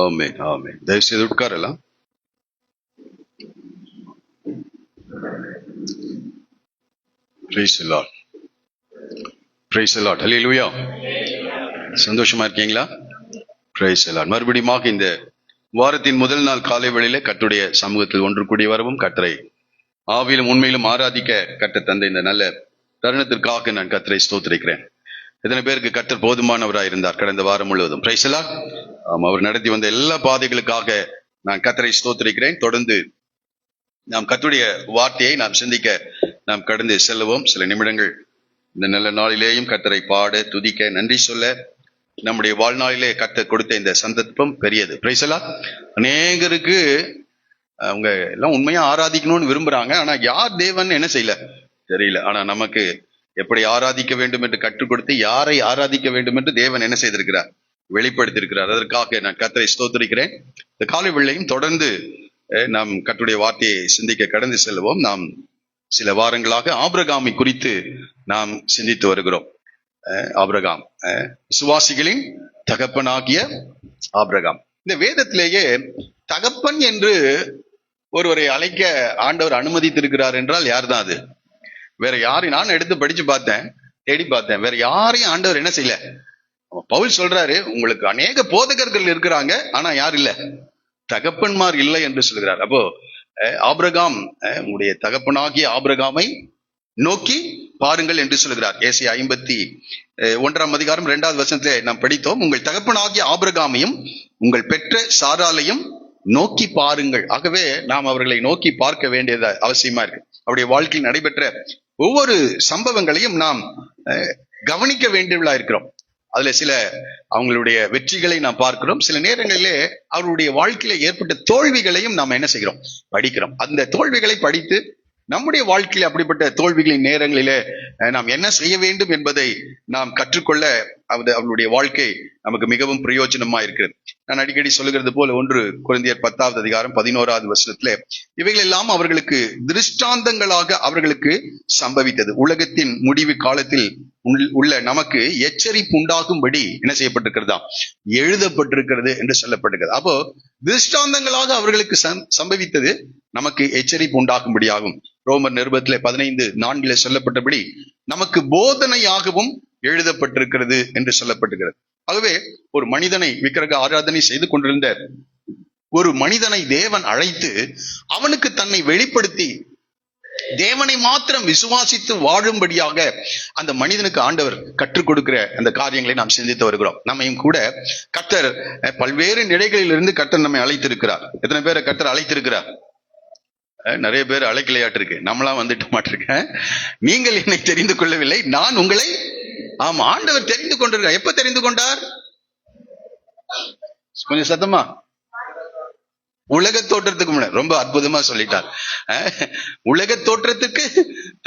ஆமென், ஆமென். தயவு செய்து உட்காரலாம். Praise the Lord. Praise the Lord. Hallelujah. சந்தோஷமா இருக்கீங்களா? Praise the Lord. மறுபடியும் இந்த வாரத்தின் முதல் நாள் காலை வேளையிலே கர்த்தருடைய சமூகத்தில் ஒன்று கூடி வரவும், கர்த்தரை ஆவியிலும் உண்மையிலும் ஆராதிக்க கர்த்தர் தந்த இந்த நல்ல தருணத்திற்காக நான் கர்த்தரை ஸ்தோத்திரிக்கிறேன். எத்தனை பேருக்கு கர்த்தர் போதுமானவராய் இருந்தார் கடந்த வாரம் முழுவதும்? Price the Lord. அவர் நடத்தி வந்த எல்லா பாதைகளுக்காக நான் கர்த்தரை ஸ்தோத்திரிக்கிறேன். தொடர்ந்து நாம் கர்த்தருடைய வார்த்தையை நாம் சிந்திக்க நாம் கடந்து செல்லுவோம். சில நிமிடங்கள் இந்த நல்ல நாளிலேயும் கர்த்தரை பாட, துதிக்க, நன்றி சொல்ல நம்முடைய வாழ்நாளிலே கர்த்தர் கொடுத்த இந்த சந்தர்ப்பம் பெரியது. Price the Lord. அநேகருக்கு அவங்க எல்லாம் உண்மையா ஆராதிக்கணும்னு விரும்புறாங்க. ஆனா யார் தேவன் என்ன செய்யல தெரியல. ஆனா நமக்கு எப்படி ஆராதிக்க வேண்டும் என்று கற்றுக் கொடுத்து யாரை ஆராதிக்க வேண்டும் என்று தேவன் என்ன செய்திருக்கிறார், வெளிப்படுத்தியிருக்கிறார். அதற்காக நான் கர்த்தரை ஸ்தோத்திரிக்கிறேன். இந்த காலை வேளையும் தொடர்ந்து நாம் கர்த்தருடைய வார்த்தையை சிந்திக்க கடந்து செல்வோம். நாம் சில வாரங்களாக ஆபிரகாமை குறித்து நாம் சிந்தித்து வருகிறோம். ஆபிரகாம், விசுவாசிகளின் தகப்பனாகிய ஆபிரகாம். இந்த வேதத்திலேயே தகப்பன் என்று ஒருவரை அழைக்க ஆண்டவர் அனுமதித்திருக்கிறார் என்றால் யார் தான் அது? வேற யாரையும் நான் எடுத்து படிச்சு பார்த்தேன், தேடி பார்த்தேன். வேற யாரையும் ஆண்டவர் என்ன செய்யல. பவுல் சொல்றாரு, உங்களுக்கு அநேக போதகர்கள் இருக்கிறாங்க, ஆனா யார் இல்ல? தகப்பன்மார் இல்லை என்று சொல்கிறார். அப்போ ஆபிரகாம், உங்களுடைய தகப்பனாகிய ஆபிரகாமை நோக்கி பாருங்கள் என்று சொல்கிறார். ஏசாயா 51 2வது வசனத்திலே நாம் படித்தோம், உங்கள் தகப்பனாகிய ஆபிரகாமையும் உங்கள் பெற்ற சாராலையும் நோக்கி பாருங்கள். ஆகவே நாம் அவர்களை நோக்கி பார்க்க வேண்டியது அவசியமா இருக்கு. அவருடைய வாழ்க்கையில் நடைபெற்ற ஒவ்வொரு சம்பவங்களையும் நாம் கவனிக்க வேண்டியவர்களா இருக்கிறோம். அதுல சில அவங்களுடைய வெற்றிகளை நாம் பார்க்கிறோம். சில நேரங்களிலே அவருடைய வாழ்க்கையில ஏற்பட்ட தோல்விகளையும் நாம் என்ன செய்கிறோம், படிக்கிறோம். அந்த தோல்விகளை படித்து நம்முடைய வாழ்க்கையில அப்படிப்பட்ட தோல்விகளின் நேரங்களிலே நாம் என்ன செய்ய வேண்டும் என்பதை நாம் கற்றுக்கொள்ள அவருடைய வாழ்க்கை நமக்கு மிகவும் பிரயோஜனமா இருக்கிறது. நான் அடிக்கடி சொல்லுகிறது போல 1 கொரிந்தியர் 10:11 வசனத்திலே இவைகள் எல்லாம் அவர்களுக்கு திருஷ்டாந்தங்களாக அவர்களுக்கு சம்பவித்தது, உலகத்தின் முடிவு காலத்தில் உள்ள நமக்கு எச்சரிப்பு உண்டாகும்படி என்ன செய்யப்பட்டிருக்கிறதா, எழுதப்பட்டிருக்கிறது என்று சொல்லப்பட்டிருக்கிறது. அப்போ திருஷ்டாந்தங்களாக அவர்களுக்கு சம்பவித்தது நமக்கு எச்சரிப்பு உண்டாகும்படியாகும். ரோமர் நிருபத்திலே 15:4 சொல்லப்பட்டபடி நமக்கு போதனையாகவும் எழுதப்பட்டிருக்கிறது என்று சொல்லப்பட்டிருக்கிறது. ஆகவே ஒரு மனிதனை விக்கிரக ஆராதனை செய்து கொண்டிருந்த ஒரு மனிதனை தேவன் அழைத்து அவனுக்கு தன்னை வெளிப்படுத்தி தேவனை மாத்திரம் விசுவாசித்து வாழும்படியாக அந்த மனிதனுக்கு ஆண்டவர் கற்றுக் கொடுக்கிற அந்த காரியங்களை நாம் சிந்தித்து வருகிறோம். நம்மையும் கூட கர்த்தர் பல்வேறு நிலைகளில் இருந்து கர்த்தர் நம்மை அழைத்திருக்கிறார். எத்தனை பேரை கர்த்தர் அழைத்திருக்கிறார்? நிறைய பேர் அழைக்கலையாட்டு இருக்கு. நம்மளாம் வந்துட்டு மாட்டிருக்கேன். நீங்கள் என்னை தெரிந்து கொள்ளவில்லை, நான் உங்களை ஆண்டவர் தெரிந்து கொண்டிருக்கிறார். எப்ப தெரிந்து கொண்டார்? கொஞ்சம் சத்தமா. உலக தோற்றத்துக்கு முன்ன. ரொம்ப அற்புதமா சொல்லிட்டார். உலக தோற்றத்துக்கு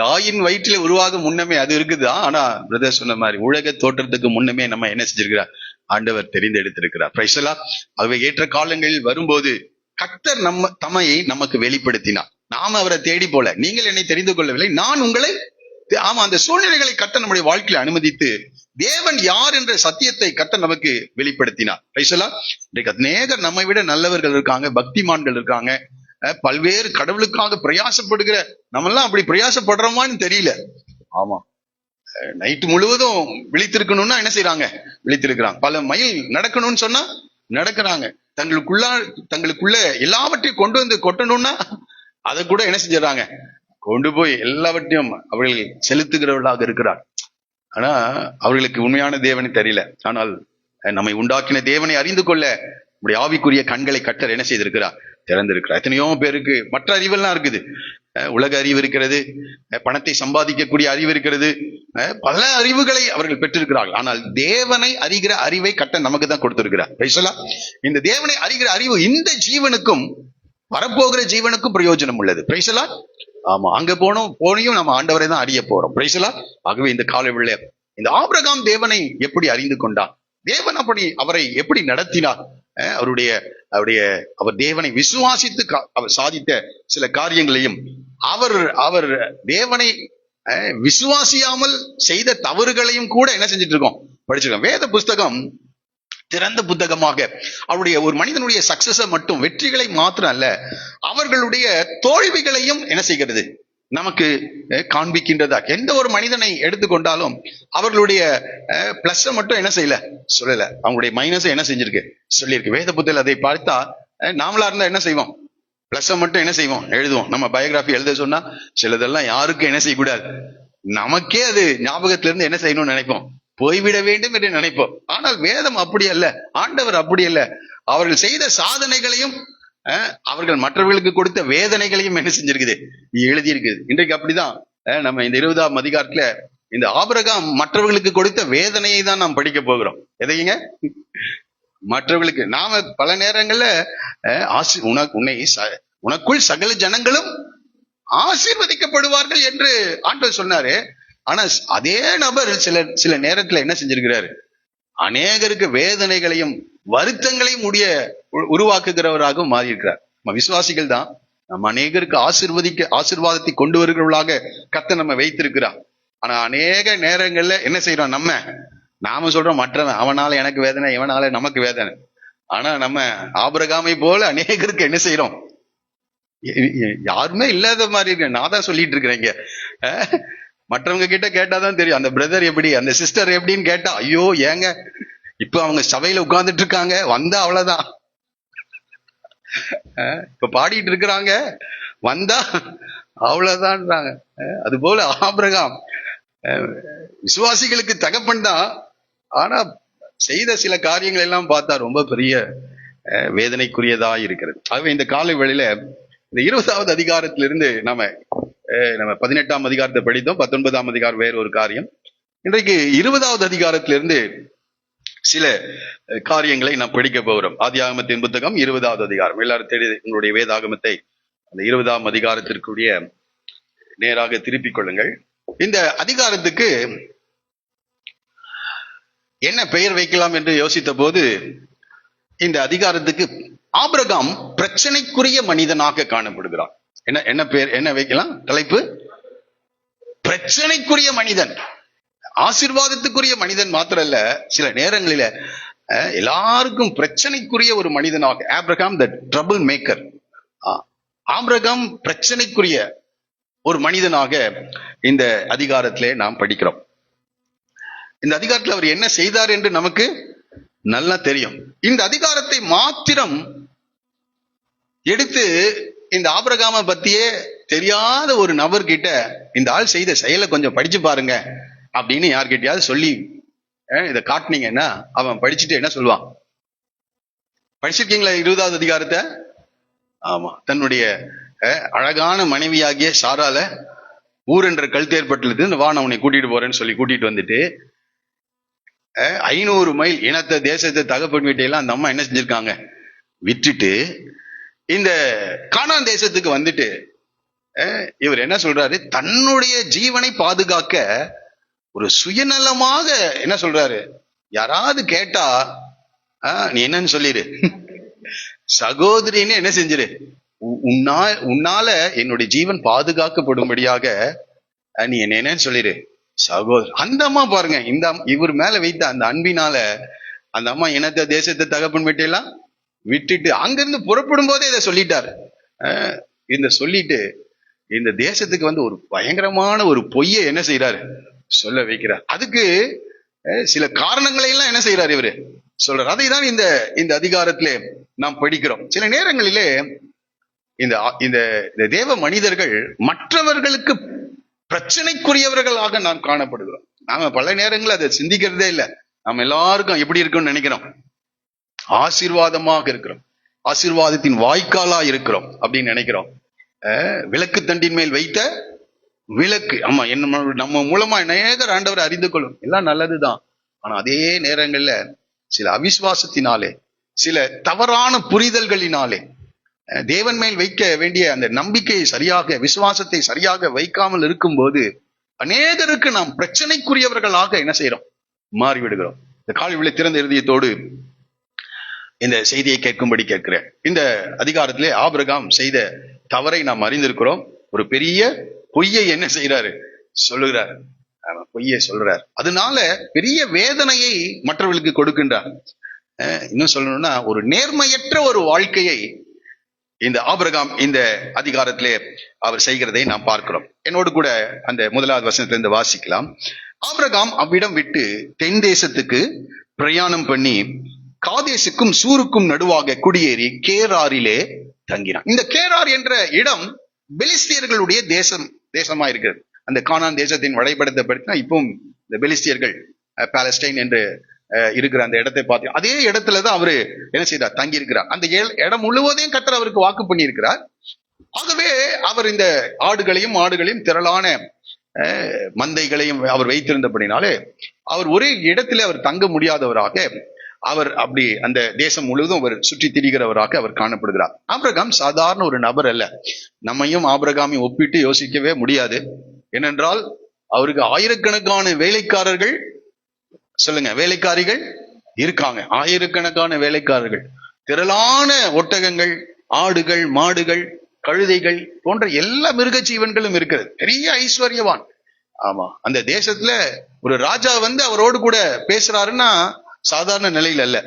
தாயின் வயிற்றில உருவாக முன்னமே அது இருக்குதா. ஆனா பிரதர் சொன்ன மாதிரி உலக தோற்றத்துக்கு முன்னமே நம்ம என்ன செஞ்சிருக்கிறார், ஆண்டவர் தெரிந்து எடுத்திருக்கிறார். Praise the Lord. ஆகவே ஏற்ற காலங்களில் வரும்போது கர்த்தர் தம்மையை நமக்கு வெளிப்படுத்தினார். நாம அவரை தேடி போல. நீங்கள் என்னை தெரிந்து கொள்ளவில்லை, நான் உங்களை. அந்த சூழ்நிலைகளை கர்த்தர் நம்முடைய வாழ்க்கையில அனுமதித்து தேவன் யார் என்ற சத்தியத்தை கர்த்தர் நமக்கு வெளிப்படுத்தினார். Price the Lord. இன்றைக்கு அநேகர் நம்மை விட நல்லவர்கள் இருக்காங்க, பக்திமான்கள் இருக்காங்க, பல்வேறு கடவுளுக்காக பிரயாசப்படுகிற நம்ம எல்லாம் அப்படி பிரயாசப்படுறோமான்னு தெரியல. ஆமா, நைட்டு முழுவதும் விழித்திருக்கணும்னா என்ன செய்யறாங்க, விழித்திருக்கிறாங்க. பல மைல் நடக்கணும்னு சொன்னா நடக்கிறாங்க. தங்களுக்குள்ள எல்லாவற்றையும் கொண்டு வந்து கொட்டணும்னா அதை கூட என்ன செஞ்சிடறாங்க, கொண்டு போய் எல்லாவற்றையும் அவர்கள் செலுத்துகிறவர்களாக இருக்கிறார். ஆனா அவர்களுக்கு உண்மையான தேவனை தெரியல. ஆனால் நம்மை உண்டாக்கின தேவனை அறிந்து கொள்ள நம்முடைய ஆவிக்குரிய கண்களை கர்த்தர் என்ன செய்திருக்கிறார், திறந்திருக்கிறார். எத்தனையோ பேருக்கு மற்ற அறிவெல்லாம் இருக்குது. உலக அறிவு இருக்கிறது, பணத்தை சம்பாதிக்கக்கூடிய அறிவு இருக்கிறது, பல அறிவுகளை அவர்கள் பெற்றிருக்கிறார்கள். ஆனால் தேவனை அறிகிற அறிவை கர்த்தர் நமக்கு தான் கொடுத்திருக்கிறார். Price the Lord. இந்த தேவனை அறிகிற அறிவு இந்த ஜீவனுக்கும் வரப்போகிற ஜீவனுக்கும் பிரயோஜனம் உள்ளது. Price the Lord. ஆமா, அங்க போனையும் நம்ம ஆண்டவரை தான் அறிய போறோம். Price the Lord. ஆகவே இந்த காலை வேளையிலே இந்த ஆபிரகாம் தேவனை எப்படி அறிந்து கொண்டார், தேவன் அப்படி அவரை எப்படி நடத்தினார், அவர் தேவனை விசுவாசித்து அவர் சாதித்த சில காரியங்களையும் அவர் தேவனை விசுவாசியாமல் செய்த தவறுகளையும் கூட என்ன செஞ்சிட்டு இருக்கோம், படிச்சிருக்கோம். வேத புஸ்தகம் திறந்த புத்தகமாக அவருடைய ஒரு மனிதனுடைய சக்சஸ மட்டும், வெற்றிகளை மாத்திரம் அல்ல, அவர்களுடைய தோல்விகளையும் என்ன செய்கிறது, நமக்கு காண்பிக்கின்றதா. எந்த ஒரு மனிதனை எடுத்துக்கொண்டாலும் அவர்களுடைய பிளஸ் மட்டும் என்ன செய்யல, சொல்லல, அவங்களுடைய மைனஸ் என்ன செஞ்சிருக்கு, சொல்லியிருக்கு. வேத புத்தகத்தில் அதை பார்த்தா நாமளா இருந்தா என்ன செய்வோம், பிளஸ் மட்டும் என்ன செய்வோம், எழுதுவோம். நம்ம பயோகிராஃபி எழுத சொன்னா சிலதெல்லாம் யாருக்கும் என்ன செய்யக்கூடாது, நமக்கே அது ஞாபகத்திலிருந்து இருந்து என்ன செய்யணும்னு நினைப்போம், போய்விட வேண்டும் என்று நினைப்போம். ஆனால் வேதம் அப்படி அல்ல, ஆண்டவர் அப்படி அல்ல. அவர்கள் செய்த சாதனைகளையும் அவர்கள் மற்றவர்களுக்கு கொடுத்த வேதனைகளையும் என்ன செஞ்சிருக்குது, எழுதியிருக்குது. இன்றைக்கு அப்படிதான் நம்ம இந்த 20ஆம் அதிகாரத்துல இந்த ஆபிரகாம் மற்றவர்களுக்கு கொடுத்த வேதனையை தான் நாம் படிக்க போகிறோம். எதையுங்க, மற்றவர்களுக்கு. நாம பல நேரங்கள்ல உனக்குள் சகல ஜனங்களும் ஆசீர்வதிக்கப்படுவார்கள் என்று ஆண்டவர் சொன்னாரு. ஆனா அதே நபர் சில நேரத்துல என்ன செஞ்சிருக்கிறாரு, அநேகருக்கு வேதனைகளையும் வருத்தங்களையும் உருவாக்குகிறவராகவும் மாறி இருக்கிறார். நம்ம விசுவாசிகள் தான், நம்ம அநேகருக்கு ஆசீர்வாதத்தை கொண்டு வருகிறவர்களாக கர்த்தர் நம்ம வைத்திருக்கிறார். ஆனா அநேக நேரங்கள்ல என்ன செய்யறோம், நாம சொல்றோம் மற்றவன் அவனால எனக்கு வேதனை, இவனால நமக்கு வேதனை. ஆனா நம்ம ஆபிரகாமை போல அநேகருக்கு என்ன செய்யறோம், யாருமே இல்லாத மாதிரி இருக்கு. நான் தான் சொல்லிட்டு இருக்கிறேங்க, மற்றவங்க கிட்ட கேட்டாதான் தெரியும், அந்த பிரதர் எப்படி, அந்த சிஸ்டர் எப்படின்னு கேட்டா, ஐயோ ஏங்க இப்ப அவங்க சபையில உட்கார்ந்துட்டு இருக்காங்க, வந்தா அவ்வளவுதான், இப்ப பாடிட்டு இருக்கிறாங்க, வந்தா அவ்வளவுதான்றாங்க. அது போல ஆபிரகாம் விசுவாசிகளுக்கு தகப்பன் தான். ஆனா செய்த சில காரியங்கள் எல்லாம் பார்த்தா ரொம்ப பெரிய வேதனைக்குரியதா இருக்கிறது. ஆகவே இந்த காலை வேளையில இந்த 20ஆவது அதிகாரத்திலிருந்து நம்ம 18ஆம் அதிகாரத்தை படித்தோம், 19ஆம் அதிகாரம் வேற ஒரு காரியம். இன்றைக்கு 20ஆவது அதிகாரத்திலிருந்து சில காரியங்களை நாம் படிக்க போகிறோம். ஆதியாகமத்தின் புத்தகம் 20ஆவது அதிகாரம். எல்லாரும் தேடி உங்களுடைய வேதாகமத்தை அந்த 20ஆம் அதிகாரத்திற்குரிய நேராக திருப்பிக் கொள்ளுங்கள். இந்த அதிகாரத்துக்கு என்ன பெயர் வைக்கலாம் என்று யோசித்த போது, இந்த அதிகாரத்துக்கு ஆபிரகாம் பிரச்சனைக்குரிய மனிதனாக காணப்படுகிறான். என்ன பெயர், என்ன வைக்கலாம் தலைப்பு? பிரச்சனைக்குரிய மனிதன். ஆசீர்வாதத்துக்குரிய மனிதன் மாத்திரல்ல, சில நேரங்களில எல்லாருக்கும் பிரச்சனைக்குரிய ஒரு மனிதனாக, ஆபிரகாம் த ட்ரபிள் மேக்கர். ஆபிரகாம் பிரச்சனைக்குரிய ஒரு மனிதனாக இந்த அதிகாரத்திலே நாம் படிக்கிறோம். இந்த அதிகாரத்தில் அவர் என்ன செய்தார் என்று நமக்கு நல்லா தெரியும். இந்த அதிகாரத்தை மாத்திரம் எடுத்து இந்த ஆபிரகாம பத்தியே தெரியாத ஒரு நபர்கிட்ட இந்த ஆள் செய்த செயலை கொஞ்சம் படிச்சு பாருங்க அப்படின்னு யார்கிட்டயாவது சொல்லி இதை காட்டினீங்கன்னா அவன் படிச்சுட்டு என்ன சொல்லுவான்? படிச்சிருக்கீங்களா 20ஆவது அதிகாரத்தை? ஆமா, தன்னுடைய அழகான மனைவியாகிய சாரால ஊர் என்ற கல்தேற்பட்டிலிருந்து வா, நான் உன்னை கூட்டிட்டு போறேன்னு சொல்லி கூட்டிட்டு வந்துட்டு 500 மைல் இனத்தை தேசத்தை தகப்பன் வீட்டையெல்லாம் அந்த அம்மா என்ன செஞ்சிருக்காங்க, விட்டுட்டு இந்த கானான் தேசத்துக்கு வந்துட்டு இவர் என்ன சொல்றாரு, தன்னுடைய ஜீவனை பாதுகாக்க ஒரு சுயநலமாக என்ன சொல்றாரு, யாராவது கேட்டா நீ என்னன்னு சொல்லிரு, சகோதரின்னு என்ன செஞ்சிரு, உன்னால என்னுடைய ஜீவன் பாதுகாக்கப்படும்படியாக நீ என்னன்னு சொல்லிரு சகோதரி. அந்த அம்மா பாருங்க, இவர் மேல வைத்த அந்த அன்பினால அந்த அம்மா இனத்தை தேசத்தை தகப்பன் வீட்டையெல்லாம் விட்டுட்டு அங்கிருந்து புறப்படும் போதே இதை சொல்லிட்டாரு. இந்த சொல்லிட்டு இந்த தேசத்துக்கு வந்து ஒரு பயங்கரமான ஒரு பொய்யை என்ன செய்யறாரு, சொல்ல வைக்கிறார். அதுக்கு சில காரணங்களை எல்லாம் என்ன செய்யறாரு இவரு சொல்றாரு. அதை தான் இந்த அதிகாரத்திலே நாம் படிக்கிறோம். சில நேரங்களிலே இந்த தேவ மனிதர்கள் மற்றவர்களுக்கு பிரச்சனைக்குரியவர்களாக நாம் காணப்படுகிறோம். நாம பல நேரங்கள் அதை சிந்திக்கிறதே இல்லை. நாம் எல்லாருக்கும் எப்படி இருக்கோம்னு நினைக்கிறோம், ஆசீர்வாதமாக இருக்கிறோம், ஆசீர்வாதத்தின் வாய்க்காலா இருக்கிறோம் அப்படின்னு நினைக்கிறோம். விளக்கு தண்டின் மேல் வைத்த விளக்கு. ஆமா, நம்ம மூலமா அநேகர் ஆண்டவரை அறிந்து கொள்ளும், எல்லாம் நல்லதுதான். ஆனா அதே நேரங்கள்ல சில அவிசுவாசத்தினாலே, சில தவறான புரிதல்களினாலே தேவன் மேல் வைக்க வேண்டிய அந்த நம்பிக்கையை சரியாக, விசுவாசத்தை சரியாக வைக்காமல் இருக்கும்போது அநேகருக்கு நாம் பிரச்சனைக்குரியவர்களாக என்ன செய்யறோம், மாறிவிடுகிறோம். இந்த காலை திறந்த இருதயத்தோடு இந்த செய்தியை கேட்கும்படி கேட்கிறேன். இந்த அதிகாரத்திலே ஆபிரகாம் செய்த தவறை நாம் அறிந்திருக்கிறோம். ஒரு பெரிய பொய்யை என்ன செய்யறாரு, சொல்லுகிறார், பொய்யை சொல்றார். அதனால பெரிய வேதனையை மற்றவர்களுக்கு கொடுக்கின்றார். இன்னும் சொல்லணும்னா ஒரு நேர்மையற்ற ஒரு வாழ்க்கையை இந்த ஆபிரகாம் இந்த அதிகாரத்திலே அவர் செய்கிறதை நாம் பார்க்கிறோம். என்னோடு கூட அந்த 1வது வசனத்திலிருந்து வாசிக்கலாம். ஆபிரகாம் அவ்விடம் விட்டு தென் தேசத்துக்கு பிரயாணம் பண்ணி காதேசுக்கும் சூருக்கும் நடுவாக குடியேறி கேராரிலே தங்கினான். இந்த கேரார் என்ற இடம் பெலிஸ்தியர்களுடைய தேசமா இருக்கிறது. அந்த கானான் தேசத்தின் வரைபடத்தை இப்பவும் இந்த பெலிஸ்தியர்கள் பாலஸ்டைன் என்று இருக்கிற அந்த இடத்தை பார்த்து அதே இடத்துலதான் அவரு என்ன செய்தார், தங்கி இருக்கிறார். அந்த இடம் முழுவதையும் கர்த்தர் அவருக்கு வாக்கு பண்ணி இருக்கிறார். ஆகவே அவர் இந்த ஆடுகளையும் மாடுகளையும் திரளான மந்தைகளையும் அவர் வைத்திருந்தபடினாலே அவர் ஒரே இடத்துல அவர் தங்க முடியாதவராக அவர் அப்படி அந்த தேசம் முழுவதும் அவர் சுற்றி திரிகிறவராக அவர் காணப்படுகிறார். ஆபிரகாம் சாதாரண ஒரு நபர் அல்ல. நம்மையும் ஆபிரகாமையும் ஒப்பிட்டு யோசிக்கவே முடியாது. ஏனென்றால் அவருக்கு ஆயிரக்கணக்கான வேலைக்காரர்கள், சொல்லுங்க, வேலைக்காரிகள் இருக்காங்க. ஆயிரக்கணக்கான வேலைக்காரர்கள், திரளான ஒட்டகங்கள், ஆடுகள், மாடுகள், கழுதைகள் போன்ற எல்லா மிருக ஜீவன்களும் இருக்கிறது. பெரிய ஐஸ்வர்யவான். ஆமா, அந்த தேசத்துல ஒரு ராஜா அவரோடு கூட பேசுறாருன்னா சாதாரண நிலையில் அல்ல,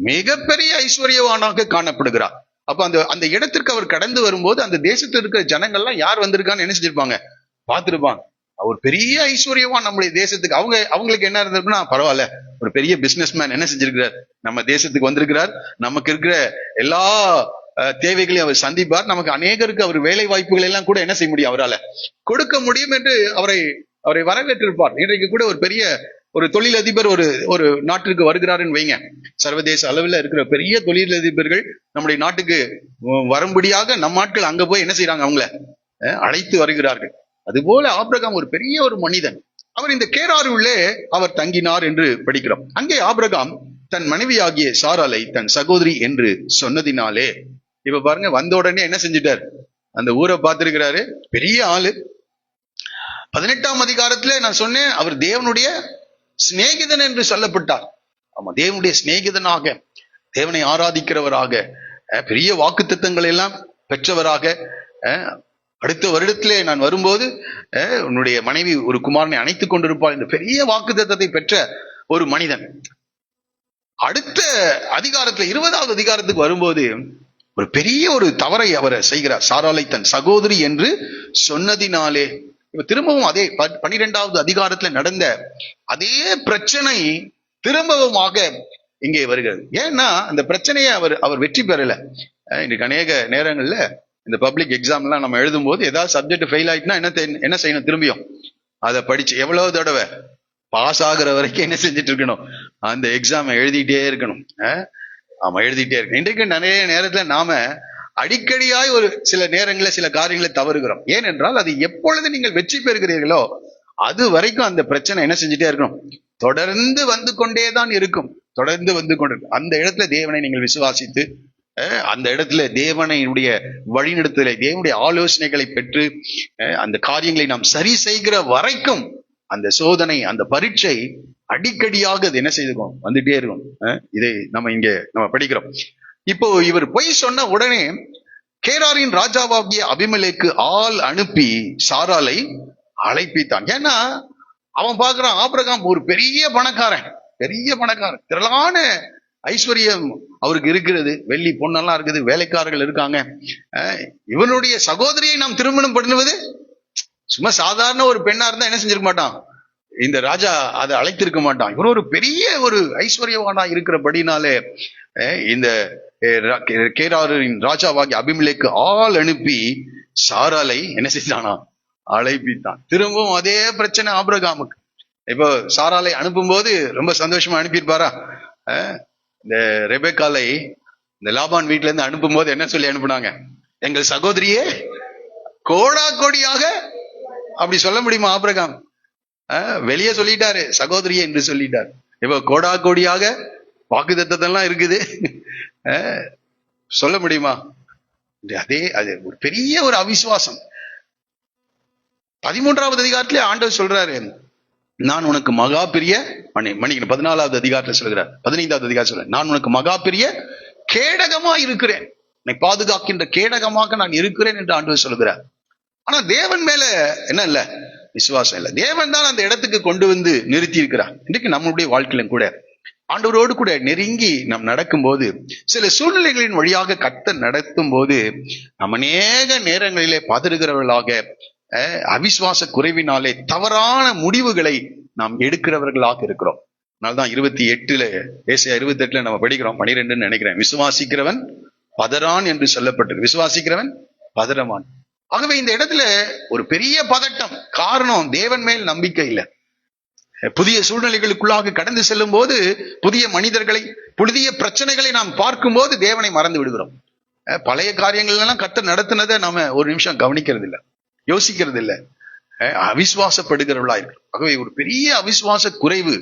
மிகப்பெரிய ஐஸ்வர்யவானாக காணப்படுகிறார். அப்ப அந்த இடத்திற்கு அவர் கடந்து வரும்போது அந்த தேசத்தில் இருக்கிற ஜனங்கள்லாம் யார் வந்திருக்கான்னு என்ன செஞ்சிருப்பாங்க, பார்த்திருப்பாங்க. அவர் பெரிய ஐஸ்வர்யவான் நம்முடைய தேசத்துக்கு. அவங்களுக்கு என்ன இருந்திருக்குன்னா, பரவாயில்ல, ஒரு பெரிய பிசினஸ் மேன் என்ன செஞ்சிருக்கிறார், நம்ம தேசத்துக்கு வந்திருக்கிறார், நமக்கு இருக்கிற எல்லா தேவைகளையும் அவர் சந்திப்பார், நமக்கு அநேகருக்கு அவர் வேலை வாய்ப்புகள் எல்லாம் கூட என்ன செய்ய முடியும், அவரால் கொடுக்க முடியும் என்று அவரை வரவேற்றிருப்பார். இன்றைக்கு கூட ஒரு பெரிய ஒரு தொழிலதிபர் ஒரு நாட்டிற்கு வருகிறாருன்னு வைங்க, சர்வதேச அளவில் இருக்கிற பெரிய தொழிலதிபர்கள் நம்முடைய நாட்டுக்கு வரும்படியாக நம் ஆட்கள் அங்க போய் என்ன செய்யறாங்க, அவங்கள அழைத்து வருகிறார்கள். அதுபோல ஆபிரகாம் ஒரு பெரிய ஒரு மனிதன். அவர் இந்த கேராருள்ளே அவர் தங்கினார் என்று படிக்கிறோம். அங்கே ஆபிரகாம் தன் மனைவியாகிய சாராளை தன் சகோதரி என்று சொன்னதினாலே, இப்ப பாருங்க, வந்த உடனே என்ன செஞ்சிட்டார், அந்த ஊரை பார்த்திருக்கிறாரு, பெரிய ஆளு. 18ஆம் அதிகாரத்துல நான் சொன்னேன், அவர் தேவனுடைய சிநேகிதன் என்று சொல்லப்பட்டார். ஆமா, தேவனுடைய சிநேகிதனாக, தேவனை ஆராதிக்கிறவராக, பெரிய வாக்குத்தத்தங்கள் எல்லாம் பெற்றவராக, அடுத்த வருடத்திலே நான் வரும்போது உன்னுடைய மனைவி ஒரு குமாரனை அணைத்துக் கொண்டிருப்பாள் என்று பெரிய வாக்குத்தத்தத்தை பெற்ற ஒரு மனிதன். அடுத்த அதிகாரத்துல 20வது அதிகாரத்துக்கு வரும்போது ஒரு பெரிய ஒரு தவறை அவர் செய்கிறார். சாராளை தன் சகோதரி என்று சொன்னதினாலே, இப்ப திரும்பவும் அதே 12வது அதிகாரத்துல நடந்த அதே பிரச்சனை திரும்பவுமாக இங்கே வருகிறது. ஏன்னா அந்த பிரச்சனையை அவர் வெற்றி பெறல. இன்னைக்கு அநேக நேரங்கள்ல இந்த பப்ளிக் எக்ஸாம் எல்லாம் நம்ம எழுதும் போது ஏதாவது சப்ஜெக்ட் ஃபெயில் ஆயிட்டுனா என்ன செய்யணும், திரும்பியும் அதை படிச்சு எவ்வளவு தடவை பாஸ் ஆகுற வரைக்கும் என்ன செஞ்சுட்டு இருக்கணும், அந்த எக்ஸாமை எழுதிட்டே இருக்கணும். ஆமா, எழுதிட்டே இருக்கணும். இன்றைக்கு நிறைய நேரத்துல நாம அடிக்கடியாய் ஒரு சில நேரங்களில் சில காரியங்களை தவறுகிறோம். ஏனென்றால் அது எப்பொழுது நீங்கள் வெற்றி பெறுகிறீர்களோ அது வரைக்கும் அந்த பிரச்சனை என்ன செஞ்சுட்டே இருக்கணும், தொடர்ந்து வந்து கொண்டேதான் இருக்கும். தொடர்ந்து வந்து கொண்டிருக்கும். அந்த இடத்துல தேவனை நீங்கள் விசுவாசித்து, அந்த இடத்துல தேவனுடைய வழிநடத்தலை, தேவனுடைய ஆலோசனைகளை பெற்று அந்த காரியங்களை நாம் சரி செய்கிற வரைக்கும் அந்த சோதனை, அந்த பரீட்சை அடிக்கடியாக அது என்ன செய்துக்கும், வந்துட்டே இருக்கும். இதை நம்ம படிக்கிறோம். இப்போ இவர் பொய் சொன்ன உடனே கேராரின் ராஜாவாகிய அபிமெலேக்கு ஆள் அனுப்பி சாராளை அழைப்பித்தான். ஏன்னா அவன் பார்க்கிறான், ஆபிரகாம் ஒரு பெரிய பணக்காரன், திரளான ஐஸ்வர்யம் அவருக்கு இருக்கிறது, வெள்ளி பொண்ணெல்லாம் இருக்குது, வேலைக்காரர்கள் இருக்காங்க. இவனுடைய சகோதரியை நாம் திருமணம் பண்ணுவது சும்மா சாதாரண ஒரு பெண்ணா இருந்தா என்ன செஞ்சிருக்க மாட்டான், இந்த ராஜா அதை அழைத்திருக்க மாட்டான். இவன் ஒரு பெரிய ஒரு ஐஸ்வர்யவானா இருக்கிறபடினாலே இந்த கேராரின் ராஜாவாகி அபிமெலேக்கு ஆள் அனுப்பி சாராளை என்ன செய்தானா, அழைப்பித்தான். திரும்பவும் அதே பிரச்சனை ஆபிரகாமுக்கு. இப்போ சாராளை அனுப்பும் போது ரொம்ப சந்தோஷமா அனுப்பியிருப்பாரா? இந்த ரெபெக்காலை இந்த லாபான் வீட்டுல இருந்து அனுப்பும் போது என்ன சொல்லி அனுப்புனாங்க, எங்கள் சகோதரியே கோடா கோடியாக, அப்படி சொல்ல முடியுமா ஆபிரகாம்? வெளியே சொல்லிட்டாரு, சகோதரியே என்று சொல்லிட்டார். இப்போ கோடா கோடியாக வாக்குத்தத்தெல்லாம் இருக்குது, சொல்ல முடியுமா? அது ஒரு பெரிய ஒரு அவிசுவாசம். 13வது அதிகாரத்திலே ஆண்டவர் சொல்றாரு, நான் உனக்கு மகா பெரிய மன்னிக்கணும் 14வது அதிகாரத்துல சொல்கிறார், 15வது அதிகாரம் சொல்ற, நான் உனக்கு மகா பெரிய கேடகமா இருக்கிறேன், என்னை பாதுகாக்கின்ற கேடகமாக நான் இருக்கிறேன் என்று ஆண்டவர் சொல்கிறார். ஆனா தேவன் மேல என்ன இல்ல, விசுவாசம் இல்லை. தேவன் தான் அந்த இடத்துக்கு கொண்டு வந்து நிறுத்தி இருக்கிறார். இன்றைக்கு நம்மளுடைய வாழ்க்கையிலும் கூட ஆண்டவரோடு கூட நெருங்கி நாம் நடக்கும்போது, சில சூழ்நிலைகளின் வழியாக கர்த்தர் நடத்தும் போது நாம் அநேக நேரங்களிலே பதறுகிறவர்களாக, அவிசுவாச குறைவினாலே தவறான முடிவுகளை நாம் எடுக்கிறவர்களாக இருக்கிறோம். அதனால்தான் 28 ஏசாயா 28 நம்ம படிக்கிறோம், 12 நினைக்கிறேன், விசுவாசிக்கிறவன் பதறான் என்று சொல்லப்பட்டது. விசுவாசிக்கிறவன் பதறமான். ஆகவே இந்த இடத்துல ஒரு பெரிய பதட்டம். காரணம், தேவன் மேல் நம்பிக்கை இல்லை. புதிய சூழ்நிலைகளுக்குள்ளாக கடந்து செல்லும் போது, புதிய மனிதர்களை, புதிய பிரச்சனைகளை நாம் பார்க்கும் போது தேவனை மறந்து விடுகிறோம். பழைய காரியங்கள் எல்லாம் கர்த்தர் நடத்தினதை நாம ஒரு நிமிஷம் கவனிக்கிறது இல்லை, யோசிக்கிறது இல்லை, அவிசுவாசப்படுகிறவர்களா இருக்கு. ஆகவே ஒரு பெரிய அவிசுவாச குறைவு,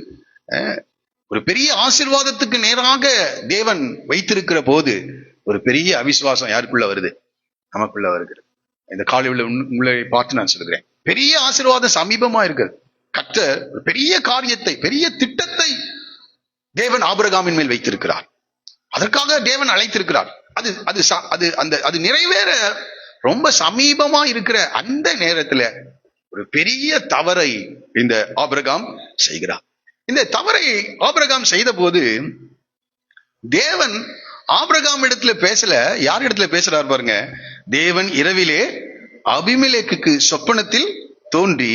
ஒரு பெரிய ஆசீர்வாதத்துக்கு நேராக தேவன் வைத்திருக்கிற போது ஒரு பெரிய அவிசுவாசம் யாருக்குள்ள வருது? நமக்குள்ள வருகிறது. இந்த காலையில் உங்களை பார்த்து நான் சொல்கிறேன், பெரிய ஆசீர்வாதம் சமீபமா இருக்கிறது. கர்த்தர் ஒரு பெரிய காரியத்தை, பெரிய திட்டத்தை தேவன் ஆபிரகாமின் மேல் வைத்திருக்கிறார். அதற்காக தேவன் அழைத்திருக்கிறார். அது அது அது அந்த அது நிறைவேற ரொம்ப சமீபமா இருக்கிற அந்த நேரத்துல ஒரு பெரிய தவறை இந்த ஆபிரகாம் செய்கிறார். இந்த தவறை ஆபிரகாம் செய்த போது தேவன் ஆபிரகாம் இடத்துல பேசல, யார் இடத்துல பேசுறார் பாருங்க. தேவன் இரவிலே அபிமெலேக்குக்கு சொப்பனத்தில் தோன்றி,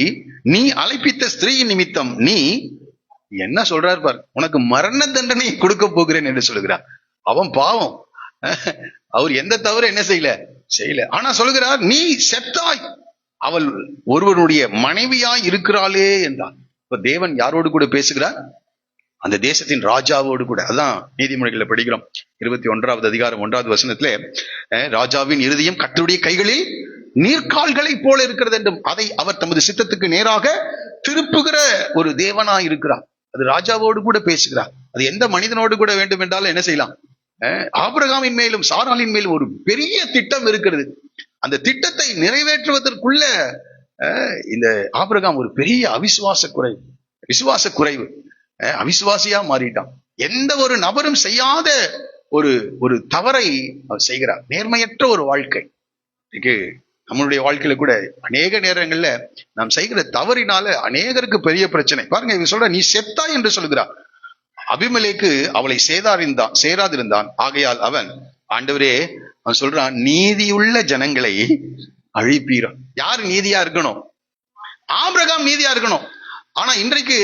நீ அழைப்பித்த ஸ்திரீயின் நிமித்தம் நீ என்ன சொல்றார் பாரு, உனக்கு மரண தண்டனை கொடுக்க போகிறேன் என்று சொல்லுகிறார். அவன் பாவம், அவர் எந்த தவறு என்ன செய்யல. ஆனா சொல்லுகிறார், நீ செத்தாய், அவள் ஒருவனுடைய மனைவியாய் இருக்கிறாளே என்றார். இப்ப தேவன் யாரோடு கூட பேசுகிறார்? அந்த தேசத்தின் ராஜாவோடு கூட. அதான் நீதிமொழிகளை படிக்கிறோம் 21வது அதிகாரம் 1வது வசனத்திலே, ராஜாவின் இருதயம் கர்த்தருடைய கைகளில் நீர்க்கால்களை போல இருக்கிறது என்றும் அதை அவர் தமது சித்தத்துக்கு நேராக திருப்புகிற ஒரு தேவனாய் இருக்கிறார். அது ராஜாவோடு கூட பேசுகிறார். அது எந்த மனிதனோடு கூட வேண்டும் என்றாலும் என்ன செய்யலாம்? ஆபிரகாமின் மேலும் சாராளின் மேலும் ஒரு பெரிய திட்டம் இருக்கிறது. அந்த திட்டத்தை நிறைவேற்றுவதற்குள்ள இந்த ஆபிரகாம் ஒரு பெரிய விசுவாச குறைவு, அவிசுவாசியா மாறிட்டான். எந்த ஒரு நபரும் செய்யாத ஒரு தவறை அவர் செய்கிறார். நேர்மையற்ற ஒரு வாழ்க்கை. நம்மளுடைய வாழ்க்கையில கூட அநேக நேரங்கள்ல நாம் செய்கிற தவறினால அநேகருக்கு பெரிய பிரச்சனை. பாருங்க, இவன் சொல்ற, நீ செத்தாய் என்று சொல்கிறார். அபிமெலேக்கு அவளை சேராதிருந்தான். ஆகையால் அவன், ஆண்டவரே, அவன் சொல்றான், நீதியுள்ள ஜனங்களை அழிப்பீரான். யார் நீதியா இருக்கணும்? ஆபிரகாம் நீதியா இருக்கணும். ஆனா இன்றைக்கு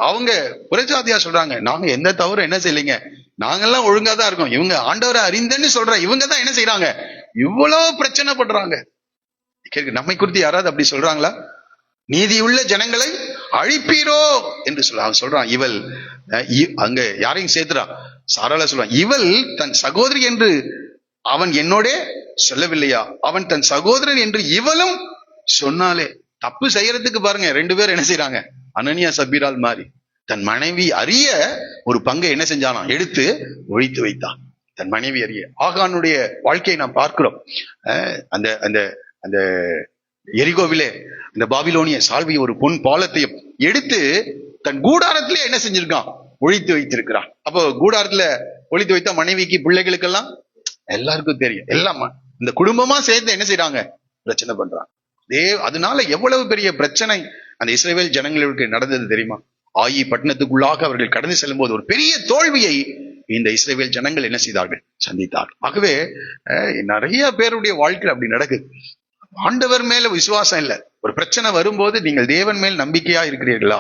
அவங்க புறஜாதியா சொல்றாங்க, நாங்க எந்த தவறும் என்ன செய்யலைங்க, நாங்கெல்லாம் ஒழுங்கா தான் இருக்கோம். இவங்க ஆண்டவரை அறிந்தன்னு சொல்ற இவங்க தான் என்ன செய்யறாங்க, இவ்வளவு பிரச்சனை பண்றாங்க. நம்மை குறித்து யாராவது அப்படி சொல்றாங்களா? நீதியுள்ள ஜனங்களை அழிப்பீரோ என்று சொல்ல அவன் சொல்றான். இவள் அங்க யாரையும் சேர்த்துறான், சாராள சொல்றான், இவள் தன் சகோதரி என்று அவன் என்னோட சொல்லவில்லையா? அவன் தன் சகோதரன் என்று இவளும் சொன்னாலே. தப்பு செய்யறதுக்கு பாருங்க, 2 பேர் என்ன செய்யறாங்க, அனனியா சப்பீரால் மாறி தன் மனைவி அறிய ஒரு பங்கை என்ன செஞ்சானா, எடுத்து ஒழித்து வைத்தான். தன் மனைவி அறிய. ஆகானுடைய வாழ்க்கையை நாம் பார்க்கிறோம். அந்த அந்த அந்த எரிகோவிலே இந்த பாபிலோனிய சால்வி ஒரு பொன் பாலத்தையும் எடுத்து தன் கூடாரத்திலே என்ன செஞ்சிருக்கான், ஒழித்து வைத்திருக்கிறான். அப்போ கூடாரத்துல ஒழித்து வைத்த மனைவிக்கு, பிள்ளைகளுக்கெல்லாம் எல்லாருக்கும் தெரியும். எல்லாம் இந்த குடும்பமா சேர்ந்து என்ன செய்யறாங்க, பிரச்சனை பண்றாங்க. அதனால எவ்வளவு பெரிய பிரச்சனை அந்த இஸ்ரவேல் ஜனங்களுக்கு நடந்தது தெரியுமா? ஆயி பட்டணத்துக்குள்ளாக அவர்கள் கடந்து செல்லும் போது ஒரு பெரிய தோல்வியை இந்த இஸ்ரவேல் ஜனங்கள் என்ன செய்தார்கள், சந்தித்தார்கள். ஆகவே நிறைய பேருடைய வாழ்க்கையில் அப்படி நடக்குது. ஆண்டவர் மேல விசுவாசம் இல்லை. ஒரு பிரச்சனை வரும்போது நீங்கள் தேவன் மேல் நம்பிக்கையா இருக்கிறீர்களா?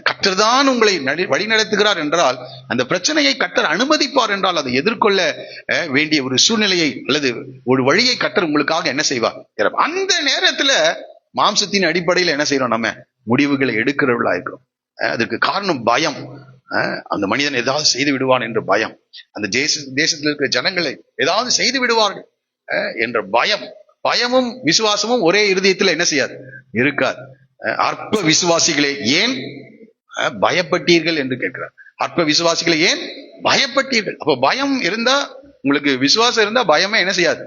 கர்த்தர் தான் உங்களை வழி நடத்துகிறார் என்றால், அந்த பிரச்சனையை கர்த்தர் அனுமதிப்பார் என்றால், அதை எதிர்கொள்ள வேண்டிய ஒரு சூழ்நிலையை அல்லது ஒரு வழியை கர்த்தர் உங்களுக்காக என்ன செய்வார். அந்த நேரத்துல மாம்சத்தின் அடிப்படையில் என்ன செய்யறோம், நம்ம முடிவுகளை எடுக்கிறவர்களா இருக்கிறோம். அதுக்கு காரணம் பயம். அந்த மனிதன் ஏதாவது செய்து விடுவான் என்ற பயம். அந்த தேசத்தில் இருக்கிற ஜனங்களை ஏதாவது செய்து விடுவார்கள் என்ற பயம். பயமும் விசுவாசமும் ஒரே இருதயத்துல என்ன செய்யாது, இருக்காது. அற்ப விசுவாசிகளே ஏன் பயப்பட்டீர்கள் என்று கேட்கிறார். அற்ப விசுவாசிகளை ஏன் பயப்பட்டீர்கள்? அப்ப பயம் இருந்தா, உங்களுக்கு விசுவாசம் இருந்தா பயமே என்ன செய்யாது,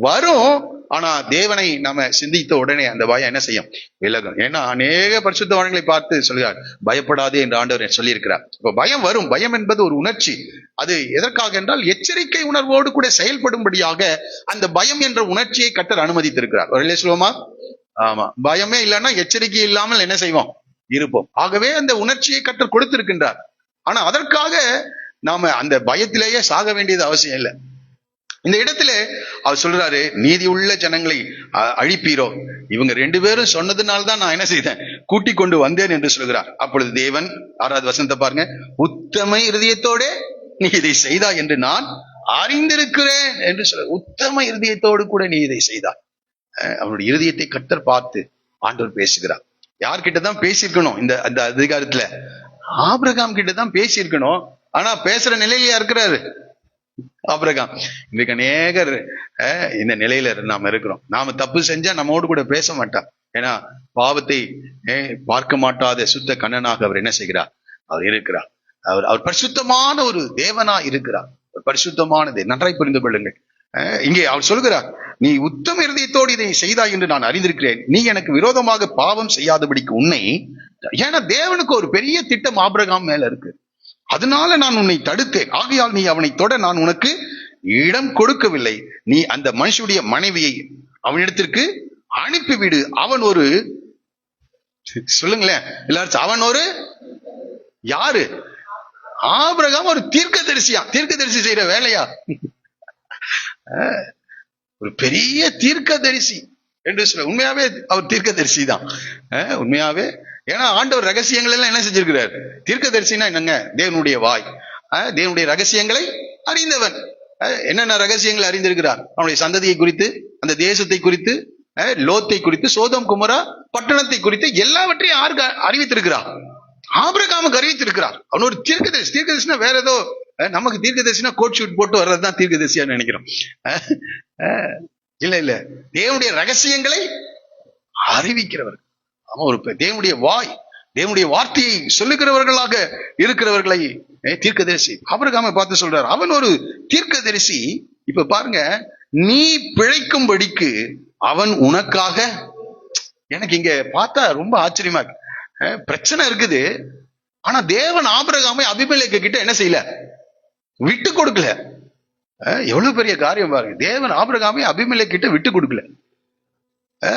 வரும். ஆனா தேவனை நம்ம சிந்தித்த உடனே அந்த பயம் என்ன செய்யும், விலகும். ஏன்னா அநேக பரிசுத்தவான்களை பார்த்து சொல்கிறார், பயப்படாதே என்று ஆண்டவர் சொல்லியிருக்கிறார். இப்ப பயம் வரும். பயம் என்பது ஒரு உணர்ச்சி. அது எதற்காக என்றால், எச்சரிக்கை உணர்வோடு கூட செயல்படும்படியாக அந்த பயம் என்ற உணர்ச்சியை கர்த்தர் அனுமதித்திருக்கிறார். ஒரு சொல்லுவோமா? ஆமா. பயமே இல்லைன்னா எச்சரிக்கை இல்லாமல் என்ன செய்வோம், இருப்போம். ஆகவே அந்த உணர்ச்சியை கர்த்தர் கொடுத்திருக்கின்றார். ஆனா அதற்காக நாம அந்த பயத்திலேயே சாக வேண்டியது அவசியம் இல்லை. இந்த இடத்துல அவர் சொல்றாரு, நீதி உள்ள ஜனங்களை அழிப்பீரோ? இவங்க 2 பேரும் சொன்னதுனால்தான் நான் என்ன செய்தேன், கூட்டிக் கொண்டு வந்தேன் என்று சொல்கிறார். அப்பொழுது தேவன் 6வது வசனத்தை பாருங்க, உத்தம இருதயத்தோட நீ இதை செய்தா என்று நான் அறிந்திருக்கிறேன் என்று சொல்ற. உத்தம இருதயத்தோடு கூட நீ இதை செய்தார். அவனுடைய இருதயத்தை கர்த்தர் பார்த்து ஆண்டவர் பேசுகிறார். யார்கிட்டதான் பேசியிருக்கணும்? இந்த அதிகாரத்துல ஆபிரகாம் கிட்டதான் பேசியிருக்கணும். ஆனா பேசுற நிலையில இருக்கிறாரு ஆபிரகாம். இன்றைக்கு அநேகர் இந்த நிலையில நாம இருக்கிறோம். நாம தப்பு செஞ்சா நம்மோடு கூட பேச மாட்டார். ஏன்னா பாவத்தை பார்க்க மாட்டாத சுத்த கண்ணனாக அவர் என்ன செய்கிறார்? அவர் இருக்கிறார். அவர் பரிசுத்தமான ஒரு தேவனா இருக்கிறார். பரிசுத்தமானது. நன்றாய் புரிந்து கொள்ளுங்கள். இங்கே அவர் சொல்கிறார், நீ உத்தம இருதயத்தோடு இதை செய்தாய் என்று நான் அறிந்திருக்கிறேன். நீ எனக்கு விரோதமாக பாவம் செய்யாதபடிக்கு உன்னை, ஏன்னா தேவனுக்கு ஒரு பெரிய திட்டம் ஆபிரகாம் மேல இருக்கு. அதனால நான் உன்னை தடுத்தேன். ஆகையால் நீ அவனை தொட நான் உனக்கு இடம் கொடுக்கவில்லை. நீ அந்த மனுஷனுடைய மனைவியை அவனிடத்திற்கு அனுப்பிவிடு. அவன் ஒரு, சொல்லுங்களேன் எல்லாரும், அவன் ஒரு யாரு? ஆபிரகாம் ஒரு தீர்க்கதரிசியா? தீர்க்கதரிசி செய்யற வேலையா? ஒரு பெரிய தீர்க்கதரிசி என்று சொல்ல. உண்மையாவே அவர் தீர்க்கதரிசி தான், உண்மையாவே. ஏன்னா ஆண்டவர் ரகசியங்கள் எல்லாம் என்ன செஞ்சிருக்கிறார்? தீர்க்கதரிசினா என்னங்க? தேவனுடைய வாய். தேவனுடைய ரகசியங்களை அறிந்தவன். என்னென்ன ரகசியங்களை அறிந்திருக்கிறார்? அவனுடைய சந்ததியை குறித்து, அந்த தேசத்தை குறித்து, லோத்தை குறித்து, சோதம் குமரா பட்டணத்தை குறித்து எல்லாவற்றையும் யாருக்கு அறிவித்திருக்கிறார்? ஆபிரகாமுக்கு அறிவித்திருக்கிறார். அவன் ஒரு தீர்க்கதரிசி. தீர்க்கதரிசினா வேற ஏதோ, நமக்கு தீர்க்கதரிசினா கோட் ஷூட் போட்டு வர்றதுதான் தீர்க்கதரிசியா நினைக்கிறோம். இல்ல இல்ல, தேவனுடைய ரகசியங்களை அறிவிக்கிறவர். அவன் ஒரு தேவனுடைய வாய், தேவனுடைய வார்த்தையை சொல்லுகிறவர்களாக இருக்கிறவர்களை தீர்க்கதரிசி. ஆபிரகாமை பார்த்து சொல்றார், அவன் ஒரு தீர்க்கதரிசி. இப்ப பாருங்க, நீ பிழைக்கும்படிக்கு அவன் உனக்காக. எனக்கு இங்க பார்த்தா ரொம்ப ஆச்சரியமா இருக்கு. பிரச்சனை இருக்குது. ஆனா தேவன் ஆபிரகாமை அபிமெலேக்கு கிட்ட என்ன செய்யல? விட்டு கொடுக்கல. எவ்வளவு பெரிய காரியம் பாருங்க. தேவன் ஆபிரகாமை அபிமெலேக்கு கிட்ட விட்டு கொடுக்கல.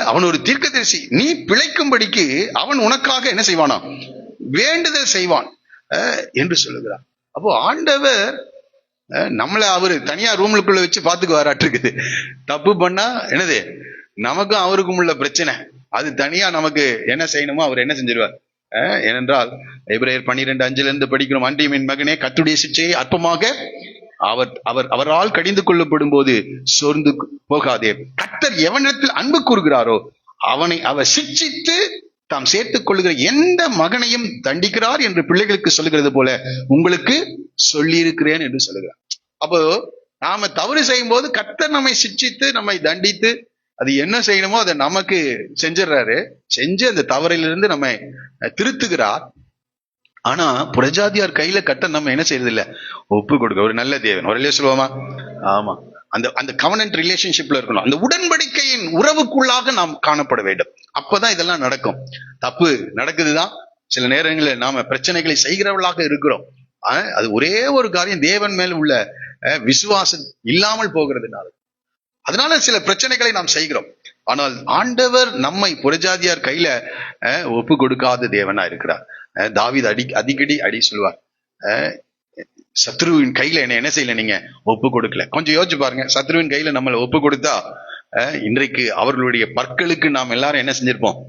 அவன் ஒரு தீர்க்கதரிசி. நீ பிழைக்கும்படிக்கு அவன் உனக்காக என்ன செய்வானா? வேண்டுதல் செய்வான் என்று சொல்லுகிறான். அப்போ ஆண்டவர் நம்மளை அவரு தனியா ரூமுக்குள்ள வச்சு பாத்துக்கு வராட்டிருக்குது. தப்பு பண்ணா என்னது, நமக்கும் அவருக்கும் உள்ள பிரச்சனை அது தனியா. நமக்கு என்ன செய்யணுமோ அவர் என்ன செஞ்சிருவார். ஏனென்றால் எபிரேயர் 12:5 படிக்கிறோம், அன்றியும் என் மகனே கர்த்தருடைய சிட்சையை அற்பமாக அவரால் கடிந்து கொள்ளப்படும் போது சோர்ந்து போகாதே. கர்த்தர் எவனிடத்தில் அன்பு கூறுகிறாரோ அவனை அவர் சிட்சித்து தாம் சேர்த்துக் கொள்ளுகிற எந்த மகனையும் தண்டிக்கிறார் என்று பிள்ளைகளுக்கு சொல்லுகிறது போல உங்களுக்கு சொல்லி இருக்கிறேன் என்று சொல்லுகிறார். அப்போ நாம தவறு செய்யும் போது கர்த்தர் நம்மை சிட்சித்து நம்மை தண்டித்து அது என்ன செய்யணுமோ அதை நமக்கு செஞ்சிடறாரு. செஞ்சு அந்த தவறிலிருந்து நம்மை திருத்துகிறார். ஆனா புறஜாதியார் கையில கர்த்தர் நம்ம என்ன செய்யறது இல்ல, ஒப்பு கொடுக்க. ஒரு நல்ல தேவன், ஒரு சொல்லுவோமா? ஆமா, அந்த கவனன்ட் ரிலேஷன்ஷிப்ல இருக்கணும். அந்த உடன்படிக்கையின் உறவுக்குள்ளாக நாம் காணப்பட வேண்டும். அப்பதான் இதெல்லாம் நடக்கும். தப்பு நடக்குதுதான் சில நேரங்களில் நாம பிரச்சனைகளை செய்கிறவர்களாக இருக்கிறோம். அது ஒரே ஒரு காரியம், தேவன் மேல் உள்ள விசுவாசம் இல்லாமல் போகிறதுனால. அதனால சில பிரச்சனைகளை நாம் செய்கிறோம். ஆனால் ஆண்டவர் நம்மை புறஜாதியார் கையில ஒப்பு கொடுக்காத தேவனா இருக்கிறார். தாவீது அடிக்கடி சொல்லுவார், சத்ருவின் கையில என்ன செய்யல, நீங்க ஒப்பு கொடுக்கல. கொஞ்சம் யோசிச்சு பாருங்க, சத்ருவின் கையில நம்மளை ஒப்பு கொடுத்தா இன்றைக்கு அவர்களுடைய பற்களுக்கு நாம் எல்லாரும் என்ன செஞ்சிருப்போம்?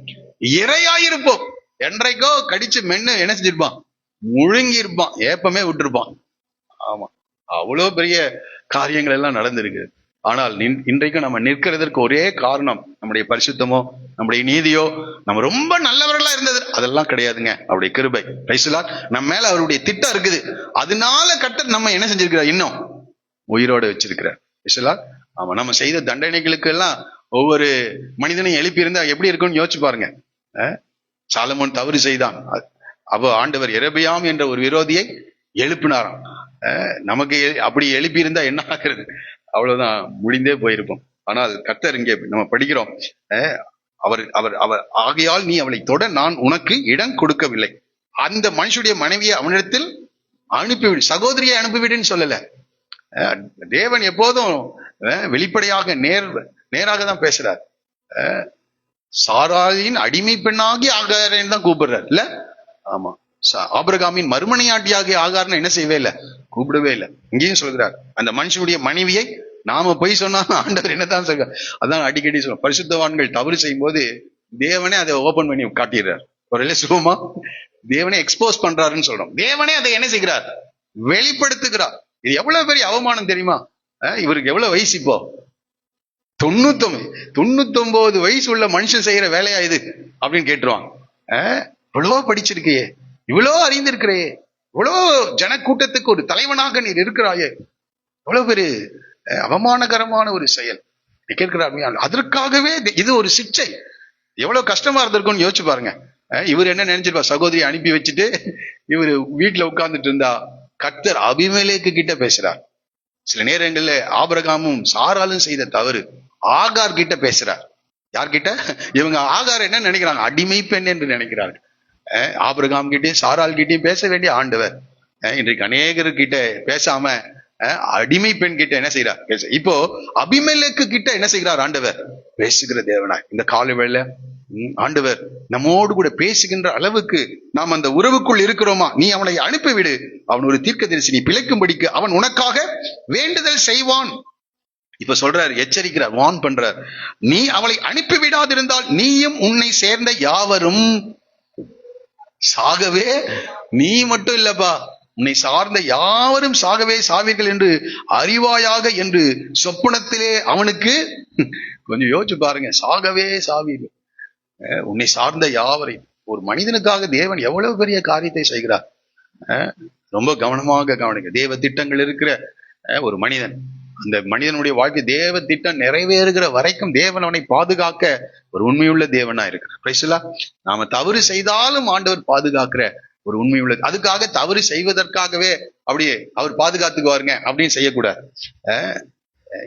இரையாயிருப்போம். என்றைக்கோ கடிச்சு மென்னு என்ன செஞ்சிருப்பான்? முழுங்கி இருப்பான், ஏப்பமே விட்டுருப்பான். ஆமா, அவ்வளவு பெரிய காரியங்கள் எல்லாம் நடந்திருக்கு. ஆனால் இன்றைக்கும் நம்ம நிற்கிறதற்கு ஒரே காரணம் நம்முடைய பரிசுத்தமோ நம்முடைய நீதியோ, நம்ம ரொம்ப நல்லவர்களா இருந்தது அதெல்லாம் கிடையாதுங்க. அவருடைய கிருபை. நம்ம மேல அவருடைய திட்டம் இருக்குது. அதனால கர்த்தர் நம்ம என்ன செஞ்சிருக்கிறார்? இன்னும் உயிரோடு வச்சிருக்கிறார். ஆமா, நம்ம செய்த தண்டனைகளுக்கு எல்லாம் ஒவ்வொரு மனிதனையும் எழுப்பி இருந்தா எப்படி இருக்கும்னு யோசிச்சு பாருங்க. சாலமோன் தவறு செய்தான். அவ ஆண்டவர் எரபியாம் என்ற ஒரு விரோதியை எழுப்பினாராம். நமக்கு அப்படி எழுப்பி இருந்தா என்ன ஆகிறது? அவ்வளவுதான், முடிந்தே போயிருப்போம். ஆனால் கர்த்தர் இங்கே நம்ம படிக்கிறோம், அவர் ஆகையால் நீ அவளை தொட நான் உனக்கு இடம் கொடுக்கவில்லை. அந்த மனுஷனுடைய மனைவியை அவனிடத்தில் அனுப்பிவிடு, சகோதரியை அனுப்பிவிடுன்னு சொல்லல. தேவன் எப்போதும் வெளிப்படையாக நேராக தான் பேசுறார். சாராயின் அடிமை பெண்ணாகி ஆகாரன்னு தான் கூப்பிடுறார் இல்ல? ஆமா, ஆபிரகாமின் மறுமனையாட்டியாக ஆகார்னு என்ன செய்யவே இல்லை, கூப்பிடவே இல்லை. இங்கேயும் சொல்கிறார், அந்த மனுஷனுடைய மனைவியை நாம போய் சொன்னா ஆண்டவர் என்னதான் சொல்ற. அதான் அடிக்கடி சொல்ல, பரிசுத்தவான்கள் தவறு செய்யும் போது தேவனே அதை ஓபன் பண்ணி காட்டிடுறார். ஒரு சுகமா தேவனே எக்ஸ்போஸ் பண்றாருன்னு சொல்றோம். தேவனே அதை என்ன செய்கிறார், வெளிப்படுத்துகிறார். இது எவ்வளவு பெரிய அவமானம் தெரியுமா? இவருக்கு எவ்வளவு வயசு இப்போ? 99 வயசு உள்ள மனுஷன் செய்யற வேலையா இது அப்படின்னு கேட்டுருவாங்க. இவ்வளவோ படிச்சிருக்கையே, இவ்வளோ அறிந்திருக்கிறையே, இவ்வளோ ஜனக்கூட்டத்துக்கு ஒரு தலைவனாக நீர் இருக்கிறாயே, இவ்வளவு பெரிய அவமானகரமான ஒரு செயல் கேட்கிறார். அதற்காகவே இது ஒரு சிக்ஷை. எவ்வளவு கஷ்டமா இருந்திருக்கும்னு யோசிச்சு பாருங்க. இவர் என்ன நினைச்சிருப்பா, சகோதரியை அனுப்பி வச்சுட்டு இவர் வீட்டுல உட்கார்ந்துட்டு இருந்தா கர்த்தர் அபிமெலேக்கு கிட்ட பேசுறார். சில நேரங்கள்ல ஆபிரகாமும் சாராலும் செய்த தவறு ஆகார் கிட்ட பேசுறார். யார்கிட்ட? இவங்க ஆகார் என்ன நினைக்கிறாங்க, அடிமை பெண் என்று நினைக்கிறார்கள். ஆபிரகாம் கிட்டயும் சாரால் கிட்டயும் பேச வேண்டிய ஆண்டவர் இன்றைக்கு அநேகர்கிட்ட பேசாம அடிமை பெண் கிட்ட என்ன செய்யறார் பேச. இப்போ அபிமெலேக்கு கிட்ட என்ன செய்கிறார் ஆண்டவர்? பேசுகிற தேவனாய் இந்த காலை வேளை ஆண்டவர் நம்மோடு கூட பேசுகின்ற அளவுக்கு நாம் அந்த உறவுக்குள் இருக்கிறோமா? நீ அவனை அனுப்பிவிடு, அவன் ஒரு தீர்க்கதரிசி, நீ பிழைக்கும்படிக்கு அவன் உனக்காக வேண்டுதல் செய்வான். இப்ப சொல்றார், எச்சரிக்கிறார், வார்ன் பண்றார். நீ அவளை அனுப்பிவிடாதிருந்தால் நீயும் உன்னை சேர்ந்த யாவரும் சாகவே, நீ மட்டும் இல்லப்பா, உன்னை சார்ந்த யாவரும் சாகவே சாவீர்கள் என்று அறிவாயாக என்று சொப்பனத்திலே அவனுக்கு, கொஞ்சம் யோசிச்சு பாருங்க, சாகவே சாவீர்கள், உன்னை சார்ந்த யாவரையும். ஒரு மனிதனுக்காக தேவன் எவ்வளவு பெரிய காரியத்தை செய்கிறார். ரொம்ப கவனமாக கவனிக்க. தேவ திட்டங்கள் இருக்கிற ஒரு மனிதன், அந்த மனிதனுடைய வாழ்க்கை தேவ திட்டம் நிறைவேறுகிற வரைக்கும் தேவன் அவனை பாதுகாக்க ஒரு உண்மையுள்ள தேவனா இருக்கிறார். பிரைஸ்லா. நாம தவறு செய்தாலும் ஆண்டவர் பாதுகாக்கிற ஒரு உண்மையுள்ள, அதுக்காக தவறு செய்வதற்காகவே அப்படியே அவர் பாதுகாத்துக்குவாருங்க அப்படின்னு செய்யக்கூடாது.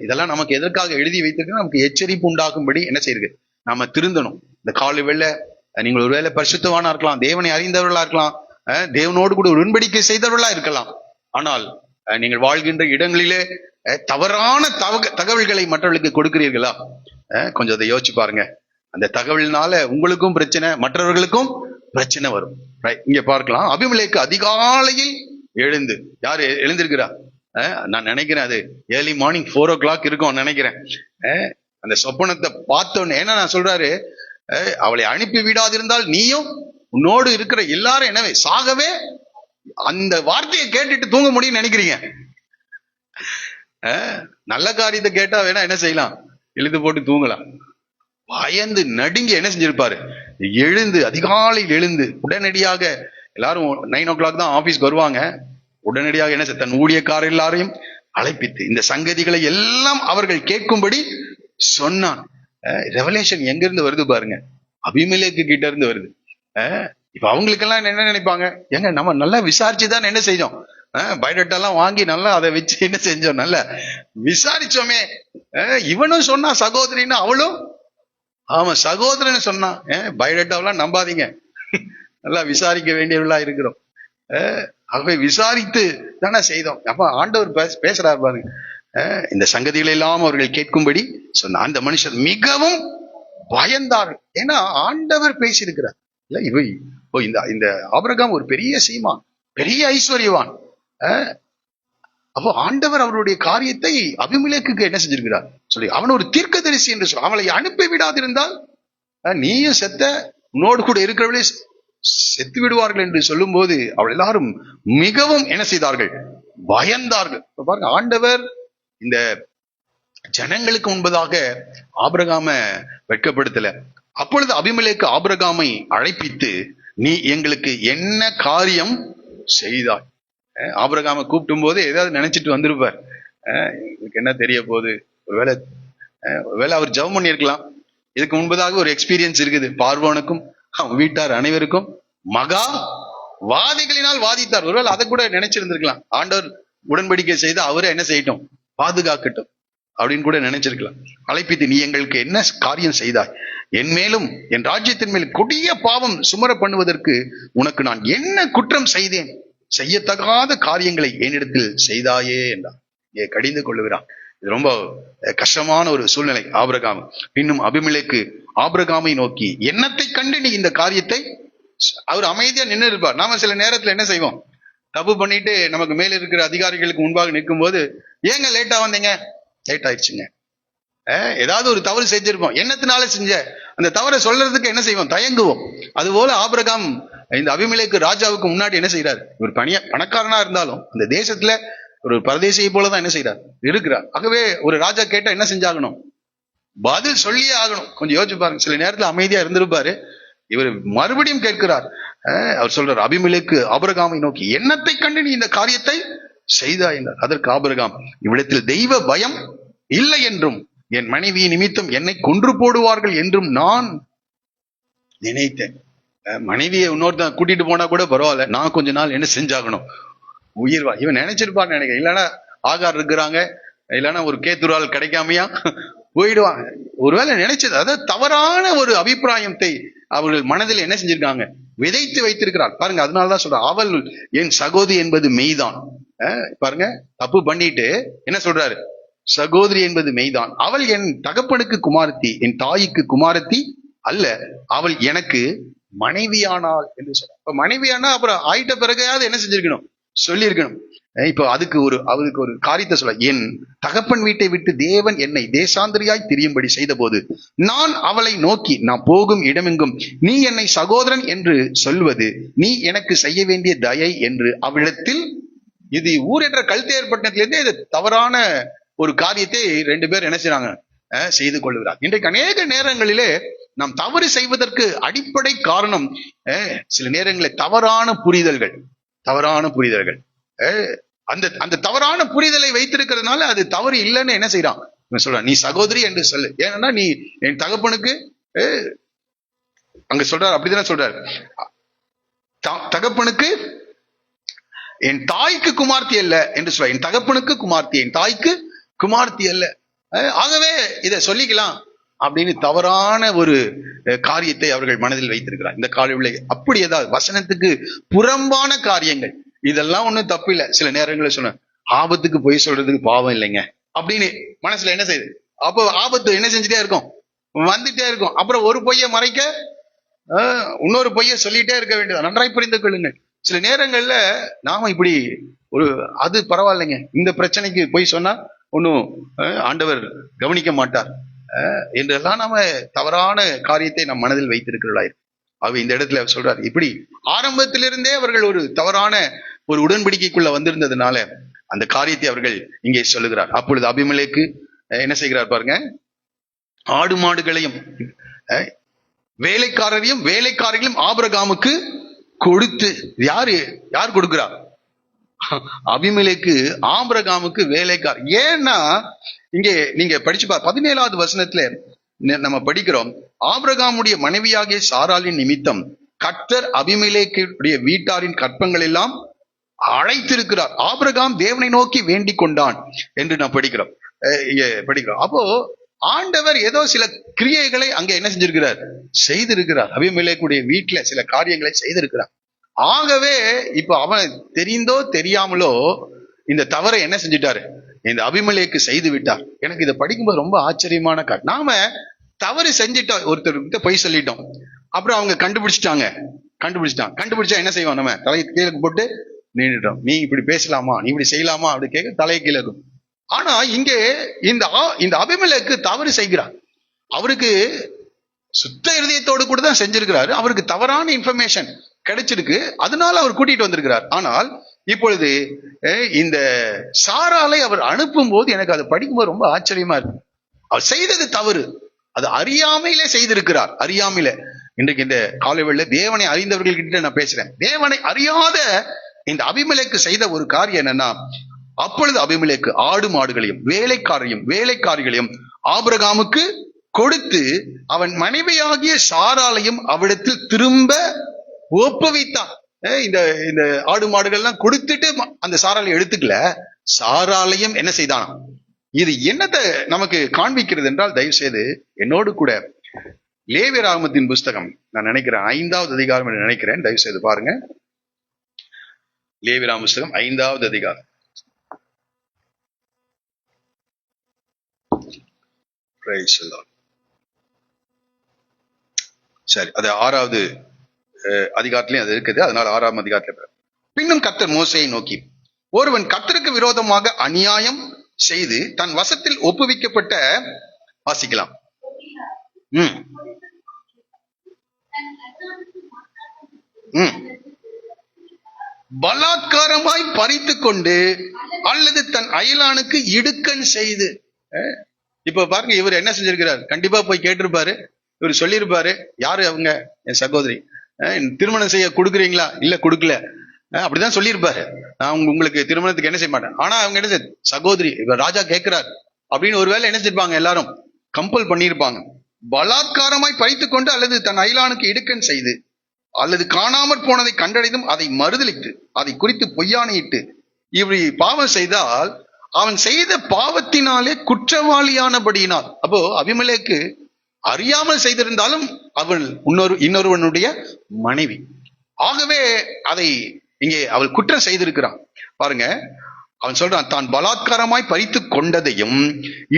இதெல்லாம் நமக்கு எதற்காக எழுதி வைத்திருக்க, நமக்கு எச்சரிப்பு உண்டாகும்படி என்ன செய்யுது, நாம திருந்தணும். இந்த காலை வேளை நீங்கள் ஒருவேளை பரிசுத்தவானா இருக்கலாம், தேவனை அறிந்தவர்களா இருக்கலாம், தேவனோடு கூட ஒரு உடன்படிக்கை செய்தவர்களா இருக்கலாம். ஆனால் நீங்கள் வாழ்கின்ற இடங்களிலே தவறான தகவல்களை மற்றவர்களுக்கு கொடுக்கிறீர்களா? கொஞ்சம் அதை யோசிச்சு பாருங்க. அந்த தகவல்னால உங்களுக்கும் பிரச்சனை, மற்றவர்களுக்கும் பிரச்சனை வரும். இங்க பார்க்கலாம், அபிமெலேக்கு அதிகாலையில் எழுந்து, யாரு எழுந்திருக்கிறா? நான் நினைக்கிறேன் அது ஏர்லி மார்னிங் 4 o'clock இருக்கும் நினைக்கிறேன். அந்த சொப்பனத்தை பார்த்தோன்னு ஏன்னா நான் சொல்றாரு, அவளை அனுப்பி விடாதிருந்தால் நீயும் உன்னோடு இருக்கிற எல்லாரும் என்னவே சாகவே. அந்த வார்த்தையை கேட்டுட்டு தூங்க முடியும்னு நினைக்கிறீங்க? நல்ல காரியத்தை கேட்டா வேணா என்ன செய்யலாம், இழுத்து போட்டு தூங்கலாம். பயந்து நடுங்கி என்ன செஞ்சிருப்பாரு, எழுந்து அதிகாலையில் எழுந்து உடனடியாக, எல்லாரும் 9 o'clock தான் ஆபீஸ்க்கு வருவாங்க, உடனடியாக என்ன செய்ய, தன் ஊழியக்காரர் எல்லாரையும் அழைப்பித்து இந்த சங்கதிகளை எல்லாம் அவர்கள் கேட்கும்படி சொன்னான். ரெவலேஷன் எங்க இருந்து வருது பாருங்க, அபிமெலேக்கு கிட்ட இருந்து வருது. இப்ப அவங்களுக்கெல்லாம் என்ன நினைப்பாங்க, எங்க நம்ம நல்லா விசாரிச்சுதான் என்ன செஞ்சோம், பயோடேட்டாலாம் வாங்கி நல்லா அதை வச்சு என்ன செஞ்சோம், நல்லா விசாரிச்சோமே. இவனும் சொன்னா சகோதரின்னு, அவளும் ஆமா சகோதரன்னு சொன்னான். பயோடேட்டாவெல்லாம் நம்பாதீங்க, நல்லா விசாரிக்க வேண்டியவர்களா இருக்கிறோம். ஆகவே விசாரித்து தானே செய்தோம். அப்ப ஆண்டவர் பேசுறாரு பாருங்க, இந்த சங்கதிகளை எல்லாம் அவர்கள் கேட்கும்படி சொன்ன. அந்த மனுஷர் மிகவும் பயந்தார்கள். ஏன்னா ஆண்டவர் பேசியிருக்கிறார். இல்ல இந்த ஆபிரகாம் ஒரு பெரிய சீமான், பெரிய ஐஸ்வர்யவான். அப்போ ஆண்டவர் அவருடைய காரியத்தை அபிமெலேக்குக்கு என்ன செஞ்சிருக்கிறார் சொல்லி, அவன் ஒரு தீர்க்கதரிசி என்று சொல்ல, அவளை அனுப்பி விடாதிருந்தால் நீயும் செத்த, உன்னோடு கூட இருக்கிறவர்களே செத்து விடுவார்கள் என்று சொல்லும் போது அவள் எல்லாரும் மிகவும் என்ன செய்தார்கள், பயந்தார்கள். பாருங்க, ஆண்டவர் இந்த ஜனங்களுக்கு முன்பதாக ஆபிரகாம வெட்கப்படுத்தல. அப்பொழுது அபிமெலேக்கு ஆபிரகாமை அழைப்பித்து, நீ எங்களுக்கு என்ன காரியம் செய்தாய்? ஆபிரகாமை கூப்பிட்டும் போது ஏதாவது நினைச்சிட்டு வந்திருப்பார், எனக்கு என்ன தெரிய போகுது, ஒருவேளை அவர் ஜெபம் பண்ணி இருக்கலாம். இதுக்கு முன்பதாக ஒரு எக்ஸ்பீரியன்ஸ் இருக்குது, பார்வோனுக்கும் அவன் வீட்டார் அனைவருக்கும் மகா வாதிகளினால் வாதித்தார். ஒருவேளை அதை கூட நினைச்சிருந்திருக்கலாம், ஆண்டவர் உடன்படிக்கை செய்து அவரே என்ன செய்யட்டும், பாதுகாக்கட்டும் அப்படின்னு கூட நினைச்சிருக்கலாம். அழைப்பித்து, நீ எங்களுக்கு என்ன காரியம் செய்தாய்? என் மேலும் என் ராஜ்யத்தின் மேல் கொடிய பாவம் சுமர பண்ணுவதற்கு உனக்கு நான் என்ன குற்றம் செய்தேன்? செய்யத்தகாத காரியங்களை என்னிடத்தில் செய்தாயே என்றான். கடிந்து கொள்ளுகிறான். இது ரொம்ப கஷ்டமான ஒரு சூழ்நிலை ஆபிரகாம். இன்னும் அபிமெலேக்கு ஆபிரகாமை நோக்கி, என்னத்தை கண்டு நீ இந்த காரியத்தை அவர் அமைதியா நின்று இருப்பார். நாம சில நேரத்துல என்ன செய்வோம், தப்பு பண்ணிட்டு நமக்கு மேல இருக்கிற அதிகாரிகளுக்கு முன்பாக நிற்கும் போது, ஏங்க லேட்டா வந்தீங்க, லேட் ஆயிடுச்சுங்க, ஏதாவது ஒரு தவறு செஞ்சிருப்போம், என்னத்தினால செஞ்ச, அந்த தவறை சொல்றதுக்கு என்ன செய்வோம், தயங்குவோம். அதுபோல ஆபிரகாம் இந்த அபிமெலேக்கு ராஜாவுக்கு முன்னாடி என்ன செய்யறாரு, ஒரு பணக்காரனா இருந்தாலும் அந்த தேசத்துல ஒரு பரதேசியை போலதான் என்ன செய்யறார், இருக்கிறார். ஆகவே ஒரு ராஜா கேட்டா என்ன செஞ்சாகணும், பதில் சொல்லியே ஆகணும். கொஞ்சம் யோசிச்சு பாருங்க. சில நேரத்துல அமைதியா இருந்திருப்பாரு, இவர் மறுபடியும் கேட்கிறார். அவர் சொல்றார், அபிமெலேக்கு ஆபிரகாமை நோக்கி, என்னத்தை கண்டு நீ இந்த காரியத்தை செய்தா என்றார். அதற்கு ஆபிரகாம், இவ்விடத்தில் தெய்வ பயம் இல்லை என்றும் என் மனைவி நிமித்தம் என்னை கொன்று போடுவார்கள் என்றும் நான் நினைத்தேன். மனைவியை இன்னொருத்தன் கூட்டிட்டு போனா கூட பரவாயில்ல, நான் கொஞ்ச நாள் என்ன செஞ்சாகணும், உயிர்வா. இவன் நினைச்சிருப்பான்னு நினைக்கிறேன், இல்லைன்னா ஆகார் இருக்கிறாங்க, இல்லைன்னா ஒரு கேத்துரால் கிடைக்காமையா போயிடுவாங்க. ஒருவேளை நினைச்சது, அதாவது தவறான ஒரு அபிப்பிராயத்தை அவர்கள் மனதில் என்ன செஞ்சிருக்காங்க, விதைத்து வைத்திருக்கிறார் பாருங்க. அதனாலதான் சொல்ற, அவள் என் சகோதரி என்பது மெய்தான். பாருங்க, தப்பு பண்ணிட்டு என்ன சொல்றாரு, சகோதரி என்பது மெய்தான், அவள் என் தகப்பனுக்கு குமாரத்தி, என் தாய்க்கு குமாரத்தி அல்ல, அவள் எனக்கு மனைவியானாள் என்று சொல்ற. இப்ப மனைவியானா அப்புறம் ஆயிட்ட பிறகையாவது என்ன செஞ்சிருக்கணும், சொல்லி இருக்கணும். இப்போ அதுக்கு ஒரு காரியத்தை சொல்ல, என் தகப்பன் வீட்டை விட்டு தேவன் என்னை தேசாந்திரியாய் திரியும்படி செய்த போது நான் அவளை நோக்கி, நான் போகும் இடமெங்கும் நீ என்னை சகோதரன் என்று சொல்வது நீ எனக்கு செய்ய வேண்டிய தயை என்று அவளிடத்தில், இது ஊர் என்ற கல்தேர் பட்டணத்திலிருந்து இது தவறான ஒரு காரியத்தை ரெண்டு பேர் என்ன செய்றாங்க, செய்து கொள்கிறார். இன்றைக்கு அநேக நேரங்களிலே நாம் தவறு செய்வதற்கு அடிப்படை காரணம் சில நேரங்களில் தவறான புரிதல்கள். அந்த தவறான புரிதலை வைத்திருக்கிறதுனால அது தவறு இல்லைன்னு என்ன செய்யறான், சொல்றான், நீ சகோதரி என்று சொல்லு, ஏன்னா நீ என் தகப்பனுக்கு, அங்க சொல்றாரு, அப்படித்தானே சொல்றாரு, தகப்பனுக்கு என் தாய்க்கு குமார்த்தி அல்ல என்று சொல்ற, என் தகப்பனுக்கு குமார்த்தி, என் தாய்க்கு குமார்த்தி அல்ல. ஆகவே இதை சொல்லிக்கலாம் அப்படின்னு தவறான ஒரு காரியத்தை அவர்கள் மனதில் வைத்திருக்கிறார். இந்த காலையில அப்படி ஏதாவது வசனத்துக்கு புறம்பான காரியங்கள், இதெல்லாம் ஒண்ணும் தப்பு இல்லை. சில நேரங்களில் சொன்ன, ஆபத்துக்கு பொய் சொல்றதுக்கு பாவம் இல்லைங்க அப்படின்னு மனசுல என்ன செய்யுது, அப்போ ஆபத்து என்ன செஞ்சுட்டே இருக்கும், வந்துட்டே இருக்கும். அப்புறம் ஒரு பொய்யை மறைக்க இன்னொரு பொய்யை சொல்லிட்டே இருக்க வேண்டியது. நன்றாய் புரிந்து கொள்ளுங்கள். சில நேரங்கள்ல நாம இப்படி அது பரவாயில்லைங்க, இந்த பிரச்சனைக்கு பொய் சொன்னா ஒன்னும் ஆண்டவர் கவனிக்க மாட்டார் என்றெல்லாம் நாம தவறான காரியத்தை நம் மனதில் வைத்திருக்கிறாய். ஆக இந்த இடத்துல சொல்றாரு, இப்படி ஆரம்பத்திலிருந்தே அவர்கள் ஒரு தவறான ஒரு உடன்படிக்கைக்குள்ள வந்திருந்ததுனால அந்த காரியத்தை அவர்கள் இங்கே சொல்லுகிறார். அப்பொழுது அபிமெலேக்கு என்ன செய்கிறார் பாருங்க, ஆடு மாடுகளையும் வேலைக்காரர்களையும் ஆபிரகாமுக்கு கொடுத்து, யார் கொடுக்கிறார், அபிமெலேக்கு ஆபிரகாமுக்கு வேலைக்கார். ஏன்னா இங்கே நீங்க படிச்சு 17வது வசனத்துல நம்ம படிக்கிறோம், ஆபிரகாமுடைய மனைவியாகிய சாராளின் நிமித்தம் கர்த்தர் அபிமெலேக்குடைய வீட்டாரின் கற்பங்கள் எல்லாம் அழைத்திருக்கிறார், ஆபிரகாம் தேவனை நோக்கி வேண்டிக் கொண்டான் என்று நாம் படிக்கிறோம். அப்போ ஆண்டவர் ஏதோ சில கிரியைகளை அங்க என்ன செஞ்சிருக்கிறார், செய்திருக்கிறார். அபிமெலேக்குடைய வீட்டுல சில காரியங்களை செய்திருக்கிறார். ஆகவே இப்ப அவன் தெரிந்தோ தெரியாமலோ இந்த தவறை என்ன செஞ்சிட்டாரு, இந்த அபிமெலேக்கு செய்து விட்டார். எனக்கு இதை படிக்கும்போது ரொம்ப ஆச்சரியமான காரணம், நாம தவறு செஞ்சிட்டோம், ஒருத்தர் பொய் சொல்லிட்டோம், அப்புறம் அவங்க கண்டுபிடிச்சா என்ன செய்வோம், நம்ம தலையை கீழே போட்டு நின்றுட்டோம், நீ இப்படி பேசலாமா, நீ இப்படி செய்யலாமா அப்படி கேட்க தலையை கீழே இருக்கும். ஆனா இங்கே இந்த அபிமெலேக்கு தவறு செய்கிறார். அவருக்கு சுத்த இருதயத்தோடு கூட தான் செஞ்சிருக்கிறாரு, அவருக்கு தவறான இன்ஃபர்மேஷன் கிடைச்சிருக்கு, அதனால அவர் கூட்டிட்டு வந்திருக்கிறார். ஆனால் இப்பொழுது இந்த சாராலை அவர் அனுப்பும் போது எனக்கு அதை படிக்கும்போது ரொம்ப ஆச்சரியமா இருக்கு. அவர் செய்தது தவறு, அது அறியாமையிலே செய்திருக்கிறார். அறியாமையில இன்றைக்கு இந்த காலைவெளியில தேவனை அறிந்தவர்கள் கிட்ட நான் பேசுறேன். தேவனை அறியாத இந்த அபிமெலேக்கு செய்த ஒரு காரியம் என்னன்னா, அப்பொழுது அபிமெலேக்கு ஆடு மாடுகளையும் வேலைக்காரிகளையும் ஆபிரகாமுக்கு கொடுத்து அவன் மனைவியாகிய சாராலையும் அவ்விடத்தில் திரும்ப ஒப்புவித்தான். இந்த ஆடு மாடுகள்லாம் கொடுத்துட்டு அந்த சாராலை எடுத்துக்கல, சாராலையும் என்ன செய்தான். இது என்னத்தை நமக்கு காண்பிக்கிறது என்றால், தயவு செய்து என்னோடு கூட லேவியராகமத்தின் புஸ்தகம், நான் நினைக்கிறேன் 5வது அதிகாரம் என்று நினைக்கிறேன், தயவு செய்து பாருங்க. லேவியராகம புஸ்தகம் 5வது அதிகாரம். சரி, அது 6வது அதிகாரத்திலையும் அது இருக்குது. அதனால 6ஆம் அதிகாரத்துல பின்னும் கர்த்தர் மோசேயை நோக்கி, ஒருவன் கர்த்தருக்கு விரோதமாக அநியாயம் செய்து தன் வசத்தில் ஒப்புவிக்கப்பட்ட, வாசிக்கலாம், பலாத்காரமாய் பறித்து கொண்டு அல்லது தன் அயலானுக்கு இடுக்கண் செய்து. இப்ப பாருங்க, இவர் என்ன செஞ்சிருக்கிறார்? கண்டிப்பா போய் கேட்டிருப்பாரு, இவர் சொல்லியிருப்பாரு, யாரு அவங்க? என் சகோதரி, திருமணம் செய்ய கொடுக்குறீங்களா? இல்ல கொடுக்கல, அப்படிதான் சொல்லியிருப்பாரு. நான் உங்களுக்கு திருமணத்துக்கு என்ன செய்ய மாட்டேன். ஆனா அவங்க என்ன செய்ய, சகோதரி இவர் ராஜா கேட்கிறார் அப்படின்னு ஒருவேளை என்ன செஞ்சிருப்பாங்க, எல்லாரும் கம்பல் பண்ணியிருப்பாங்க. பலாத்காரமாய் பறித்து கொண்டு அல்லது தன் அயலானுக்கு இடுக்கண் செய்து அல்லது காணாமற் போனதை கண்டடைந்தும் அதை மறுதலித்து அதை குறித்து பொய்யானையிட்டு இப்படி பாவம் செய்தால் அவன் செய்த பாவத்தினாலே குற்றவாளியானபடியினால். அப்போ அபிமெலேக்கு அறியாமல் செய்திருந்தாலும் அவள் இன்னொருவனுடைய மனைவி. ஆகவே அதை இங்கே அவள் குற்றம் செய்திருக்கிறான். பாருங்க, அவன் சொல்றான், தான் பலாத்காரமாய் பறித்து கொண்டதையும்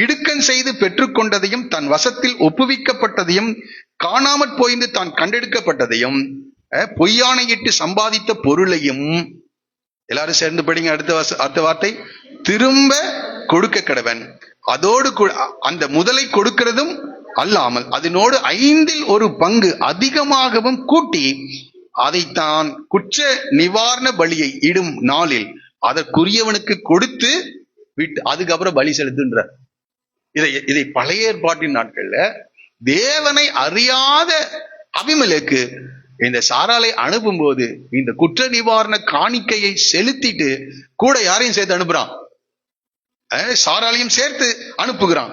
இடுக்கண் செய்து பெற்றுக்கொண்டதையும் தன் வசத்தில் ஒப்புவிக்கப்பட்டதையும் காணாமற் போய்ந்து தான் கண்டெடுக்கப்பட்டதையும் பொய்யானையிட்டு சம்பாதித்த பொருளையும், எல்லாரும் சேர்ந்து படிங்க அடுத்த வார்த்தை, திரும்ப கொடுக்க கடவன். அதோடு அந்த முதலை கொடுக்கிறதும் அல்லாமல் அதனோடு 1/5 அதிகமாகவும் கூட்டி அதைத்தான் குற்ற நிவாரண பலியை இடும் நாளில் அதற்குரியவனுக்கு கொடுத்து விட்டு அதுக்கப்புறம் பலி செலுத்துன்ற. இதை பழைய ஏற்பாட்டின் நாட்கள்ல தேவனை அறியாத அபிமெலேக்கு இந்த சாராளை அனுப்பும் போது இந்த குற்ற நிவாரண காணிக்கையை செலுத்திட்டு கூட யாரையும் சேர்த்து அனுப்புறான், சாராளையும் சேர்த்து அனுப்புகிறான்.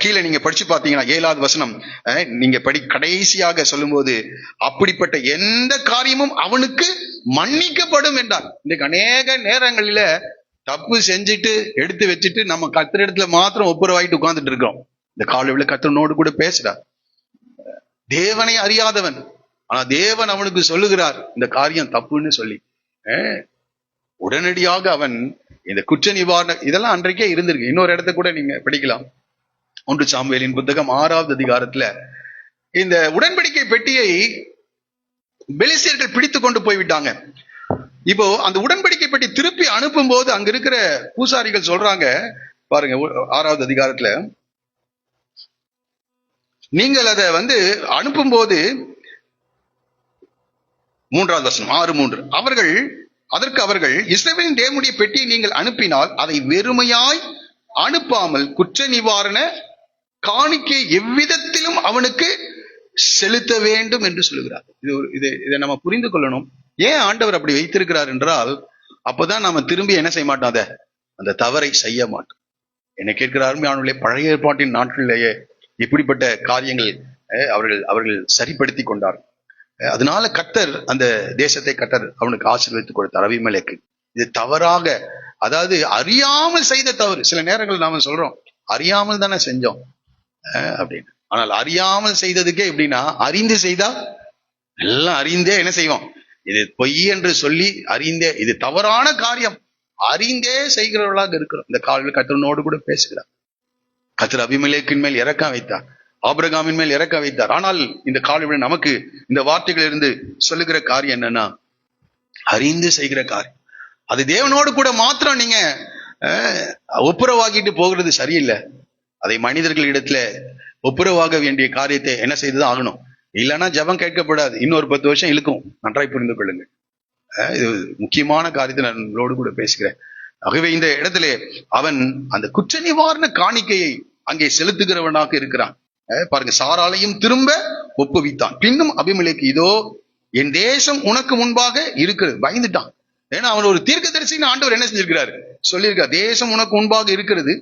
கீழே நீங்க படிச்சு பாத்தீங்கன்னா 7வது வசனம் நீங்க கடைசியாக சொல்லும் போது, அப்படிப்பட்ட எந்த காரியமும் அவனுக்கு மன்னிக்கப்படும் என்றார். இன்னைக்கு அநேக நேரங்களில தப்பு செஞ்சுட்டு எடுத்து வச்சுட்டு நம்ம கர்த்தரிடத்துல மாத்திரம் ஒப்புரவாயிட்டு உட்கார்ந்துட்டு இருக்கோம். இந்த காலையில கர்த்தனோடு கூட பேசுறார். தேவனை அறியாதவன், ஆனா தேவன் அவனுக்கு சொல்லுகிறார் இந்த காரியம் தப்புன்னு சொல்லி, உடனடியாக அவன் இந்த குற்ற நிவாரண இதெல்லாம் அன்றைக்கே இருந்திருக்கு. இன்னொரு இடத்த கூட நீங்க படிக்கலாம். 1 சாமுவேலின் புத்தகம் 6வது அதிகாரத்துல இந்த உடன்படிக்கை பெட்டியை பெலிஸ்தியர்கள் பிடித்து கொண்டு போய்விட்டாங்க. இப்போ அந்த உடன்படிக்கை பெட்டி திருப்பி அனுப்பும் போது அங்க இருக்கிற பூசாரிகள் சொல்றாங்க, பாருங்க 6வது அதிகாரத்துல, நீங்கள் அதை அனுப்பும் போது 3வது வசனம் 6:3, அதற்கு அவர்கள், இஸ்ரவேலின் தேவனுடைய பெட்டியை நீங்கள் அனுப்பினால் அதை வெறுமையாய் அனுப்பாமல் குற்ற நிவாரண காணிக்கை எவ்விதத்திலும் அவனுக்கு செலுத்த வேண்டும் என்று சொல்லுகிறார். இதை நம்ம புரிந்து கொள்ளணும். ஏன் ஆண்டவர் அப்படி வைத்திருக்கிறார் என்றால், அப்பதான் நாம திரும்பி என்ன செய்ய மாட்டோம், அந்த தவறை செய்ய மாட்டோம். என்ன கேட்கிறாருமே, அவனுடைய பழைய ஏற்பாட்டின் நாட்களிலேயே இப்படிப்பட்ட காரியங்கள் அவர்கள் சரிப்படுத்தி கொண்டார். அதனால கர்த்தர் அந்த தேசத்தை அவனுக்கு ஆசீர்வதித்து கொடுத்தார் அபிமெலேக்கு. இது தவறாக, அதாவது அறியாமல் செய்த தவறு. சில நேரங்கள் நாம சொல்றோம் அறியாமல் தானே செஞ்சோம் அப்படின்னு. ஆனால் அறியாமல் செய்ததுக்கே எப்படின்னா, அறிந்து செய்தா எல்லாம் அறிந்தே என்ன செய்வோம், இது பொய் என்று சொல்லி அறிந்தே, இது தவறான காரியம் அறிந்தே செய்கிறவர்களாக இருக்கிறோம். இந்த காலையில் கர்த்தனோடு கூட பேசுகிறார். கர்த்தர் அபிமெலேக்கின் மேல் இரக்கம் வைத்தார், ஆபிரகாமின் மேல் இறக்க வைத்தார். ஆனால் இந்த காலையில நமக்கு இந்த வார்த்தைகள் இருந்து சொல்லுகிற காரியம் என்னன்னா, அறிந்து செய்கிற காரியம். அது தேவனோடு கூட மாத்திரம் நீங்க ஒப்புரவாகிட்டு போகிறது சரியில்லை. அதை மனிதர்களிடத்துல ஒப்புரவாக வேண்டிய காரியத்தை என்ன செய்துதான் ஆகணும். இல்லைன்னா ஜபம் கேட்கப்படாது, இன்னொரு 10 வருஷம் இழுக்கும். நன்றாய் புரிந்து கொள்ளுங்க. இது முக்கியமான காரியத்தை நான் உங்களோடு கூட பேசுகிறேன். ஆகவே இந்த இடத்துல அவன் அந்த குற்ற நிவாரண காணிக்கையை அங்கே செலுத்துகிறவனாக இருக்கிறான். பாருங்க, சாராளையும் திரும்ப ஒப்புவித்தான். பின்னும் அபிமெலேக்கு, இதோ என் தேசம் உனக்கு முன்பாக இருக்கிறது. பயந்துட்டான். ஏன்னா அவன் ஒரு தீர்க்கதரிசின்னு ஆண்டவர் என்ன செஞ்சிருக்கிறாரு, சொல்லியிருக்கார், தேசம் உனக்கு முன்பாக இருக்கிறது,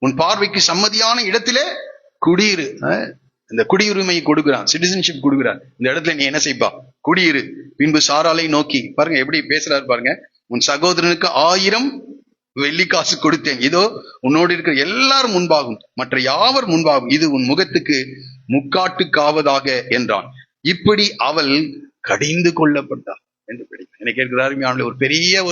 உன் பார்வைக்கு சம்மதியான இடத்திலே குடியிரு. இந்த குடியுரிமையை கொடுக்கிறான், சிட்டிசன்ஷிப் கொடுக்கிறான். இந்த இடத்துல நீ என்ன செய்ப்பா, குடியிரு. பின்பு சாராளை நோக்கி, பாருங்க எப்படி பேசுறாரு பாருங்க, உன் சகோதரனுக்கு 1000 வெள்ளிக்காசு கொடுத்தேன், இதோ உன்னோடு இருக்கிற எல்லாரும் முன்பாகும், மற்ற யாவர் முன்பாகும், இது உன் முகத்துக்கு முக்காட்டுக்காவதாக என்றான். இப்படி அவள் கடிந்து கொள்ளப்பட்டாள் என்று படிப்பேன். எனக்கு இருக்கிறாரு ஒரு பெரிய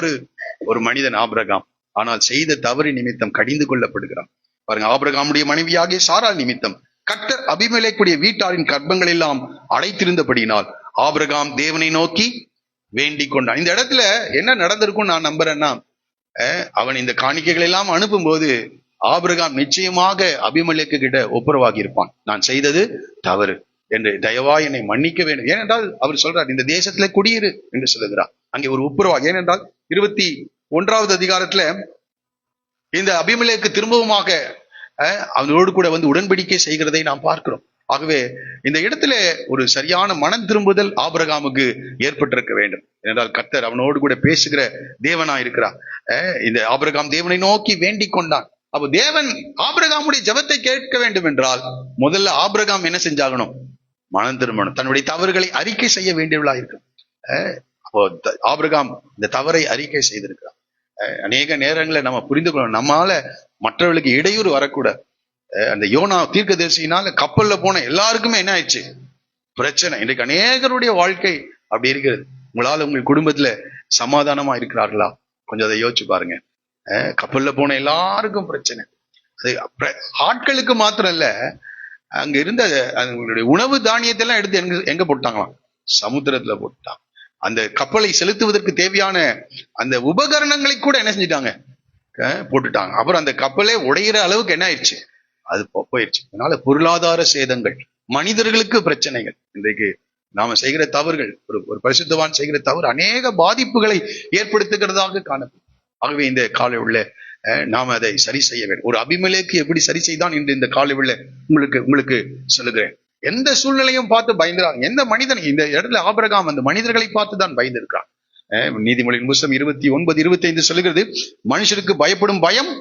ஒரு மனிதன் ஆபிரகாம், ஆனால் செய்த தவறு நிமித்தம் கடிந்து கொள்ளப்படுகிறான். பாருங்க, ஆபிரகாமுடைய மனைவியாகிய சாராள் நிமித்தம் கர்த்தர் அபிமெலேக்குடைய வீட்டாரின் கர்ப்பங்கள் எல்லாம் அடைத்திருந்தபடியினால் ஆபிரகாம் தேவனை நோக்கி வேண்டிக் கொண்டான். இந்த இடத்துல என்ன நடந்திருக்கும் நான் நம்புறேன்னா, அவன் இந்த காணிக்கைகள் எல்லாம் அனுப்பும் போது ஆபிரகாம் நிச்சயமாக அபிமெலேக்கு கிட்ட ஒப்புரவாகி இருப்பான். நான் செய்தது தவறு என்று, தயவா என்னை மன்னிக்க வேண்டும். ஏனென்றால் அவர் சொல்றார், இந்த தேசத்துல குடியிரு என்று சொல்லுகிறார். அங்கே ஒரு ஒப்புரவாக, ஏனென்றால் 21வது அதிகாரத்துல இந்த அபிமெலேக்கு திரும்பவுமாக அவனோடு கூட வந்து உடன்படிக்கை செய்கிறதை நாம் பார்க்கிறோம். ஆகவே இந்த இடத்துல ஒரு சரியான மனம் திரும்புதல் ஆபிரகாமுக்கு ஏற்பட்டிருக்க வேண்டும். ஏனென்றால் கர்த்தர் அவனோடு கூட பேசுகிற தேவனா இருக்கிறார். இந்த ஆபிரகாம் தேவனை நோக்கி வேண்டிக் கொண்டான். அப்போ தேவன் ஆபிரகாமுடைய ஜெபத்தை கேட்க வேண்டும் என்றால் முதல்ல ஆபிரகாம் என்ன செஞ்சாகணும்? மனம் திரும்பணும், தன்னுடைய தவறுகளை அறிக்கை செய்ய வேண்டியவளா இருக்கும். அப்போ ஆபிரகாம் இந்த தவறை அறிக்கை செய்திருக்கிறார். அநேக நேரங்களை நம்ம புரிந்து கொள்ளணும், நம்மால மற்றவர்களுக்கு இடையூறு வரக்கூடாது. அந்த யோனா தீர்க்கதரிசியினால கப்பல்ல போன எல்லாருக்குமே என்ன ஆயிடுச்சு? பிரச்சனை. இன்றைக்கு அநேகருடைய வாழ்க்கை அப்படி இருக்கிறது. உங்களால உங்க குடும்பத்துல சமாதானமா இருக்கிறார்களா? கொஞ்சம் அதை யோசிச்சு பாருங்க. கப்பல்ல போன எல்லாருக்கும் பிரச்சனை. அது ஆட்களுக்கு மாத்திரம் இல்ல, அங்க இருந்த அவங்களுடைய உணவு தானியத்தை எல்லாம் எடுத்து எங்க போட்டாங்களாம்? சமுத்திரத்துல போட்டாங்க. அந்த கப்பலை செலுத்துவதற்கு தேவையான அந்த உபகரணங்களை கூட என்ன செஞ்சிட்டாங்க? போட்டுட்டாங்க. அப்புறம் அந்த கப்பலே உடையிற அளவுக்கு என்ன ஆயிடுச்சு? அது போயிடுச்சு. அதனால பொருளாதார சேதங்கள், மனிதர்களுக்கு பிரச்சனைகள். இன்றைக்கு நாம செய்கிற தவறுகள், ஒரு பரிசுத்தவான் செய்கிற தவறு அநேக பாதிப்புகளை ஏற்படுத்துகிறதாக காணப்படும். ஆகவே இந்த காலை உள்ள நாம அதை சரி செய்ய வேண்டும். ஒரு அபிமெலேக்கு எப்படி சரி செய்தான் என்று இந்த காலை உள்ள உங்களுக்கு சொல்லுகிறேன். எந்த சூழ்நிலையும் பார்த்து பயந்துறாங்க. எந்த மனிதன், இந்த இடத்துல ஆபிரகாம் அந்த மனிதர்களை பார்த்து தான் பயந்திருக்கான். நீதிமொழியின் புத்தகம் 29:25 சொல்லுகிறது, மனுஷருக்கு பயப்படும் பயம்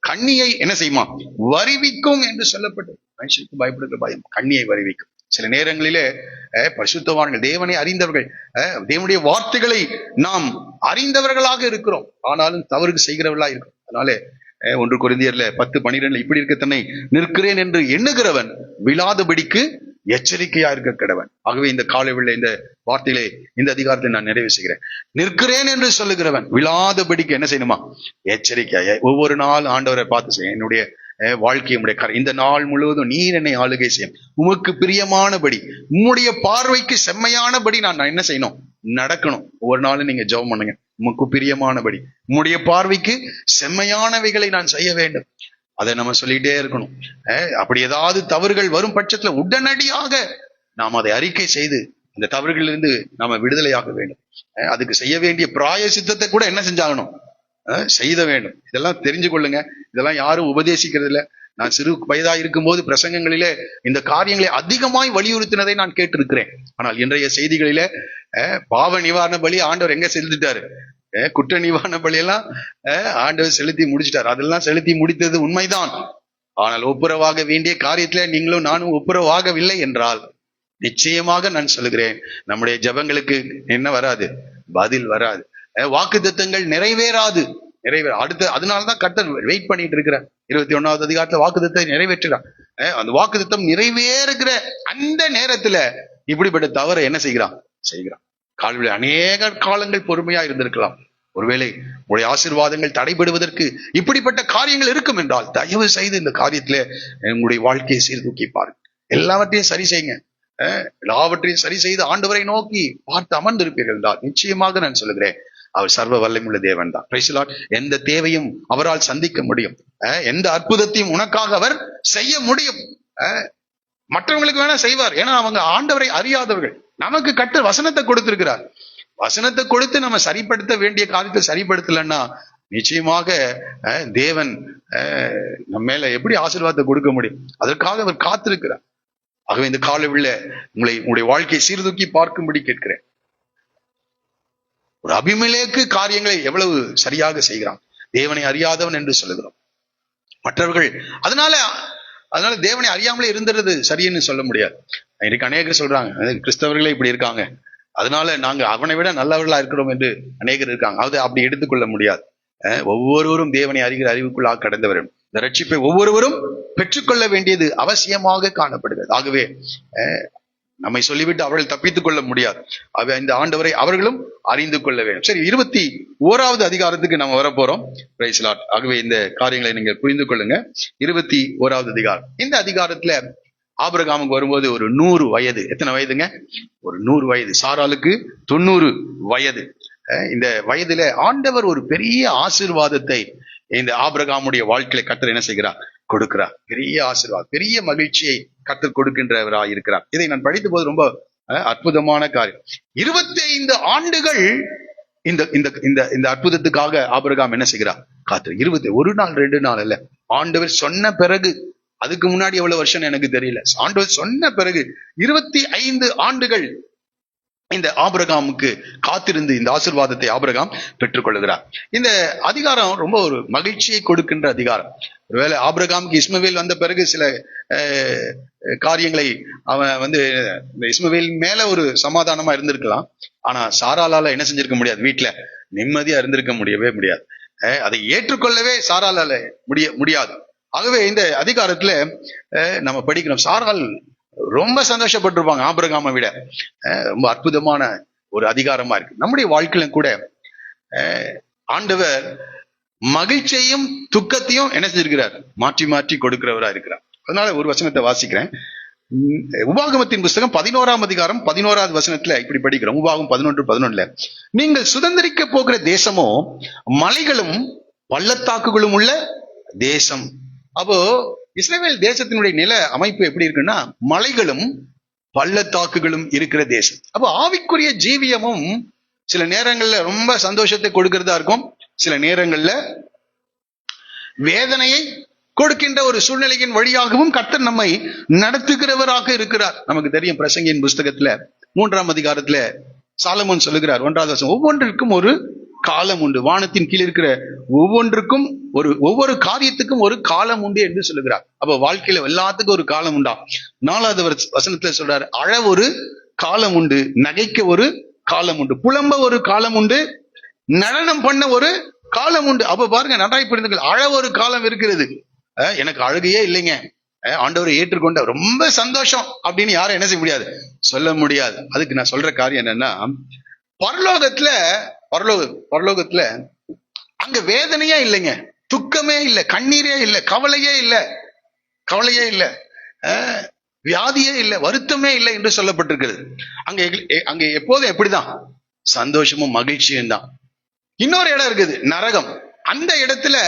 கண்ணியை என்ன செய்யுமா? வருவிக்கும் என்று சொல்லப்பட்டது. மனுஷருக்கு பயப்படுகிற பயம் கண்ணியை வருவிக்கும். சில நேரங்களிலே பரிசுத்தவான்கள், தேவனை அறிந்தவர்கள், தேவனுடைய வார்த்தைகளை நாம் அறிந்தவர்களாக இருக்கிறோம், ஆனாலும் தவறு செய்கிறவர்களா இருக்கும். அதனால 1 கொரிந்தியர்ல 10:12 இப்படி இருக்க, தன்னை நிற்கிறேன் என்று எண்ணுகிறவன் விழாதபடிக்கு எச்சரிக்கையா இருக்க கடவன். ஆகவே இந்த காலை உள்ள இந்த வார்த்தைகளை இந்த அதிகாரத்தை நான் நிறைவு செய்கிறேன். நிற்கிறேன் என்று சொல்லுகிறவன் விழாதபடிக்கு என்ன செய்யணுமா? எச்சரிக்கையா ஒவ்வொரு நாள் ஆண்டவரை பார்த்து செய்ய, என்னுடைய வாழ்க்கை உடைய இந்த நாள் முழுவதும் நீர் என்னை ஆளுகை செய்யும், உமக்கு பிரியமானபடி, உம்முடைய பார்வைக்கு செம்மையானபடி நான் என்ன செய்யணும்? நடக்கணும். ஒவ்வொரு நாளும் நீங்க ஜெபம் பண்ணுங்க, உமக்கு பிரியமானபடி, உம்முடைய பார்வைக்கு செம்மையானவைகளை நான் செய்ய வேண்டும். அதை நம்ம சொல்லிட்டே இருக்கணும். அப்படி ஏதாவது தவறுகள் வரும் பட்சத்துல உடனடியாக நாம் அதை அறிக்கை செய்து இந்த தவறுகளிலிருந்து நாம விடுதலையாக வேண்டும். அதுக்கு செய்ய வேண்டிய பிராயசித்தத்தை கூட என்ன செஞ்சாகணும்? செய்த வேண்டும். இதெல்லாம் தெரிஞ்சு கொள்ளுங்க. இதெல்லாம் யாரும் உபதேசிக்கிறது இல்லை. நான் சிறு வயதா இருக்கும்போது பிரசங்கங்களிலே இந்த காரியங்களை அதிகமாய் வலியுறுத்தினதை நான் கேட்டிருக்கிறேன். ஆனால் இன்றைய செய்திகளிலே பாவ நிவாரண பலி ஆண்டவர் எங்க செலுத்திட்டாரு? குற்ற நிவாரண பலியெல்லாம் ஆண்டவர் செலுத்தி முடிச்சிட்டார். அதெல்லாம் செலுத்தி முடித்தது உண்மைதான். ஆனால் ஒப்புரவாக வேண்டிய காரியத்துல நீங்களும் நானும் ஒப்புரவாகவில்லை என்றால் நிச்சயமாக நான் சொல்லுகிறேன், நம்முடைய ஜெபங்களுக்கு என்ன வராது? பதில் வராது. வாக்குத்தத்தங்கள் நிறைவேறாது. அடுத்த அதனாலதான் கர்த்தர் வெயிட் பண்ணிட்டு இருக்கிறார். 21வது அதிகாரத்துல வாக்குத்தத்தை நிறைவேற்றுறான். அந்த வாக்குத்தத்தம் நிறைவேறுகிற அந்த நேரத்துல இப்படிப்பட்ட தவறை என்ன செய்கிறான்? கால்வில அநேக காலங்கள் பொறுமையா இருந்திருக்கலாம். ஒருவேளை உங்களுடைய ஆசீர்வாதங்கள் தடைபடுவதற்கு இப்படிப்பட்ட காரியங்கள் இருக்கும் என்றால் தயவு செய்து இந்த காரியத்துல உங்களுடைய வாழ்க்கையை சீர்தூக்கி பாருங்க. எல்லாவற்றையும் சரி செய்யுங்க. எல்லாவற்றையும் சரி செய்து ஆண்டவரை நோக்கி பார்த்து அமர்ந்திருப்பீர்கள் என்றால் நிச்சயமாக நான் சொல்லுகிறேன், அவர் சர்வ வல்லமையுள்ள தேவன் தான். Price the Lord. எந்த தேவையும் அவரால் சந்திக்க முடியும். எந்த அற்புதத்தையும் உனக்காக அவர் செய்ய முடியும். மற்றவங்களுக்கு வேணா செய்வார், ஏன்னா அவங்க ஆண்டவரை அறியாதவர்கள். நமக்கு கர்த்தர் வசனத்தை கொடுத்திருக்கிறார். வசனத்தை கொடுத்து நம்ம சரிப்படுத்த வேண்டிய காரியத்தை சரிப்படுத்தலன்னா நிச்சயமாக தேவன் நம்ம மேல எப்படி ஆசீர்வாதத்தை கொடுக்க முடியும்? அதற்காக அவர் காத்திருக்கிறார். ஆகவே இந்த காலை உள்ள உங்களுடைய வாழ்க்கையை சீர்தூக்கி பார்க்கும்படி கேட்கிறேன். ஒரு அபிமெலேக்கு காரியங்களை எவ்வளவு சரியாக செய்கிறான். தேவனை அறியாதவன் என்று சொல்லுகிறோம் மற்றவர்கள். அதனால தேவனை அறியாமலே இருந்துறது சரின்னு சொல்ல முடியாது. இன்னைக்கு அநேகர் சொல்றாங்க, கிறிஸ்தவர்களே இப்படி இருக்காங்க, அதனால நாங்க அவனை விட நல்லவர்களா இருக்கிறோம் என்று அநேகர் இருக்காங்க. அது அப்படி எடுத்துக்கொள்ள முடியாது. ஒவ்வொருவரும் தேவனை அறிகிற அறிவுக்குள்ளாக கடந்தவர்கள். இந்த ரட்சிப்பை ஒவ்வொருவரும் பெற்றுக்கொள்ள வேண்டியது அவசியமாக காணப்படுகிறது. ஆகவே நம்மை சொல்லிவிட்டு அவர்கள் தப்பித்துக் கொள்ள முடியாது. இந்த ஆண்டவரை அவர்களும் அறிந்து கொள்ள வேண்டும். சரி, 21வது அதிகாரத்துக்கு நம்ம வரப்போறோம். Price the Lord. ஆகவே இந்த காரியங்களை நீங்கள் புரிந்து கொள்ளுங்க. 21வது அதிகாரம். இந்த அதிகாரத்துல ஆபிரகாமுக்கு வரும்போது ஒரு 100 வயது. எத்தனை வயதுங்க? ஒரு 100 வயது. சாராளுக்கு 90 வயது. இந்த வயதுல ஆண்டவர் ஒரு பெரிய ஆசீர்வாதத்தை இந்த ஆபிரகாமுடைய வாழ்க்கையில கர்த்தர் என்ன செய்கிறார்? கொடுக்கிறார். பெரிய ஆசீர்வாதம், பெரிய மகிழ்ச்சியை கர்த்தர் கொடுக்கின்றவராய் இருக்கிறார். இதை நான் படித்த போது ரொம்ப அற்புதமான காரியம். 25 ஆண்டுகள் இந்த இந்த இந்த இந்த அற்புதத்துக்காக ஆபிரகாம் என்ன செய்கிறார்? காத்து. ஒரு நாள் 2 நாள் அல்ல. ஆண்டவர் சொன்ன பிறகு, அதுக்கு முன்னாடி எவ்வளவு வருஷம் எனக்கு தெரியல, ஆண்டவர் சொன்ன பிறகு 25 ஆண்டுகள் இந்த ஆபிரகாமுக்கு காத்திருந்து இந்த ஆசீர்வாதத்தை ஆபிரகாம் பெற்றுக்கொள்கிறார். இந்த அதிகாரம் ரொம்ப ஒரு மகிழ்ச்சியை கொடுக்கின்ற அதிகாரம். ஒருவேளை ஆபிரகாமுக்கு இஸ்மவேல் வந்த பிறகு சில காரியங்களை அவன் இஸ்மவேல் மேல ஒரு சமாதானமா இருந்திருக்கலாம். ஆனா சாராளால என்ன செஞ்சிருக்க முடியாது? வீட்டுல நிம்மதியா இருந்திருக்க முடியாது. அதை ஏற்றுக்கொள்ளவே சாராளால முடியாது. ஆகவே இந்த அதிகாரத்துல நம்ம படிக்கிறோம், சாராள் ரொம்ப சந்தோஷப்பட்டிருப்பாங்க ஆபிரகாமை விட. ரொம்ப அற்புதமான ஒரு அதிகாரமா இருக்கு. நம்முடைய வாழ்க்கையிலும் கூட ஆண்டவர் மகிழ்ச்சியையும் துக்கத்தையும் என்ன செஞ்சிருக்கிறார்? மாற்றி மாற்றி கொடுக்கிறவரா இருக்கிறார். அதனால ஒரு வசனத்தை வாசிக்கிறேன். உபாகமத்தின் புஸ்தகம் 11ஆம் அதிகாரம் 11வது வசனத்துல இப்படி படிக்கிறோம். உபாகம் 11:11, நீங்கள் சுதந்திரிக்க போகிற தேசமோ மலைகளும் பள்ளத்தாக்குகளும் உள்ள தேசம். அப்போ இஸ்ரவேல் தேசத்தினுடைய நில அமைப்பு எப்படி இருக்குன்னா, மலைகளும் பள்ளத்தாக்குகளும் இருக்கிற தேசம். அப்போ ஆவிக்குரிய ஜீவியமும் சில நேரங்கள்ல ரொம்ப சந்தோஷத்தை கொடுக்கிறதா இருக்கும், சில நேரங்கள்ல வேதனையை கொடுக்கின்ற ஒரு சூழ்நிலையின் வழியாகவும் கர்த்தர் நம்மை நடத்துகிறவராக இருக்கிறார். நமக்கு தெரியும், பிரசங்கியின் புஸ்தகத்துல 3ஆம் அதிகாரத்துல சாலமோன் சொல்லுகிறார், 1வது வசனம், ஒவ்வொன்றிற்கும் ஒரு காலம் உண்டு, வானத்தின் கீழ் இருக்கிற ஒவ்வொன்றுக்கும் ஒவ்வொரு காரியத்துக்கும் ஒரு காலம் உண்டு என்று சொல்லுகிறார். அப்ப வாழ்க்கையில எல்லாத்துக்கும் ஒரு காலம் உண்டா? 4வது வசனத்துல சொல்றாரு, அழ ஒரு காலம் உண்டு, நகைக்க ஒரு காலம் உண்டு, புலம்ப ஒரு காலம் உண்டு, நடனம் பண்ண ஒரு காலம் உண்டு. அப்ப பாருங்க, நன்றாய் புரிந்துங்கள், அழ ஒரு காலம் இருக்கிறது. எனக்கு அழுகையே இல்லைங்க, ஆண்டவரை ஏற்றுக்கொண்ட ரொம்ப சந்தோஷம் அப்படின்னு யாரும் என்ன செய்ய முடியாது, சொல்ல முடியாது. அதுக்கு நான் சொல்ற காரியம் என்னன்னா, பரலோகத்துல அங்க வேதனையே இல்லைங்க, துக்கமே இல்லை, கண்ணீரே இல்லை, கவலையே இல்லை, வியாதியே இல்லை, வருத்தமே இல்லை என்று சொல்லப்பட்டிருக்கிறது. அங்க எப்போதும் எப்படிதான்? சந்தோஷமும் மகிழ்ச்சியும் தான். இன்னொரு இடம் இருக்குது, நரகம். அந்த இடத்துல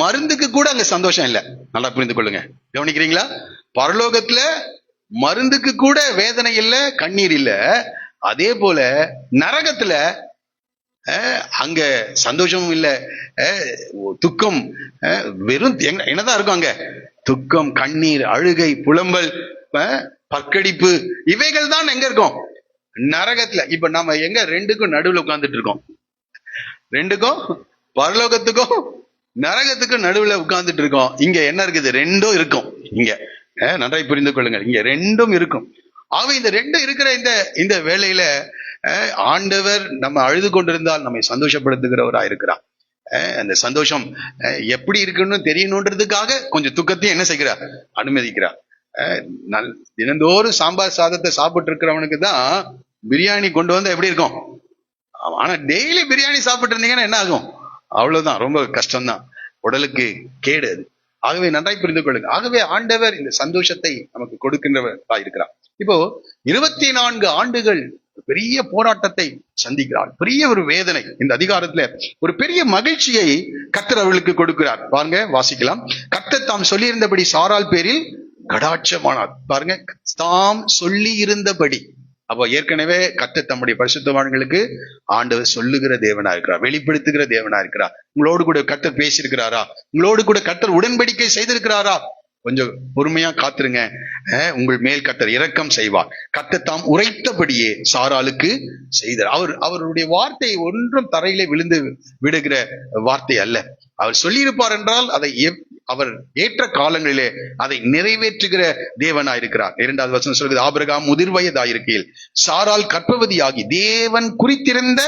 மருந்துக்கு கூட அங்க சந்தோஷம் இல்லை. நல்லா புரிந்து கொள்ளுங்க, கவனிக்கிறீங்களா? பரலோகத்துல மருந்துக்கு கூட வேதனை இல்லை, கண்ணீர் இல்லை. அதே போல நரகத்துல அங்க சந்தோஷமும் இல்லை, துக்கம், வெறும் என்னதான் இருக்கும் அங்க? துக்கம், கண்ணீர், அழுகை, புலம்பல், பற்கடிப்பு, இவைகள் தான் எங்க இருக்கும்? நரகத்துல. இப்ப நம்ம எங்க ரெண்டுக்கும் நடுவுல உட்கார்ந்துட்டு இருக்கோம்? ரெண்டுக்கும், பரலோகத்துக்கும் நரகத்துக்கும் நடுவுல உட்கார்ந்துட்டு இருக்கோம். இங்க என்ன இருக்குது? ரெண்டும் இருக்கும். இங்க நன்றாய் புரிந்து கொள்ளுங்கள், இங்க ரெண்டும் இருக்கும். ஆக இந்த ரெண்டும் இருக்கிற இந்த வேளையில ஆண்டவர் நம்ம அழுது கொண்டிருந்தால் நம்மை சந்தோஷப்படுத்துகிறவரா இருக்கிறார். அந்த சந்தோஷம் எப்படி இருக்குன்னு தெரியணுன்றதுக்காக கொஞ்சம் துக்கத்தையும் என்ன செய்கிறார்? அனுமதிக்கிறார். தினந்தோறும் சாம்பார் சாதத்தை சாப்பிட்டு இருக்கிறவனுக்கு தான் பிரியாணி கொண்டு வந்தா எப்படி இருக்கும்? ஆனா டெய்லி பிரியாணி சாப்பிட்டு இருந்தீங்கன்னா என்ன ஆகும்? அவ்வளவுதான், ரொம்ப கஷ்டம்தான், உடலுக்கு கேடு அது. ஆகவே நன்றாய் புரிந்து கொள்ளுங்க. ஆகவே ஆண்டவர் இந்த சந்தோஷத்தை நமக்கு கொடுக்கின்றவரா இருக்கிறார். இப்போ 24 ஆண்டுகள் பெரிய போராட்டத்தை சந்திக்கிறார், பெரிய ஒரு வேதனை. இந்த அதிகாரத்துல ஒரு பெரிய மகிழ்ச்சியை கர்த்தர் அவர்களுக்கு கொடுக்கிறார். பாருங்க, வாசிக்கலாம். கர்த்தர் தாம் சொல்லி இருந்தபடி சாராள் பேரில் கடாட்சமானார். பாருங்க, தாம் சொல்லி இருந்தபடி. அப்போ ஏற்கனவே கர்த்தர் தம்முடைய பரிசுத்தவான்களுக்கு ஆண்டவர் சொல்லுகிற தேவனா இருக்கிறார், வெளிப்படுத்துகிற தேவனா இருக்கிறார். உங்களோடு கூட கர்த்தர் பேசியிருக்கிறாரா? உங்களோடு கூட கர்த்தர் உடன்படிக்கை செய்திருக்கிறாரா? கொஞ்சம் பொறுமையா காத்துருங்க, உங்கள் மேல் கர்த்தர் இரக்கம் செய்வார். கர்த்தர் தாம் உரைத்தபடியே சாராளுக்கு செய்தார். அவருடைய வார்த்தை ஒன்றும் தரையிலே விழுந்து விடுகிற வார்த்தை அல்ல. அவர் சொல்லியிருப்பார் என்றால் அதை அவர் ஏற்ற காலங்களிலே அதை நிறைவேற்றுகிற தேவனாயிருக்கிறார். 2வது வசனம் சொல்கிறது, ஆபிரகாம் முதிர் வயதாயிருக்கையில் சாராள் கர்ப்பவதியாகி தேவன் குறித்திருந்த,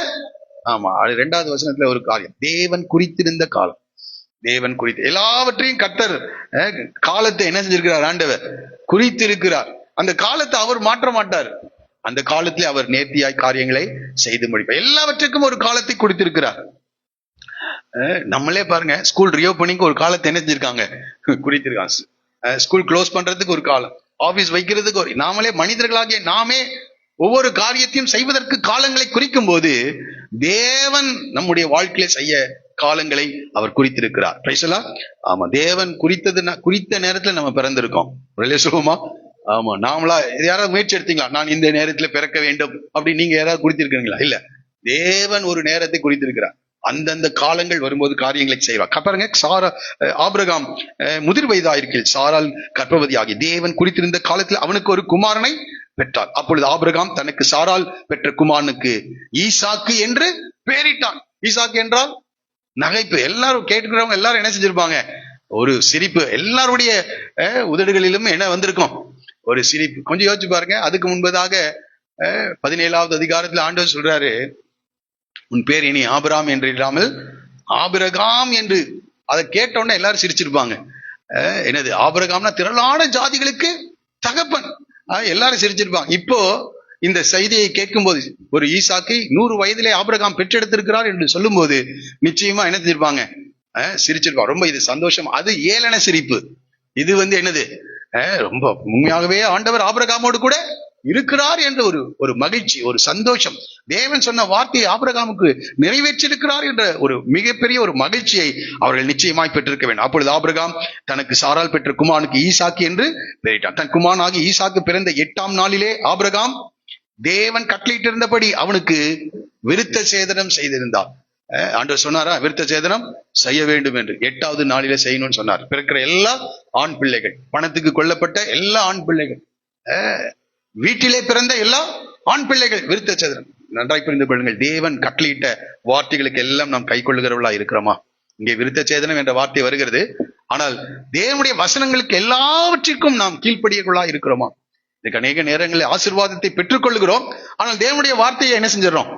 ஆமா 2வது வசனத்துல ஒரு காரியம், தேவன் குறித்திருந்த காலம். தேவன் குறித்து எல்லாவற்றையும் கர்த்தர் காலத்தை என்ன செஞ்சிருக்கிறார்? ஆண்டவர் குறித்திருக்கிறார். அந்த காலத்தை அவர் மாற்ற மாட்டார். அந்த காலத்திலே அவர் நேர்த்தியாய் காரியங்களை செய்து முடிப்பார். எல்லாவற்றுக்கும் ஒரு காலத்தை கொடுத்திருக்கிறார். நம்மளே பாருங்க, ஸ்கூல் ரியோபனிங் ஒரு காலத்தை என்ன செஞ்சிருக்காங்க? குறித்திருக்காங்க. ஸ்கூல் க்ளோஸ் பண்றதுக்கு ஒரு காலம், ஆபீஸ் வைக்கிறதுக்கு நாமளே மனிதர்களாகிய நாமே ஒவ்வொரு காரியத்தையும் செய்வதற்கு காலங்களை குறிக்கும் போது தேவன் நம்முடைய வாழ்க்கையில செய்ய காலங்களை அவர் குறித்திருக்கிறார். ஆமா, தேவன் குறித்த நேரத்துல நம்ம பிறந்திருக்கோம். சொல்லுவோமா? ஆமா, நாமளா யாராவது முயற்சி எடுத்தீங்களா? நான் இந்த நேரத்துல பிறக்க வேண்டும் அப்படி நீங்க யாராவது குறித்திருக்கீங்களா? இல்ல, தேவன் ஒரு நேரத்தை குறித்திருக்கிறார். அந்தந்த காலங்கள் வரும்போது காரியங்களை செய்வார். பாருங்க, ஆபிரகாம் முதிர் வயதாயிருக்கையில் சாரால் கர்ப்பவதி ஆகி தேவன் குறித்திருந்த காலத்தில் அவனுக்கு ஒரு குமாரனை பெற்றார். அப்பொழுது ஆபிரகாம் தனக்கு சாரால் பெற்ற குமாரனுக்கு ஈசாக்கு என்று பெயரிட்டான். ஈசாக்கு என்றால் நகைப்பு. எல்லாரும் கேட்டுக்கிறவங்க எல்லாரும் என்ன செஞ்சிருப்பாங்க? ஒரு சிரிப்பு. எல்லாருடைய உதடுகளிலும் என்ன வந்திருக்கும்? ஒரு சிரிப்பு. கொஞ்சம் யோசிச்சு பாருங்க. அதுக்கு முன்பதாக 17வது அதிகாரத்தில் ஆண்டவர் சொல்றாரு, உன் பேர் இனி ஆபிராம் என்று இல்லாமல் ஆபிரகாம் என்று. அதை கேட்டோன்னே எல்லாரும் சிரிச்சிருப்பாங்க. என்னது ஆபிரகாம்னா? திரளான ஜாதிகளுக்கு தகப்பன். எல்லாரும் சிரிச்சிருப்பாங்க. இப்போ இந்த செய்தியை கேட்கும் போது, ஒரு ஈசாக்கை 100 வயதிலே ஆபிரகாம் பெற்றெடுத்திருக்கிறார் என்று சொல்லும் போது நிச்சயமா என்ன செஞ்சிருப்பாங்க? சிரிச்சிருப்பாங்க. ரொம்ப இது சந்தோஷம். அது ஏளன சிரிப்பு. இது என்னது? ரொம்ப உண்மையாகவே ஆண்டவர் ஆபிரகாமோடு கூட இருக்கிறார் என்ற ஒரு மகிழ்ச்சி, ஒரு சந்தோஷம். தேவன் சொன்ன வார்த்தையை ஆபிரகாமுக்கு நிறைவேற்றிருக்கிறார் என்ற ஒரு மிகப்பெரிய ஒரு மகிழ்ச்சியை அவர்கள் நிச்சயமாய் பெற்றிருக்க வேண்டும். அப்பொழுது ஆபிரகாம் தனக்கு சாரால் பெற்ற குமாரனுக்கு ஈசாக்கு என்று பெயரிட்டான். தன் குமாரனாகி ஈசாக்கு பிறந்த 8ஆம் நாளிலே ஆபிரகாம் தேவன் கட்டளையிட்டிருந்தபடி அவனுக்கு விருத்த சேதனம் செய்திருந்தார். ஆண்டவர் சொன்னாரா விருத்த சேதனம் செய்ய வேண்டும் என்று? 8வது நாளிலே செய்யணும்னு சொன்னார். பிறக்கிற எல்லா ஆண் பிள்ளைகள், பணத்துக்கு கொல்லப்பட்ட எல்லா ஆண் பிள்ளைகள், வீட்டிலே பிறந்த எல்லா ஆண் பிள்ளைகள் விருத்த சேதனம். நன்றாய் புரிந்து கொள்ளுங்கள். தேவன் கட்டளையிட்ட வார்த்தைகளுக்கு எல்லாம் நாம் கை கொள்ளுகிறவர்களா இருக்கிறோமா? இங்கே விருத்த சேதனம் என்ற வார்த்தை வருகிறது. ஆனால் தேவனுடைய வசனங்களுக்கு எல்லாவற்றிற்கும் நாம் கீழ்ப்படியவர்களா இருக்கிறோமா? இதுக்கு அநேக நேரங்களில் ஆசீர்வாதத்தை பெற்றுக் கொள்ளுகிறோம். ஆனால் தேவனுடைய வார்த்தையை என்ன செஞ்சிடறோம்?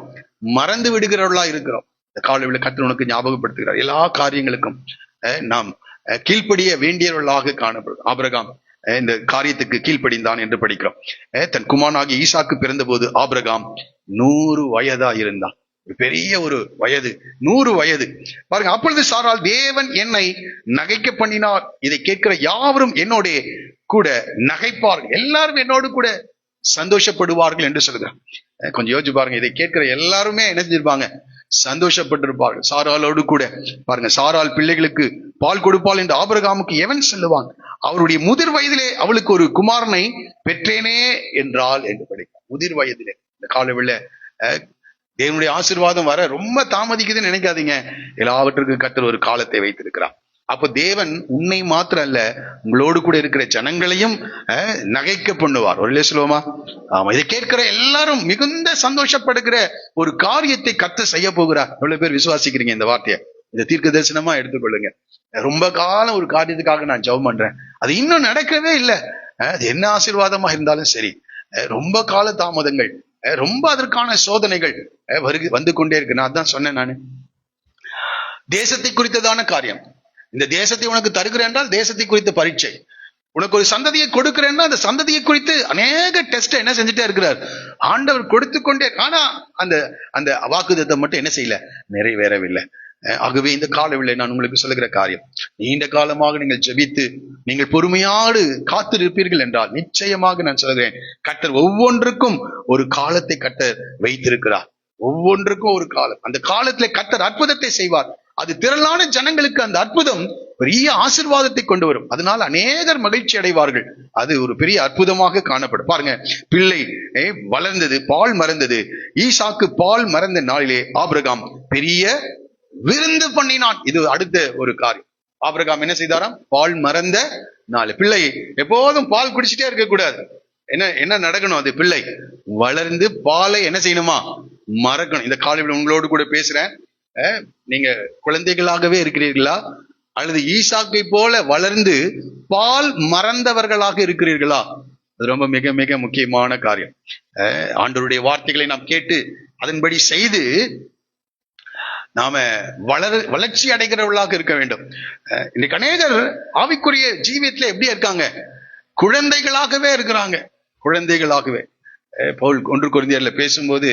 மறந்து விடுகிறவர்களா இருக்கிறோம். இந்த காலையில் கர்த்தர் உனக்கு ஞாபகப்படுத்துகிறார். எல்லா காரியங்களுக்கும் நாம் கீழ்ப்படிய வேண்டியவர்களாக காணப்படும். ஆபிரகாம் இந்த காரியத்துக்கு கீழ்ப்படிந்தான் என்று படிக்கிறோம். தன் குமாரனாகிய ஈசாக்கு பிறந்த போது ஆபிரகாம் 100 வயதா இருந்தான். பெரிய ஒரு வயது, 100 வயது பாருங்க. அப்பொழுது சாரால், தேவன் என்னை நகைக்க பண்ணினார், இதை கேட்கிற யாவரும் என்னோட கூட நகைப்பார்கள், எல்லாரும் என்னோடு கூட சந்தோஷப்படுவார்கள் என்று சொல்லுகிறார். கொஞ்சம் யோசிச்சு பாருங்க. இதை கேட்கிற எல்லாருமே என்ன செஞ்சிருப்பாங்க? சந்தோஷப்பட்டிருப்பார்கள். சாராலோடு கூட. பாருங்க, சாரால் பிள்ளைகளுக்கு பால் கொடுப்பாள் என்று ஆபிரகாமுக்கு எவன் சொல்லுவாங்க? அவருடைய முதிர் வயதிலே அவளுக்கு ஒரு குமாரனை பெற்றேனே என்றால் என்று படிக்கிறார். முதிர் வயதிலே. இந்த காலவில் தேவனுடைய ஆசீர்வாதம் வர ரொம்ப தாமதிக்குதுன்னு நினைக்காதீங்க. எல்லாவற்றுக்கும் கர்த்தர் ஒரு காலத்தை வைத்திருக்கிறார். அப்ப தேவன் உன்னை மாத்திரம் அல்ல, உங்களோடு கூட இருக்கிற ஜனங்களையும் நகைக்க பண்ணுவார். ஒரு சொல்லுவோமா? ஆமா, இதை கேட்கிற எல்லாரும் மிகுந்த சந்தோஷப்படுகிற ஒரு காரியத்தை கர்த்தர் செய்ய போகிறார். எவ்வளவு பேர் விசுவாசிக்கிறீங்க இந்த வார்த்தையை? இந்த தீர்க்க தரிசனமா எடுத்துக்கொள்ளுங்க. ரொம்ப காலம் ஒரு காரியத்துக்காக நான் ஜெபம் பண்றேன், அது இன்னும் நடக்கவே இல்லை. அது என்ன ஆசீர்வாதமா இருந்தாலும் சரி, ரொம்ப கால தாமதங்கள், ரொம்ப அதற்கான சோதனைகள் வந்து கொண்டே இருக்கு. நான் தான் சொன்னேன், நானு தேசத்தை குறித்ததான காரியம். இந்த தேசத்தை உனக்கு தருகிறேன் என்றால் தேசத்தை குறித்த பரீட்சை. உனக்கு ஒரு சந்ததியை கொடுக்கிறேன்னா அந்த சந்ததியை குறித்து அநேக டெஸ்ட் என்ன செஞ்சுட்டே இருக்கிறார் ஆண்டவர், கொடுத்து கொண்டே. ஆனா அந்த அந்த வாக்குத்தத்தம் மட்டும் என்ன செய்யல? நிறைவேறவில்லை. ஆகவே இந்த காலவில் நான் உங்களுக்கு சொல்லுகிற காரியம், நீண்ட காலமாக நீங்கள் ஜெபித்து நீங்கள் பொறுமையோடு காத்திருப்பீர்கள் என்றால் நிச்சயமாக நான் சொல்கிறேன், கர்த்தர் ஒவ்வொன்றுக்கும் ஒரு காலத்தை கர்த்தர் வைத்திருக்கிறார். ஒவ்வொன்றுக்கும் ஒரு காலம். அந்த காலத்திலே கர்த்தர் அற்புதத்தை செய்வார். அது திரளான ஜனங்களுக்கு அந்த அற்புதம் பெரிய ஆசீர்வாதத்தை கொண்டு வரும். அதனால அநேகர் மகிழ்ச்சி அடைவார்கள். அது ஒரு பெரிய அற்புதமாக காணப்படும். பாருங்க, பிள்ளை வளர்ந்தது, பால் மறந்தது. ஈசாக்கு பால் மறந்த நாளிலே ஆபிரகாம் பெரிய விருந்து பண்ணினான். இது அடுத்த ஒரு காரியம். ஆபிரகாம் என்ன செய்தாராம்? பால் மறந்த நாள். பிள்ளை எப்போதும் பால் குடிச்சிட்டே இருக்க கூடாது. என்ன நடக்கணும்? அது பிள்ளை வளர்ந்து பாலை என்ன செய்யணுமா? மறக்கணும். இந்த காலையில் உங்களோடு கூட பேசுறேன். நீங்க குழந்தைகளாகவே இருக்கிறீர்களா, அல்லது ஈசாக்கை போல வளர்ந்து பால் மறந்தவர்களாக இருக்கிறீர்களா? அது ரொம்ப மிக மிக முக்கியமான காரியம். ஆண்டவருடைய வார்த்தைகளை நாம் கேட்டு அதன்படி செய்து நாம வளர்ச்சி அடைகிறவர்களாக இருக்க வேண்டும். இன்னைக்கு அநேகர் ஆவிக்குரிய ஜீவியத்துல எப்படி இருக்காங்க? குழந்தைகளாகவே இருக்கிறாங்க. குழந்தைகளாகவே. பவுல் 1 கொரிந்தியர்ல பேசும்போது,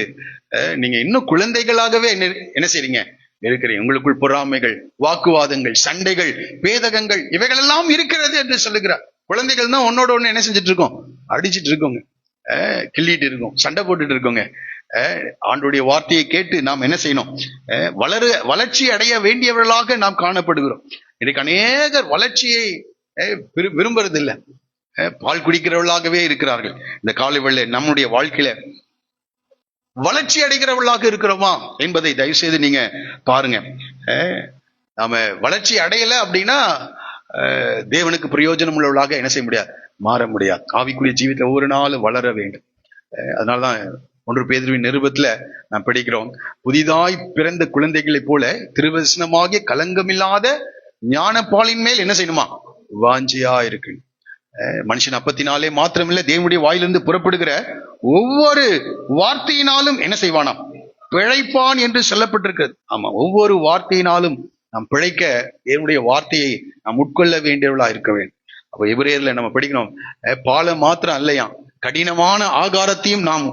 நீங்க இன்னும் குழந்தைகளாகவே என்ன செய்றீங்க? இருக்கிறேன். உங்களுக்குள் பொறாமைகள், வாக்குவாதங்கள், சண்டைகள், பேதகங்கள் இவைகளெல்லாம் இருக்கிறது என்று சொல்லுகிறார். குழந்தைகள் தான் ஒன்னோட ஒண்ணு என்ன செஞ்சுட்டு இருக்கோம்? அடிச்சிட்டு இருக்கோங்க, கிள்ளிட்டு இருக்கோம், சண்டை போட்டுட்டு இருக்கோங்க. ஆண்டுடைய வார்த்தையை கேட்டு நாம் என்ன செய்யணும்? வளர்ச்சி அடைய வேண்டியவர்களாக நாம் காணப்படுகிறோம். இன்னைக்கு அநேகர் வளர்ச்சியை விரும்புறதில்லை, பால் குடிக்கிறவர்களாகவே இருக்கிறார்கள். இந்த காலை வேளை நம்முடைய வாழ்க்கையில வளர்ச்சி அடைகிறவர்களாக இருக்கிறோமா என்பதை தயவு செய்து நீங்க பாருங்க. நாம வளர்ச்சி அடையல அப்படின்னா தேவனுக்கு பிரயோஜனம் உள்ளவர்களாக என்ன செய்ய முடியாது? மாற முடியாது. ஆவிக்குரிய ஜீவிதத்தில் ஒவ்வொரு நாளும் வளர வேண்டும். அதனாலதான் 1 பேதுருவின் நிருபத்துல நாம் படிக்கிறோம், புதிதாய் பிறந்த குழந்தைகளை போல திருவசனமாகிய கலங்கமில்லாத ஞானப்பாலின் மேல் என்ன செய்யணுமா? வாஞ்சியா இருக்கு. மனுஷன் அப்பத்தினாலே மாத்திரமில்லை, தேவனுடைய வாயிலிருந்து புறப்படுகிற ஒவ்வொரு வார்த்தையினாலும் என்ன செய்வானாம்? பிழைப்பான் என்று சொல்லப்பட்டிருக்கிறது. ஆமா, ஒவ்வொரு வார்த்தையினாலும் நாம் பிழைக்க தேவனுடைய வார்த்தையை நாம் உட்கொள்ள வேண்டியவர்களா இருக்க வேண்டும். அப்ப எபிரேயர்ல நம்ம படிக்கணும், பாலம் மாத்திரம் அல்லையா, கடினமான ஆகாரத்தையும் நாம்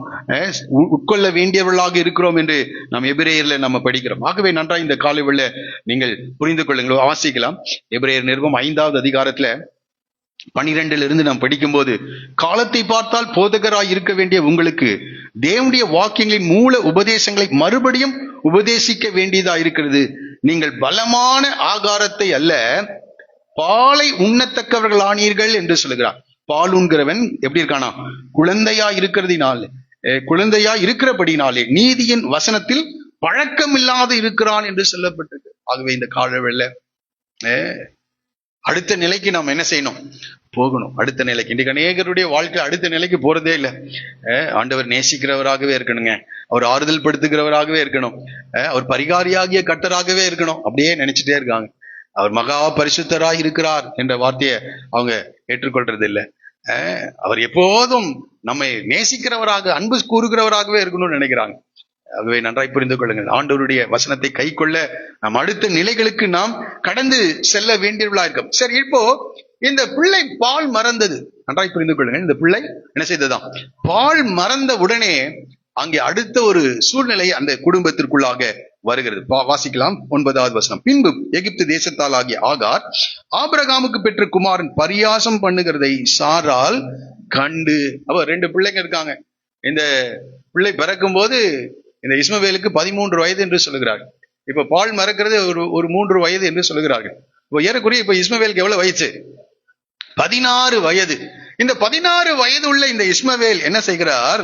உட்கொள்ள வேண்டியவர்களாக இருக்கிறோம் என்று நாம் எபிரேயர்ல நம்ம படிக்கிறோம். ஆகவே நன்றாக இந்த காலை வேளை நீங்கள் புரிந்து கொள்ளுங்களோ. வாசிக்கலாம். எபிரேயர் நிருபம் 5வது அதிகாரத்துல 12 நாம் படிக்கும்போது, காலத்தை பார்த்தால் போதகராய் இருக்க வேண்டிய உங்களுக்கு தேவனுடைய வாக்கியங்களின் மூல உபதேசங்களை மறுபடியும் உபதேசிக்க வேண்டியதா இருக்கிறது. நீங்கள் பலமான ஆகாரத்தை அல்ல, பாலை உண்ணத்தக்கவர்கள் ஆனீர்கள் என்று சொல்லுகிறார். பால் உண்கிறவன் எப்படி இருக்கானா? குழந்தையா இருக்கிறபடினாலே நீதியின் வசனத்தில் பழக்கம் இல்லாது இருக்கிறான் என்று சொல்லப்பட்டிருக்கு. ஆகவே இந்த காலவெள்ள அடுத்த நிலைக்கு நாம் என்ன செய்யணும்? போகணும். அடுத்த நிலைக்கு. இன்றைக்கு அநேகருடைய வாழ்க்கை அடுத்த நிலைக்கு போறதே இல்லை. ஆண்டவர் நேசிக்கிறவராகவே இருக்கணுங்க, அவர் ஆறுதல் படுத்துகிறவராகவே இருக்கணும், அவர் பரிகாரியாகிய கர்த்தராகவே இருக்கணும், அப்படியே நினைச்சிட்டே இருக்காங்க. அவர் மகா பரிசுத்தராய் இருக்கிறார் என்ற வார்த்தையை அவங்க ஏற்றுக்கொள்றது இல்லை. அவர் எப்போதும் நம்மை நேசிக்கிறவராக, அன்பு கூறுகிறவராகவே இருக்கணும்னு நினைக்கிறாங்க. ஆகவே நன்றாய் புரிந்து கொள்ளுங்கள், ஆண்டவருடைய வசனத்தை கை கொள்ள நாம் அடுத்த நிலைகளுக்கு நாம் கடந்து செல்ல வேண்டியவர்களா இருக்கோம். சரி, இப்போ இந்த பிள்ளை பால் மறந்தது. நன்றாய் புரிந்து கொள்ளுங்கள், இந்த பிள்ளை என்ன செய்ததாம்? பால் மறந்த உடனே அங்கே அடுத்த ஒரு சூழ்நிலை அந்த குடும்பத்திற்குள்ளாக வருகிறது. வாசிக்கலாம் 9வது வசனம். பின்பு எகிப்து தேசத்தால் ஆகிய ஆகார் ஆபிரகாமுக்கு பெற்ற குமாரன் பரியாசம் பண்ணுகிறதை சாரால் கண்டு. அப்ப 2 பிள்ளைங்க இருக்காங்க. இந்த பிள்ளை பிறக்கும் போது இந்த இஸ்மவேலுக்கு 13 வயது என்று சொல்லுகிறார்கள். இப்ப பால் மறக்கிறது ஒரு 3 வயது என்று சொல்லுகிறார்கள். இப்போ ஏறக்குறைய இப்ப இஸ்மவேலுக்கு எவ்வளவு வயசு? 16 வயது. இந்த 16 வயது உள்ள இந்த இஸ்மவேல் என்ன செய்கிறார்?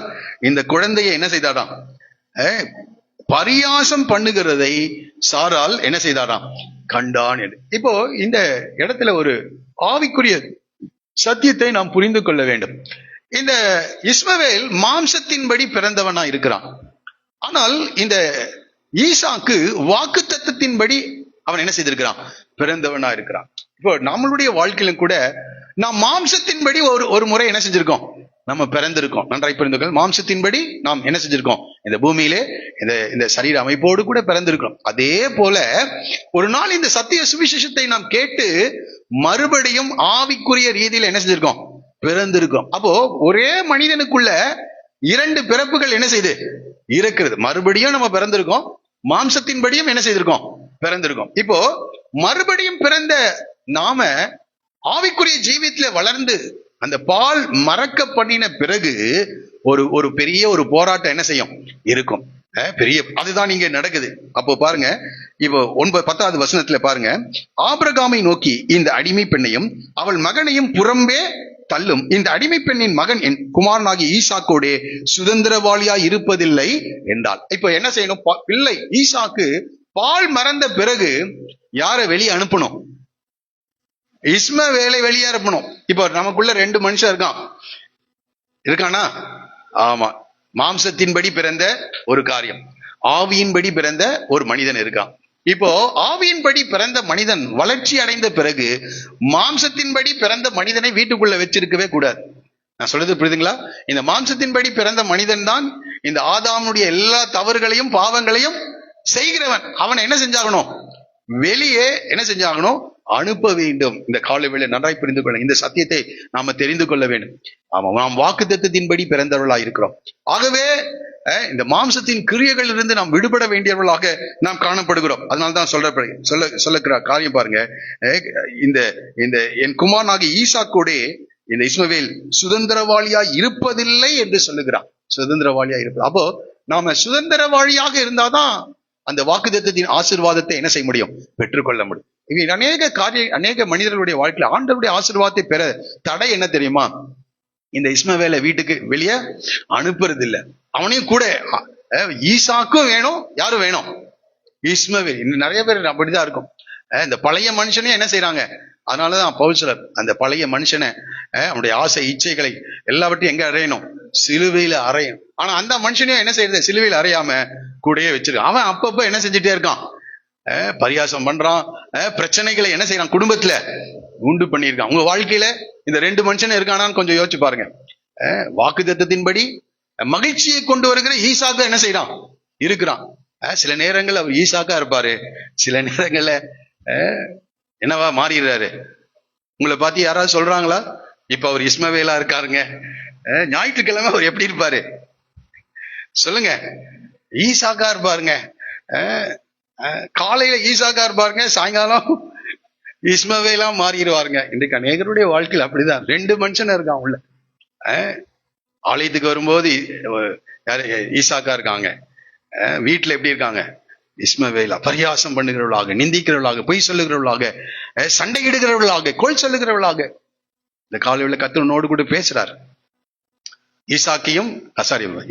இந்த குழந்தையை என்ன செய்தாராம்? பரியாசம் பண்ணுகிறதை சாரால் என்ன செய்தாராம்? கண்டான் என்று. இப்போ இந்த இடத்துல ஒரு ஆவிக்குரிய சத்தியத்தை நாம் புரிந்து கொள்ள வேண்டும். இந்த இஸ்மவேல் மாம்சத்தின்படி பிறந்தவனா இருக்கிறான். ஆனால் இந்த ஈசாக்கு வாக்குத்தத்தத்தின்படி அவன் என்ன செய்திருக்கிறான்? பிறந்தவனா இருக்கிறான். இப்போ நம்மளுடைய வாழ்க்கையிலும் கூட நாம் மாம்சத்தின்படி ஒரு முறை என்ன செஞ்சிருக்கோம்? நம்ம பிறந்திருக்கோம். நன்றாய் புரிந்துகள். மாம்சத்தின்படி நாம் என்ன செஞ்சிருக்கோம்? இந்த பூமியிலே இந்த சரீர அமைப்போடு கூட பிறந்திருக்கிறோம். அதே போல ஒரு நாள் இந்த சத்திய சுவிசேஷத்தை நாம் கேட்டு மறுபடியும் ஆவிக்குரிய ரீதியில என்ன செஞ்சிருக்கோம்? பிறந்திருக்கோம். அப்போ ஒரே மனிதனுக்குள்ள 2 பிறப்புகள் என்ன செய்து இருக்கிறது. மறுபடியும் நம்ம பிறந்திருக்கோம், மாம்சத்தின்படியும் என்ன செய்திருக்கோம்? பிறந்திருக்கோம். இப்போ மறுபடியும் பிறந்த நாம ஆவிக்குரிய ஜீவியத்துல வளர்ந்து அந்த பால் மறக்க பண்ணின பிறகு ஒரு பெரிய ஒரு போராட்டம் என்ன செய்யும்? இருக்கும். பெரிய அதுதான் இங்க நடக்குது. அப்போ பாருங்க, இப்போ 10வது வசனத்துல பாருங்க, ஆபிரகாமை நோக்கி இந்த அடிமை பெண்ணையும் அவள் மகனையும் புறம்பே தள்ளும். இந்த அடிமை பெண்ணின் மகன் என் குமாரனாகி ஈசாக்கோடே சுதந்திரவாளியா இருப்பதில்லை என்றால். இப்போ என்ன செய்யணும்? பிள்ளை ஈசாக்கு பால் மறந்த பிறகு யாரை வெளியே அனுப்பணும்? இஸ்மவேலை வெளியே அனுப்பணும். இப்போ நமக்குள்ள 2 மனுஷன் இருக்கானா? ஆமா. மாம்சத்தின்படி பிறந்த ஒரு காரியம், ஆவியின்படி பிறந்த ஒரு மனிதன் இருக்கான். இப்போ ஆவியின்படி பிறந்த மனிதன் வளர்ச்சி அடைந்த பிறகு மாம்சத்தின்படி பிறந்த மனிதனை வீட்டுக்குள்ள வச்சிருக்கவே கூடாது. நான் சொல்றது புரியுதுங்களா? இந்த மாம்சத்தின்படி பிறந்த மனிதன் தான் இந்த ஆதாமுடைய எல்லா தவறுகளையும் பாவங்களையும் செய்கிறவன். அவனை என்ன செஞ்சாகணும்? வெளியே என்ன செஞ்சாகணும்? அனுப்ப வேண்டும். இந்த காலை வேளை நன்றாய் புரிந்து கொள்ள இந்த சத்தியத்தை நாம தெரிந்து கொள்ள வேண்டும். ஆமா, நாம் வாக்குத்தத்தத்தின்படி பிறந்தவர்களாக இருக்கிறோம். ஆகவே இந்த மாம்சத்தின் கிரியைகள் இருந்து நாம் விடுபட வேண்டியவர்களாக நாம் காணப்படுகிறோம். அதனால்தான் சொல்லுகிற காரியம் பாருங்க. இந்த இந்த என் குமாரனாகிய ஈசாக்கோடே இந்த இஸ்மவேல் சுதந்திரவாளியா இருப்பதில்லை என்று சொல்லுகிறான். சுதந்திரவாளியா இருப்பது. அப்போ நாம சுதந்திரவாளியாக இருந்தாதான் அந்த வாக்குத்தத்தத்தின் ஆசீர்வாதத்தை என்ன செய்ய முடியும்? பெற்றுக்கொள்ள முடியும். இவை அநேக மனிதர்களுடைய வாழ்க்கையில ஆண்டவருடைய ஆசீர்வாதத்தை பெற தடை என்ன தெரியுமா? இந்த இஸ்மவேலை வீட்டுக்கு வெளியே அனுப்புறது இல்லை. அவனையும் கூட ஈசாக்கும் வேணும். யாரும் வேணும்? இஸ்மவேல். இன்னும் நிறைய பேர் அப்படிதான் இருக்கும். இந்த பழைய மனுஷனே என்ன செய்யறாங்க? அதனாலதான் பவுல் சொல்றார், அந்த பழைய மனுஷனை அவனுடைய ஆசை இச்சைகளை எல்லாவற்றையும் எங்க அறையணும்? சிலுவையில அறையணும். ஆனா அந்த மனுஷனையும் என்ன செய்யறது? சிலுவையில் அறையாம கூடயே வச்சிருக்கான். அவன் அப்பப்ப என்ன செஞ்சுட்டே இருக்கான்? பரியாசம் பண்றான். பிரச்சனைகளை என்ன செய்யறான்? குடும்பத்துல உண்டு பண்ணியிருக்கான். உங்க வாழ்க்கையில இந்த ரெண்டு மனுஷன் இருக்கானான்னு கொஞ்சம் யோசிச்சு பாருங்க. வாக்குத்தத்தத்தின்படி மகிழ்ச்சியை கொண்டு வருகிற ஈசாக்கா என்ன செய்யறான்? இருக்கிறான். சில நேரங்கள் அவர் ஈசாக்கா இருப்பாரு, சில நேரங்கள்ல என்னவா மாறிடுறாரு. உங்களை பார்த்து யாராவது சொல்றாங்களா இப்ப அவர் இஸ்மவேலா இருக்காருங்க? ஞாயிற்றுக்கிழமை அவர் எப்படி இருப்பாரு சொல்லுங்க? ஈசாக்கா இருப்பாருங்க. காலையில ஈசாக்கா இருப்பாருங்க, சாயங்காலம் இஸ்மவேலா மாறிடுவாருங்க. இன்றைக்கு அநேகருடைய வாழ்க்கையில் அப்படிதான். ரெண்டு மனுஷன் இருக்கான் உள்ள. ஆலயத்துக்கு வரும்போது ஈசாக்கா இருக்காங்க, வீட்டுல எப்படி இருக்காங்க? இஸ்மவேலா. பரியாசம் பண்ணுகிறவர்களாக, நிந்திக்கிறவர்களாக, பொய் சொல்லுகிறவர்களாக, சண்டையிடுகிறவர்களாக, கொள் சொல்லுகிறவர்களாக. இந்த காலையில கர்த்தரோடு கூட பேசுறார். ஈசாக்கையும்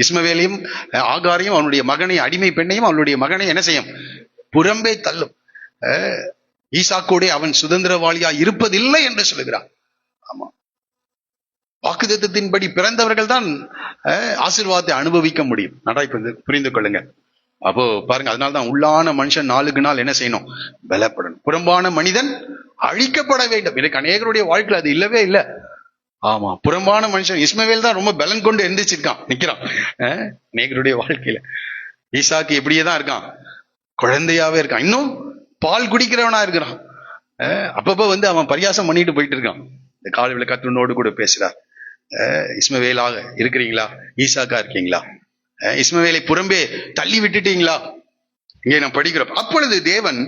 இஸ்மவேலையும் ஆகாரையும் அவனுடைய மகனை, அடிமை பெண்ணையும் அவனுடைய மகனை என்ன செய்யும்? புறம்பே தள்ளும். ஈசாக்கோடே அவன் சுதந்திரவாளியா இருப்பதில்லை என்று சொல்லுகிறான். ஆமா, வாக்குத்தத்தத்தின்படி பிறந்தவர்கள் தான் ஆசீர்வாதத்தை அனுபவிக்க முடியும். நன்றாய் புரிந்து கொள்ளுங்க. அப்போ பாருங்க, அதனால்தான் உள்ளான மனுஷன் நாளுக்கு நாள் என்ன செய்யணும்? பலப்படணும். புறம்பான மனிதன் அழிக்கப்பட வேண்டும். எனக்கு அநேகருடைய வாழ்க்கையில் அது இல்லவே இல்லை. ஆமா, புறம்பான மனுஷன் இஸ்மவேல் தான் ரொம்ப பலன் கொண்டு எந்திரிச்சிருக்கான், நிக்கிறான் அநேகருடைய வாழ்க்கையில. ஈசாக்கு எப்படியே தான் இருக்கான், குழந்தையாவே இருக்கான், இன்னும் பால் குடிக்கிறவனா இருக்கிறான். அப்பப்ப அவன் பரியாசம் பண்ணிட்டு போயிட்டு இருக்கான். இந்த காலையில கர்த்தரோடு கூட பேசுறார். இஸ்மவேலாக இருக்கிறீங்களா? ஈசாக்கா இருக்கீங்களா? இஸ்மவேலை புறம்பே தள்ளி விட்டுட்டீங்களா? இங்கே நான் படிக்கிறோம். அப்பொழுது தேவன்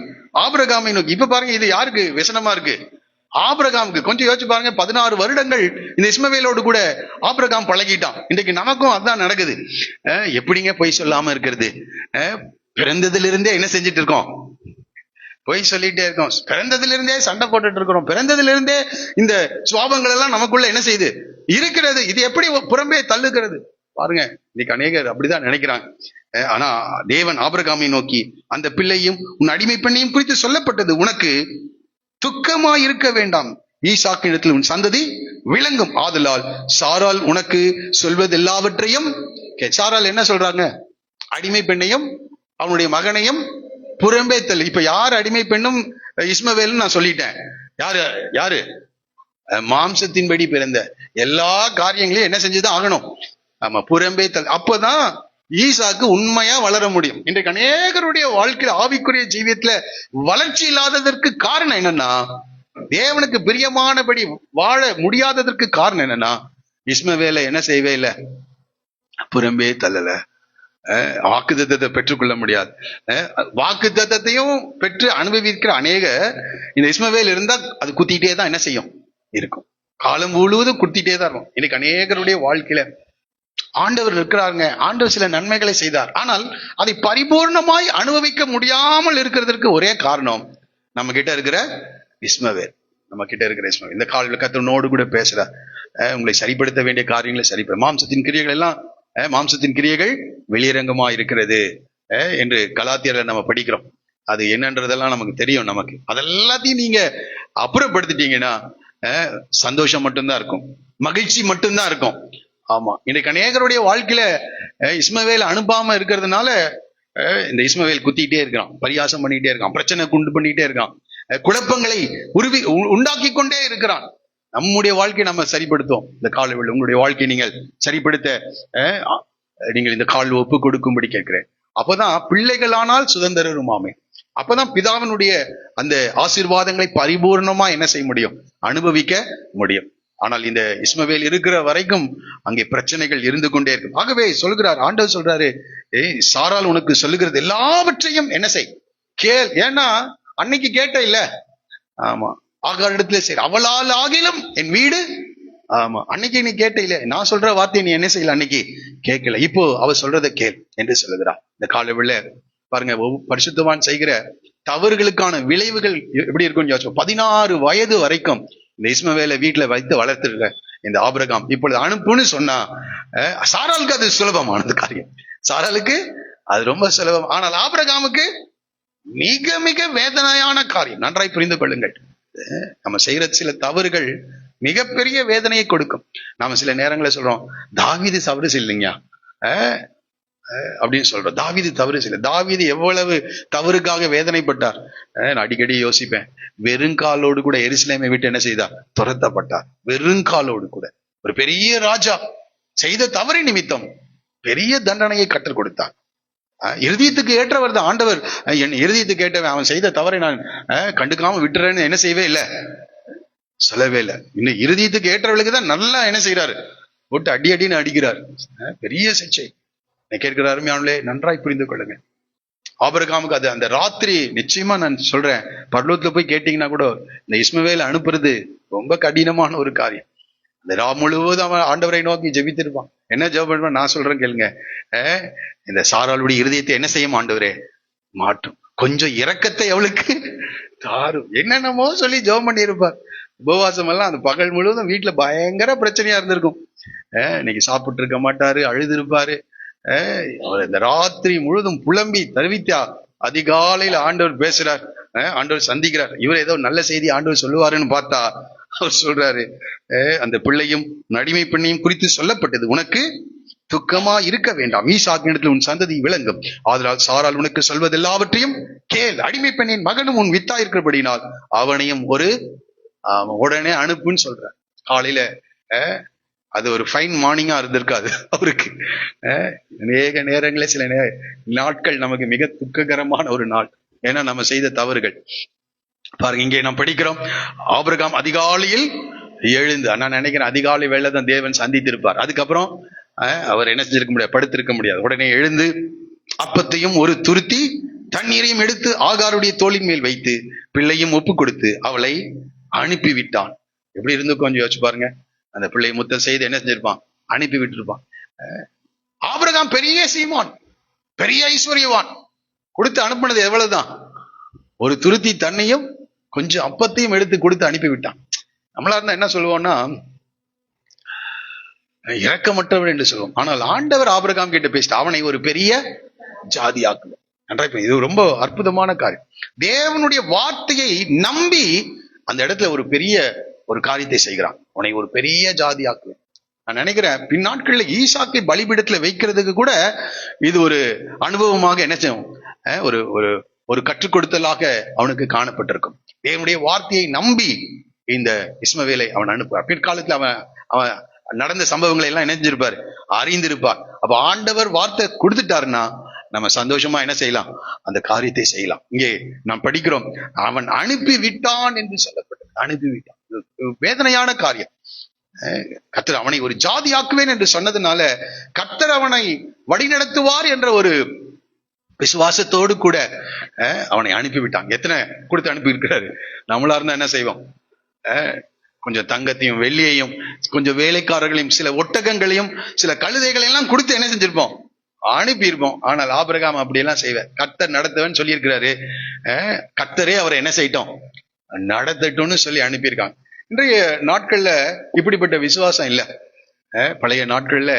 ஆபிரகாமை நோக்கி, இப்ப பாருங்க இது யாருக்கு விசனமா இருக்கு? ஆபிரகாமுக்கு. கொஞ்சம் யோசிச்சு பாருங்க, 16 வருடங்கள் இந்த இஸ்மவேலோடு கூட ஆபிரகாம் பழகிட்டான். இன்றைக்கு நமக்கும் அதுதான் நடக்குது. எப்படிங்க பொய் சொல்லாம இருக்கிறது? பிறந்ததிலிருந்தே என்ன செஞ்சுட்டு இருக்கோம்? பொய் சொல்லிட்டே இருக்கோம். பிறந்ததிலிருந்தே சண்டை போட்டுட்டு இருக்கிறோம். பிறந்ததிலிருந்தே இந்த சுவாபங்கள் எல்லாம் நமக்குள்ள என்ன செய்யுது? இருக்கிறது. இது எப்படி புறம்பே தள்ளுகிறது? பாருங்க, இன்னைக்கு அநேகர் அப்படிதான் நினைக்கிறாங்க. ஆனா தேவன் ஆபிரகாமை நோக்கி, அந்த பிள்ளையும் உன் அடிமை பெண்ணையும் குறித்து சொல்லப்பட்டது உனக்கு துக்கமாய் இருக்க வேண்டாம். ஈசாக்கு இடத்தில் உன் சந்ததி விளங்கும். ஆதலால் சாரால் உனக்கு சொல்வது எல்லாவற்றையும். சாரால் என்ன சொல்றாங்க? அடிமை பெண்ணையும் அவனுடைய மகனையும் புறம்பே தள்ளு. இப்ப யார் அடிமை பெண்ணும் இஸ்மவேலும் நான் சொல்லிட்டேன். யாரு மாம்சத்தின்படி பிறந்த எல்லா காரியங்களையும் என்ன செஞ்சுதான் ஆகணும்? ஆமா, புறம்பே தள்ளு. அப்பதான் ஈசாக்கு உண்மையா வளர முடியும். இன்றைக்கு அநேகருடைய வாழ்க்கையில ஆவிக்குரிய ஜீவியத்துல வளர்ச்சி இல்லாததற்கு காரணம் என்னன்னா, தேவனுக்கு பிரியமானபடி வாழ முடியாததற்கு காரணம் என்னன்னா, இஸ்மவேலை என்ன செய்யவே இல்லை? புறம்பே தள்ளல. வாக்குத்தத்தத்தை பெற்றுக்கொள்ள முடியாது. வாக்குத்தத்தத்தையும் பெற்று அனுபவிக்கிற அநேக இந்த இஸ்மவேல் இருந்தா அது குத்திட்டே தான் என்ன செய்யும்? இருக்கும். காலம் முழுவதும் குத்திட்டே தான் இருக்கும். இன்னைக்கு அநேகருடைய வாழ்க்கையில ஆண்டவர் இருக்கிறாருங்க, ஆண்டவர் சில நன்மைகளை செய்தார், ஆனால் அதை பரிபூர்ணமாய் அனுபவிக்க முடியாமல் இருக்கிறதுக்கு ஒரே காரணம் நம்ம கிட்ட இருக்கிற இஸ்மவேல். இந்த காலையில கர்த்தரோடு கூட பேசுறார். உங்களை சரிப்படுத்த வேண்டிய காரியங்களை சரிப்பட. மாம்சத்தின் கிரியைகள் வெளியரங்கமா இருக்கிறது என்று கலாத்தியர்ல நம்ம படிக்கிறோம். அது என்னன்றதெல்லாம் நமக்கு தெரியும். நமக்கு அதெல்லாத்தையும் நீங்க அப்புறப்படுத்திட்டீங்கன்னா சந்தோஷம் மட்டும்தான் இருக்கும், மகிழ்ச்சி மட்டும்தான் இருக்கும். ஆமா, இன்னைக்கு அநேகருடைய வாழ்க்கையில இஸ்மவேல் அனுப்பாம இருக்கிறதுனால இந்த இஸ்மவேல் குத்திட்டே இருக்கான், பரியாசம் பண்ணிட்டே இருக்கான், பிரச்சனை குண்டு பண்ணிட்டே இருக்கான், குழப்பங்களை உண்டாக்கி கொண்டே இருக்கிறான். நம்முடைய வாழ்க்கையை நம்ம சரிப்படுத்தும். இந்த காலையில் உங்களுடைய வாழ்க்கையை நீங்கள் சரிப்படுத்த நீங்கள் இந்த கால் ஒப்பு கொடுக்கும்படி கேட்கிறேன். அப்பதான் பிள்ளைகளானால் சுதந்திரருமாமே. அப்பதான் பிதாவினுடைய அந்த ஆசீர்வாதங்களை பரிபூர்ணமா என்ன செய்ய முடியும்? அனுபவிக்க முடியும். ஆனால் இந்த இஸ்மவேல் இருக்கிற வரைக்கும் அங்கே பிரச்சனைகள் இருந்து கொண்டே இருக்கு. ஆகவே சொல்கிறார், ஆண்டவர் சொல்றாரு, சாரால் உனக்கு சொல்லுகிறது எல்லாவற்றையும் என்ன செய், கேள். ஏன்னா அன்னைக்கு கேட்ட இல்ல, ஆமா, ஆகார் இடத்துல சரி, அவளால் ஆகிலும் என் வீடு, ஆமா, அன்னைக்கு நீ கேட்ட இல்ல, நான் சொல்ற வார்த்தையை நீ என்ன செய்யல, அன்னைக்கு கேட்கல, இப்போ அவ சொல்றத கேள் என்று சொல்லுகிறார். இந்த காலவெளியில பாருங்க, பரிசுத்தவான் செய்கிற தவறுகளுக்கான விளைவுகள் எப்படி இருக்கும்னு யோசிச்சோம். 16 வயது வரைக்கும் இந்த இஸ்மவேலை வீட்டுல வைத்து வளர்த்துருக்க இந்த ஆபிரகாம் இப்பொழுது அனுப்புன்னு சொன்னா, சாராளுக்கு அது சுலபமானது காரியம், சாராளுக்கு அது ரொம்ப சுலபம். ஆனால் ஆபிரகாமுக்கு மிக மிக வேதனையான காரியம். நன்றாய் புரிந்து கொள்ளுங்கள். நம்ம செய்யற சில தவறுகள் மிகப்பெரிய வேதனையை கொடுக்கும். நாம சில நேரங்களில் சொல்றோம், தாவீது தவறு செய்யலைங்க அப்படின்னு சொல்றோம். தாவீது தவறு செய்யல. தாவீது எவ்வளவு தவறுக்காக வேதனைப்பட்டார். நான் அடிக்கடி யோசிப்பேன், வெறுங்காலோடு கூட எருசலேமை விட்டு என்ன செய்தார், துரத்தப்பட்டார். வெறுங்காலோடு கூட. ஒரு பெரிய ராஜா செய்த தவறு நிமித்தம் பெரிய தண்டனையை கற்றுக் கொடுத்தார். இருதயத்துக்கு ஏற்றவர் தான் ஆண்டவர். என் இருதயத்துக்கு ஏற்றவன், அவன் செய்த தவறை நான் கண்டுக்காம விட்டுறேன்னு என்ன செய்யவே இல்லை, சொல்லவே இல்லை. இன்னும் இருதயத்துக்கு ஏற்றவர்களுக்கு தான் நல்லா என்ன செய்யறாரு, போட்டு அடி அடின்னு அடிக்கிறார். பெரிய சிக்ஷை கேட்கிற அருமையானே, நன்றாய் புரிந்து கொள்ளுங்க. ஆபிரகாமுக்கு அது அந்த ராத்திரி, நிச்சயமா நான் சொல்றேன், பரலோகத்துல போய் கேட்டீங்கன்னா கூட இந்த இஸ்மவேலை அனுப்புறது ரொம்ப கடினமான ஒரு காரியம். இந்த ரா முழுவதும் அவன் ஆண்டவரை நோக்கி ஜெபித்திருப்பான். என்ன ஜெபம் பண்ணுவான் நான் சொல்றேன் கேளுங்க. இந்த சாராளுடைய இருதயத்தை என்ன செய்யும் ஆண்டவரே, மாற்றும், கொஞ்சம் இரக்கத்தை அவளுக்கு தாரும், என்னென்னமோ சொல்லி ஜெபம் பண்ணி இருப்பார். உபவாசம் எல்லாம் அந்த பகல் முழுவதும் வீட்டுல பயங்கர பிரச்சனையா இருந்திருக்கும். இன்னைக்கு சாப்பிட்டு இருக்க மாட்டாரு, அழுது இருப்பாரு. அவர் இந்த ராத்திரி முழுவதும் புலம்பி தவித்தா, அதிகாலையில ஆண்டவர் பேசுறார், ஆண்டவர் சந்திக்கிறார். இவர் ஏதோ நல்ல செய்தி ஆண்டவர் சொல்லுவாருன்னு பார்த்தா அவர் சொல்றாரு, அந்த பிள்ளையும் அடிமை பெண்ணையும் குறித்து சொல்லப்பட்டது, உனக்கு துக்கமா இருக்க வேண்டாம், ஈசாக்கினிடத்தில் உன் சந்ததி விளங்கும், ஆதலால் சாரால் உனக்கு சொல்வது எல்லாவற்றையும் கேள், அடிமை பெண்ணின் மகனும் உன் வித்தா இருக்கிறபடினால் அவனையும் ஒரு உடனே அனுப்புன்னு சொல்றார். காலையில அது ஒரு ஃபைன் மார்னிங்கா இருந்திருக்காது அவருக்கு. அநேக நேரங்களே சில நாட்கள் நமக்கு மிக துக்ககரமான ஒரு நாள். ஏன்னா நம்ம செய்த தவறுகள் பாருங்க. இங்கே நாம் படிக்கிறோம், ஆபிரகாம் அதிகாலையில் எழுந்து, நான் நினைக்கிறேன் அதிகாலை வேளை தான் தேவன் சந்தித்திருப்பார். அதுக்கப்புறம் அவர் என்ன செஞ்சிருக்க முடியாது, படுத்திருக்க முடியாது. உடனே எழுந்து அப்பத்தையும் ஒரு துருத்தி தண்ணீரையும் எடுத்து ஆகாருடைய தோளின் மேல் வைத்து பிள்ளையும் ஒப்பு கொடுத்து அவளை அனுப்பிவிட்டான். எப்படி இருந்து கொஞ்சம் யோசிச்சு பாருங்க. அந்த பிள்ளையை முத்தம் செய்து என்ன செஞ்சிருப்பான், அனுப்பி விட்டுருப்பான். ஆபிரகாம் பெரிய சீமான், பெரிய ஐஸ்வர்யவான், கொடுத்து அனுப்புனது எவ்வளவுதான், ஒரு துருத்தி தண்ணியும் கொஞ்சம் அப்பத்தையும் எடுத்து கொடுத்து அனுப்பி விட்டான். நம்மளா இருந்தா என்ன சொல்லுவோம்னா, இரக்கமற்றவர் என்று சொல்லுவோம். ஆனால் ஆண்டவர் ஆபிரகாம் கிட்ட பேசிட்டு அவனை ஒரு பெரிய ஜாதி ஆக்குவார். இது ரொம்ப அற்புதமான காரியம். தேவனுடைய வார்த்தையை நம்பி அந்த இடத்துல ஒரு பெரிய ஒரு காரியத்தை செய்கிறான். உன்னை ஒரு பெரிய ஜாதி ஆக்குவேன். நான் நினைக்கிறேன் பின்னாட்கள்ல ஈசாக்கை பலிபீடத்துல வைக்கிறதுக்கு கூட இது ஒரு அனுபவமாக என்ன செய்யும், ஒரு ஒரு ஒரு கற்றுக் கொடுத்தலாக அவனுக்கு காணப்பட்டிருக்கும். தேவனுடைய வார்த்தையை நம்பி இந்த இஸ்மவேலை அவன் அனுப்புவார். பிற்காலத்துல அவன் நடந்த சம்பவங்களை எல்லாம் நினைஞ்சிருப்பார், அறிந்திருப்பார். அப்ப ஆண்டவர் வார்த்தை கொடுத்துட்டாருன்னா நம்ம சந்தோஷமா என்ன செய்யலாம், அந்த காரியத்தை செய்யலாம். இங்கே நாம் படிக்கிறோம், அவன் அனுப்பி விட்டான் என்று சொல்லப்பட்டது. அனுப்பி விட்டான், வேதனையான காரியம். கர்த்தர் அவனை ஒரு ஜாதி ஆக்குவேன் என்று சொன்னதுனால கர்த்தர் அவனை வழிநடத்துவார் என்ற ஒரு விசுவாசத்தோடு கூட அவனை அனுப்பிவிட்டாங்க. எத்தனை கொடுத்து அனுப்பி இருக்கிறாரு. நம்மளா இருந்தா என்ன செய்வோம், கொஞ்சம் தங்கத்தையும் வெள்ளியையும் கொஞ்சம் வேலைக்காரர்களையும் சில ஒட்டகங்களையும் சில கழுதைகளையும் எல்லாம் கொடுத்து என்ன செஞ்சிருப்போம், அனுப்பியிருப்போம். ஆனால் ஆபிரகாம் அப்படியெல்லாம் செய்வார். கர்த்தர் நடத்துவன்னு சொல்லி இருக்கிறாரு. கர்த்தரே அவரை என்ன செய்யட்டும், நடத்தட்டும்னு சொல்லி அனுப்பியிருக்காங்க. இன்றைய நாட்கள்ல இப்படிப்பட்ட விசுவாசம் இல்லை. பழைய நாட்கள்ல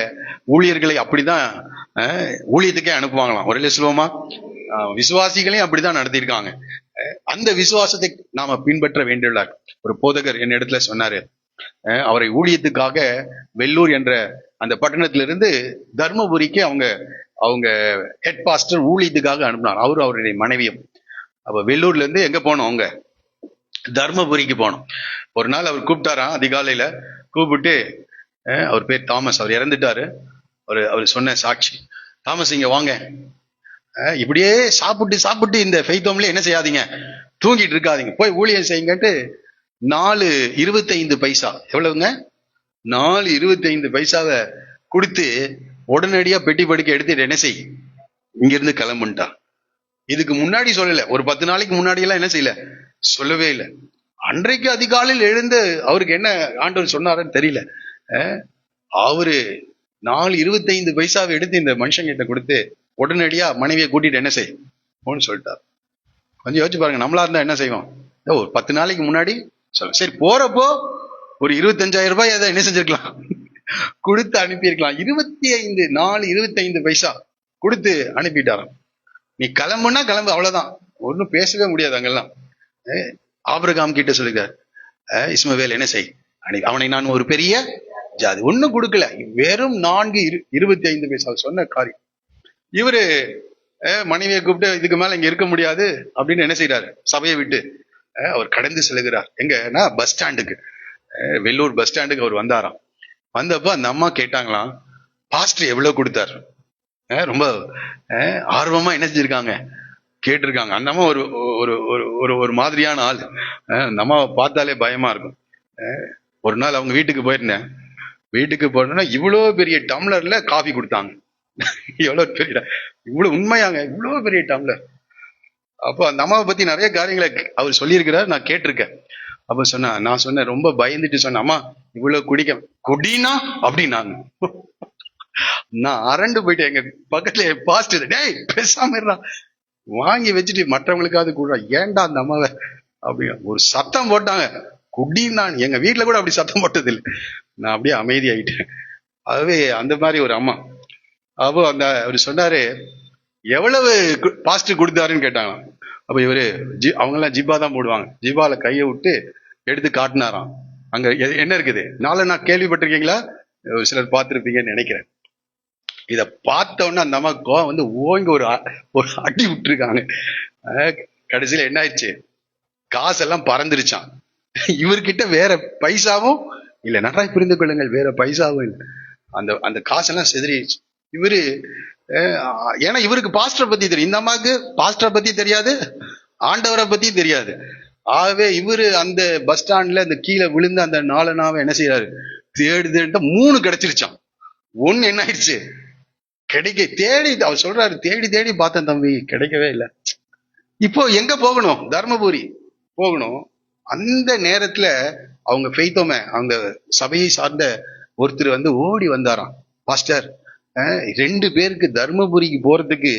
ஊழியர்களை அப்படிதான் ஊழியத்துக்கே அனுப்புவாங்களாம். ஒரே சொல்லுவோமா, விசுவாசிகளையும் அப்படிதான் நடத்தியிருக்காங்க. அந்த விசுவாசத்தை நாம பின்பற்ற வேண்டியுள்ளார். ஒரு போதகர் என் இடத்துல சொன்னாரு, அவரை ஊழியத்துக்காக வெள்ளூர் என்ற அந்த பட்டணத்திலிருந்து தர்மபுரிக்கு அவங்க ஹெட் பாஸ்டர் ஊழியத்துக்காக அனுப்பினார். அவருடைய மனைவியும். அப்ப வெள்ளூர்ல இருந்து எங்க போனோம், அவங்க தர்மபுரிக்கு போனோம். ஒரு நாள் அவர் கூப்பிட்டாராம், அதிகாலையில கூப்பிட்டு, அவர் பேர் தாமஸ், அவர் இறந்துட்டாரு. அவர் சொன்ன சாட்சி, தாமஸ் இங்க வாங்க, இப்படியே சாப்பிட்டு இந்த ஃபெய்த் ஹோம்ல என்ன செய்யாதீங்க, தூங்கிட்டு இருக்காதீங்க, போய் ஊழியம் செய்யுங்கன்ட்டு 4.25 எவ்வளவுங்க? 4.25 கொடுத்து உடனடியா பெட்டி படுக்க எடுத்துட்டு என்ன செய், இங்கிருந்து கிளம்புட்டா. இதுக்கு முன்னாடி சொல்லல, ஒரு 10 நாளைக்கு முன்னாடி எல்லாம் என்ன செய்யல, சொல்லவே இல்லை. அன்றைக்கு அதிகாலையில் எழுந்து அவருக்கு என்ன ஆண்டவர் சொன்னாருன்னு தெரியல. அவரு 4.25 எடுத்து இந்த மனுஷன் கிட்ட கொடுத்து உடனடியா மனைவியை கூட்டிட்டு என்ன செய்யும் சொல்லிட்டார். கொஞ்சம் யோசிச்சு பாருங்க, நம்மளா இருந்தா என்ன செய்வோம்? ஒரு 10 நாளைக்கு முன்னாடி சொல்ல, சரி போறப்போ ஒரு 25,000 ரூபாய் அதை என்ன செஞ்சிருக்கலாம், கொடுத்து அனுப்பியிருக்கலாம். 4.25 கொடுத்து அனுப்பிட்டாராம். நீ கிளம்புனா கிளம்பு, அவ்வளவுதான், ஒன்னும் பேசவே முடியாது. அங்கெல்லாம் ஆபிரகாம் கிட்ட சொல்லுகிறார், இஸ்மவேல் என்ன செய், அவனை நான் ஒரு பெரிய ஜாதி, ஒன்னும் கொடுக்கல, வெறும் 4.25 சொன்ன காரியம். இவரு மனைவியை கூப்பிட்டு இதுக்கு மேல இங்க இருக்க முடியாது அப்படின்னு என்ன செய்யறாரு, சபையை விட்டு அவர் கடந்து செல்கிறார். எங்கன்னா பஸ் ஸ்டாண்டுக்கு, வெள்ளூர் பஸ் ஸ்டாண்டுக்கு அவர் வந்தாராம். வந்தப்ப அந்த அம்மா கேட்டாங்களாம், பாஸ்டர் எவ்வளவு கொடுத்தாரு? ரொம்ப ஆர்வமா என்ன செஞ்சிருக்காங்க, கேட்டிருக்காங்க. அந்த அம்மா ஒரு ஒரு ஒரு மாதிரியான ஆள், அந்த அம்மாவை பார்த்தாலே பயமா இருக்கும். ஒரு நாள் அவங்க வீட்டுக்கு போயிருந்தேன். வீட்டுக்கு போனோம்னா இவ்வளவு பெரிய டம்ளர்ல காஃபி கொடுத்தாங்க. எவ்வளவு பெரிய, இவ்வளவு உண்மையாங்க, இவ்வளவு பெரிய டம்ளர். அப்போ அந்த அம்மாவை பத்தி நிறைய காரியங்களை அவர் சொல்லியிருக்கிறார், நான் கேட்டிருக்கேன். அப்ப நான் சொன்னேன், ரொம்ப பயந்துட்டு சொன்னேன், அம்மா இவ்வளவு குடினா அப்படின்னாங்க. நான் அரண்டு போயிட்டேன். எங்க பக்கத்துல பாஸ்டர், டேய் பேசாம இருடா, வாங்கி வச்சுட்டு மற்றவங்களுக்காவது கூட, ஏன்டா அந்த அம்மாவை அப்படி ஒரு சத்தம் போட்டாங்க. குடின்னா எங்க வீட்டுல கூட அப்படி சத்தம் போட்டது இல்லை. நான் அப்படியே அமைதி ஆயிட்டேன். அதுவே அந்த மாதிரி ஒரு அம்மா. அப்போ அந்த அவர் சொன்னாரு, எவ்வளவு பாஸ்டர் கொடுத்தாருன்னு கேட்டாங்க. அப்ப இவரு அவங்க எல்லாம் ஜிப்பா தான் போடுவாங்க, ஜிப்பால கையை விட்டு எடுத்து காட்டினாராம். அங்க என்ன இருக்குது, நான் கேள்விப்பட்டிருக்கீங்களா, சிலர் பார்த்திருப்பீங்கன்னு நினைக்கிறேன். இத பார்த்த உடனே அந்த அம்மா கோவம் வந்து ஓங்கி ஒரு அடி விட்டுருக்காங்க. கடைசியில என்ன ஆயிடுச்சு, காசெல்லாம் பறந்துருச்சான். இவர்கிட்ட வேற பைசாவும் இல்ல, நன்றாய் புரிந்து கொள்ளுங்கள், வேற பைசாவும் இல்லை. அந்த காசெல்லாம் செதறிடுச்சு. இவரு ஏன்னா இவருக்கு பாஸ்டரை பத்தி தெரியும், இந்த அம்மாவுக்கு பாஸ்டரை பத்தி தெரியாது, ஆண்டவரை பத்தி தெரியாது. ஆகவே இவரு அந்த பஸ் ஸ்டாண்ட்ல அந்த கீழே விழுந்து அந்த 4 என்ன செய்யறாரு, தேடுதுன்ட்டு 3 கிடைச்சிருச்சான். 1 என்ன ஆயிடுச்சு, கிடைக்க தேடி, அவர் சொல்றாரு, தேடி தேடி பார்த்தேன் தம்பி, கிடைக்கவே இல்லை. இப்போ எங்க போகணும், தர்மபுரி போகணும். அந்த நேரத்துல அவங்க ஃபெய்தோமே, அவங்க சபையை சார்ந்த ஒருத்தர் வந்து ஓடி வந்தாராம், பாஸ்டர் 2 பேருக்கு தர்மபுரிக்கு போறதுக்கு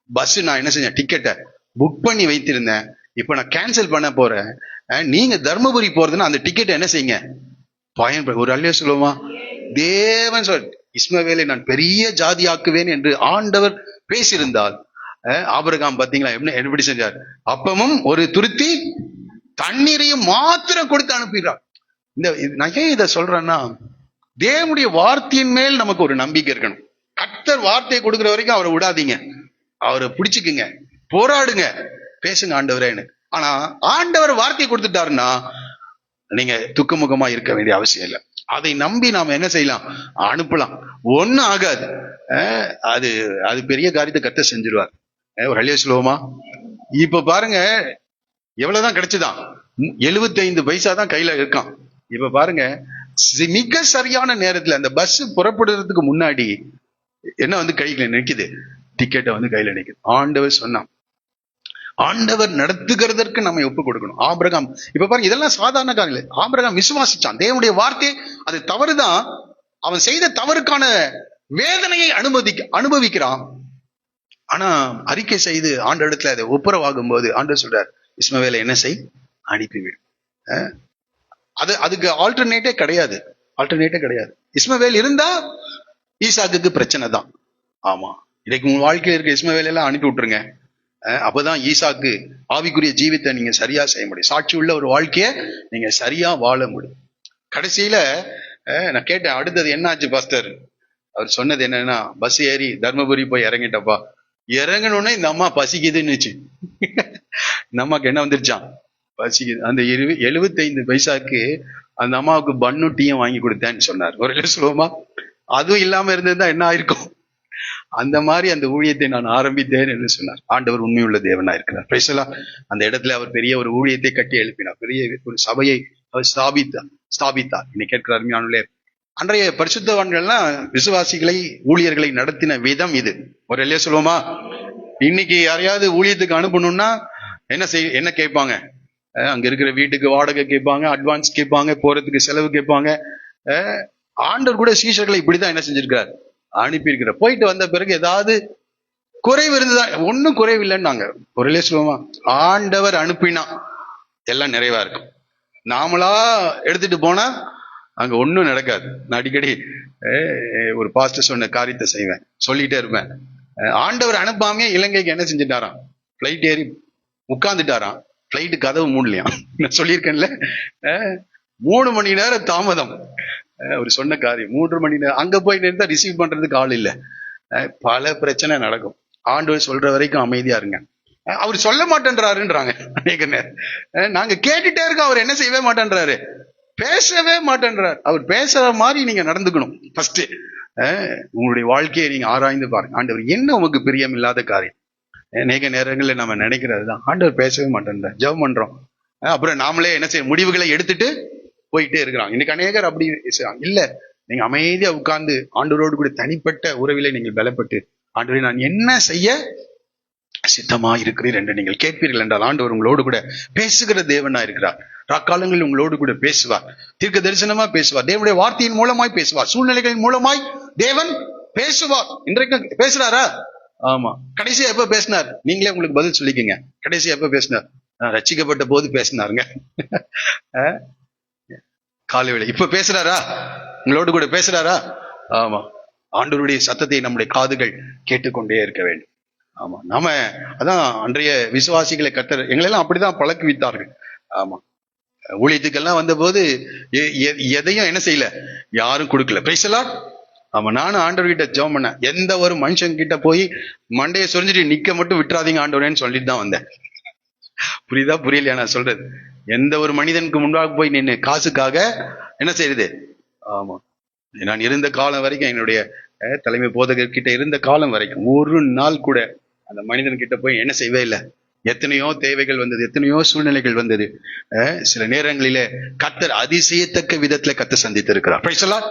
பஸ் நான் என்ன செஞ்சேன், டிக்கெட்டை புக் பண்ணி வைத்திருந்தேன், இப்ப நான் கேன்சல் பண்ண போறேன், நீங்க தர்மபுரி போறதுன்னா அந்த டிக்கெட்டை என்ன செய்யுங்க, பயன்பட. ஒரு அல்லையா சொல்லுவோமா, தேவன் சொல், இஸ்மவேலை நான் பெரிய ஜாதி ஆக்குவேன் என்று ஆண்டவர் பேசியிருந்தால், ஆபிரகாம் பாத்தீங்களா எப்படி செஞ்சார், அப்பமும் ஒரு துருத்தி தண்ணீரையும் மாத்திரம் கொடுத்து அனுப்பிடுறார். நான் ஏன் இதை சொல்றேன்னா, தேவனுடைய வார்த்தையின் மேல் நமக்கு ஒரு நம்பிக்கை இருக்கணும். கர்த்தர் வார்த்தையை கொடுக்குற வரைக்கும் அவரை விடாதீங்க, அவரை பிடிச்சுக்குங்க, போராடுங்க, பேசுங்க ஆண்டவரேன்னு. ஆனா ஆண்டவர் வார்த்தையை கொடுத்துட்டாருன்னா நீங்க துக்கமுகமா இருக்க வேண்டிய அவசியம் இல்லை. அதை நம்பி நாம என்ன செய்யலாம், அனுப்பலாம், ஒன்னும் ஆகாது. அது அது பெரிய காரியத்தை கர்த்தர் செஞ்சிருவார். ஒரு ஹல்லேலூயா சொல்லுவோமா? இப்ப பாருங்க, எவ்வளவுதான் கிடைச்சுதான், 75 தான் கையில இருக்கான். இப்ப பாருங்க, மிக சரியான நேரத்துல அந்த பஸ் புறப்படுறதுக்கு முன்னாடி என்ன வந்து கையில நிக்குது, டிக்கெட்டை வந்து கையில நிக்குது. ஆண்டவர் சொன்னான், ஆண்டவர் நடத்துகிறதற்கு நம்ம ஒப்பு கொடுக்கணும். ஆபிரகாம் இப்ப பாருங்க, இதெல்லாம் சாதாரண காரியங்கள். ஆபிரகாம் விசுவாசிச்சான் தேவனுடைய வார்த்தை, அது தவறுதான், அவன் செய்த தவறுக்கான வேதனையை அனுபவிக்கிறான். ஆனா அறிக்கை செய்து ஆண்டவரிடத்துல அதை ஒப்புரவாகும் போது ஆண்டவர் சொல்றார், இஸ்மவேலை என்ன செய், அனுப்பிவிடு. அதுக்கு ஆல்டர்னேட்டே கிடையாது, இஸ்மவேல் இருந்தா ஈசாக்குக்கு பிரச்சனை தான். ஆமா, இன்னைக்கு உங்க வாழ்க்கையில் இருக்க இஸ்மவேல் எல்லாம் அனுப்பி விட்டுருங்க. அப்பதான் ஈசாக்கு ஆவிக்குரிய ஜீவித்தை நீங்க சரியா செய்ய முடியும், சாட்சி உள்ள ஒரு வாழ்க்கைய நீங்க சரியா வாழ முடியும். கடைசியில நான் கேட்டேன், அடுத்தது என்ன ஆச்சு பாஸ்டர்? அவர் சொன்னது என்னன்னா, பஸ் ஏறி தர்மபுரி போய் இறங்கிட்டப்பா, இறங்கணுன்னே இந்த அம்மா பசிக்குதுன்னுச்சு. இந்த அம்மாக்கு என்ன வந்துருச்சான், பசிக்குது. அந்த 75 அந்த அம்மாவுக்கு பன்னு டீயும் வாங்கி கொடுத்தேன்னு சொன்னார். ஒரு சொல்லுவோமா, அதுவும் இல்லாம இருந்ததுதான் என்ன ஆயிருக்கும். அந்த மாதிரி அந்த ஊழியத்தை நான் ஆரம்பித்தேன் என்று சொன்னார். ஆண்டவர் உண்மையுள்ள தேவனா இருக்கிறார். பேசலாம். அந்த இடத்துல அவர் பெரிய ஒரு ஊழியத்தை கட்டி எழுப்பினார், பெரிய ஒரு சபையை அவர் ஸ்தாபித்தார். இன்னைக்கு கேட்கிற அருமையானே, அன்றைய பரிசுத்தவான்கள்லாம் விசுவாசிகளை ஊழியர்களை நடத்தின விதம் இது. ஒரு இல்லையா சொல்லுவோமா? இன்னைக்கு யாரையாவது ஊழியத்துக்கு அனுப்பணும்னா என்ன கேட்பாங்க? அங்க இருக்கிற வீட்டுக்கு வாடகை கேட்பாங்க, அட்வான்ஸ் கேட்பாங்க, போறதுக்கு செலவு கேட்பாங்க. ஆண்டவர் கூட சீஷர்களை இப்படிதான் என்ன செஞ்சிருக்காரு, அனுப்பியிருக்கிறார். போயிட்டு வந்த பிறகு ஏதாவது குறைவு இருந்ததா? ஒன்னும் குறைவு இல்லைன்னு நாங்க ஒரு இல்லையா சொல்லுவோமா? ஆண்டவர் அனுப்பினா எல்லாம் நிறைவா இருக்கும். நாமளா எடுத்துட்டு போனா அங்க ஒண்ணும் நடக்காது. நான் அடிக்கடி ஒரு பாஸ்டர் சொன்ன காரியத்தை செய்வேன், சொல்லிட்டே இருப்பேன். ஆண்டவர் அனுப்பாமே இலங்கைக்கு என்ன செஞ்சுட்டாராம், பிளைட் ஏறி உட்கார்ந்துட்டாராம். பிளைட்டு கதவு மூடலையாம். நான் சொல்லியிருக்கேன்ல, 3 மணி நேரம் தாமதம். அவர் சொன்ன காரியம் 3 மணி நேரம். அங்க போய் நிறுத்தா ரிசீவ் பண்றதுக்கு ஆள் இல்லை. பல பிரச்சனை நடக்கும். ஆண்டவர் சொல்ற வரைக்கும் அமைதியா இருங்க. அவர் சொல்ல மாட்டேன்றாருன்றாங்க அநேக நேரம். நாங்க கேட்டுட்டே இருக்கோம், அவர் என்ன செய்யவே மாட்டேன்றாரு, பேசவே மாட்டேன்றாரு. அவர் பேசுற மாதிரி நீங்க நடந்துக்கணும். ஃபர்ஸ்ட் உங்களுடைய வாழ்க்கையை நீங்க ஆராய்ந்து பாருங்க. ஆண்டவர் என்ன உங்களுக்கு பிரியம் இல்லாத காரியம்? அநேக நேரங்களில் நம்ம நினைக்கிறது தான், ஆண்டவர் பேசவே மாட்டேன்றார். ஜெபம் பண்றோம், அப்புறம் நாமளே என்ன செய்ய, முடிவுகளை எடுத்துட்டு போயிட்டே இருக்கிறாங்க. இன்னைக்கு அநேகர் அப்படி இல்ல. நீங்க அமைதியா உட்கார்ந்து ஆண்டவரோடு கூட தனிப்பட்ட உறவிலே நீங்கள் பலப்பட்டு, ஆண்டவரே நான் என்ன செய்ய சித்தமா இருக்கிறீர் என்று நீங்கள் கேட்பீர்கள் என்றால் ஆண்டவர் உங்களோடு கூட பேசுகிற தேவனா இருக்கிறார். ராக்காலங்களில் உங்களோடு கூட பேசுவார், தீர்க்க தரிசனமா பேசுவார், தேவனுடைய வார்த்தையின் மூலமாய் பேசுவார், சூழ்நிலைகளின் மூலமாய் தேவன் பேசுவார். இன்றைக்கு பேசுறாரா? ஆமா. கடைசியா எப்ப பேசினார்? நீங்களே உங்களுக்கு பதில் சொல்லிக்கங்க. கடைசியா எப்ப பேசினார்? ரட்சிக்கப்பட்ட போது பேசினாருங்க. காலைவேளை. இப்ப பேசுறாரா? உங்களோடு கூட பேசுறாரா? ஆமா. ஆண்டவருடைய சத்தத்தை நம்முடைய காதுகள் கேட்டுக்கொண்டே இருக்க வேண்டும். ஆமா. நாம அதான் அன்றைய விசுவாசிகளை கர்த்தர் எங்களெல்லாம் அப்படிதான் பழக்குவித்தார்கள். ஆமா. ஊழியத்துக்கெல்லாம் வந்த போது எதையும் என்ன செய்யல, யாரும் கொடுக்கல. Price the Lord. ஆமா. நானும் ஆண்டவர்கிட்ட ஜெபம் பண்ணேன், எந்த ஒரு மனுஷன் கிட்ட போய் மண்டையை சொரிஞ்சிட்டு நிக்க மட்டும் விட்டுறாதீங்க ஆண்டவரேன்னு சொல்லிட்டு தான் வந்தேன். புரியுதா புரியலையா நான் சொல்றது? எந்த ஒரு மனிதனுக்கு முன்பாக போய் நின்று காசுக்காக என்ன செய்யுது? ஆமா. நான் இருந்த காலம் வரைக்கும், என்னுடைய தலைமை போதகர் கிட்ட இருந்த காலம் வரைக்கும் ஒரு நாள் கூட அந்த மனிதன் கிட்ட போய் என்ன செய்யவே இல்லை. எத்தனையோ தேவைகள் வந்தது, எத்தனையோ சூழ்நிலைகள் வந்தது. சில நேரங்களிலே கர்த்தர் அதிசயத்தக்க விதத்துல கர்த்தர் சந்தித்து இருக்கிறார். Price the Lord.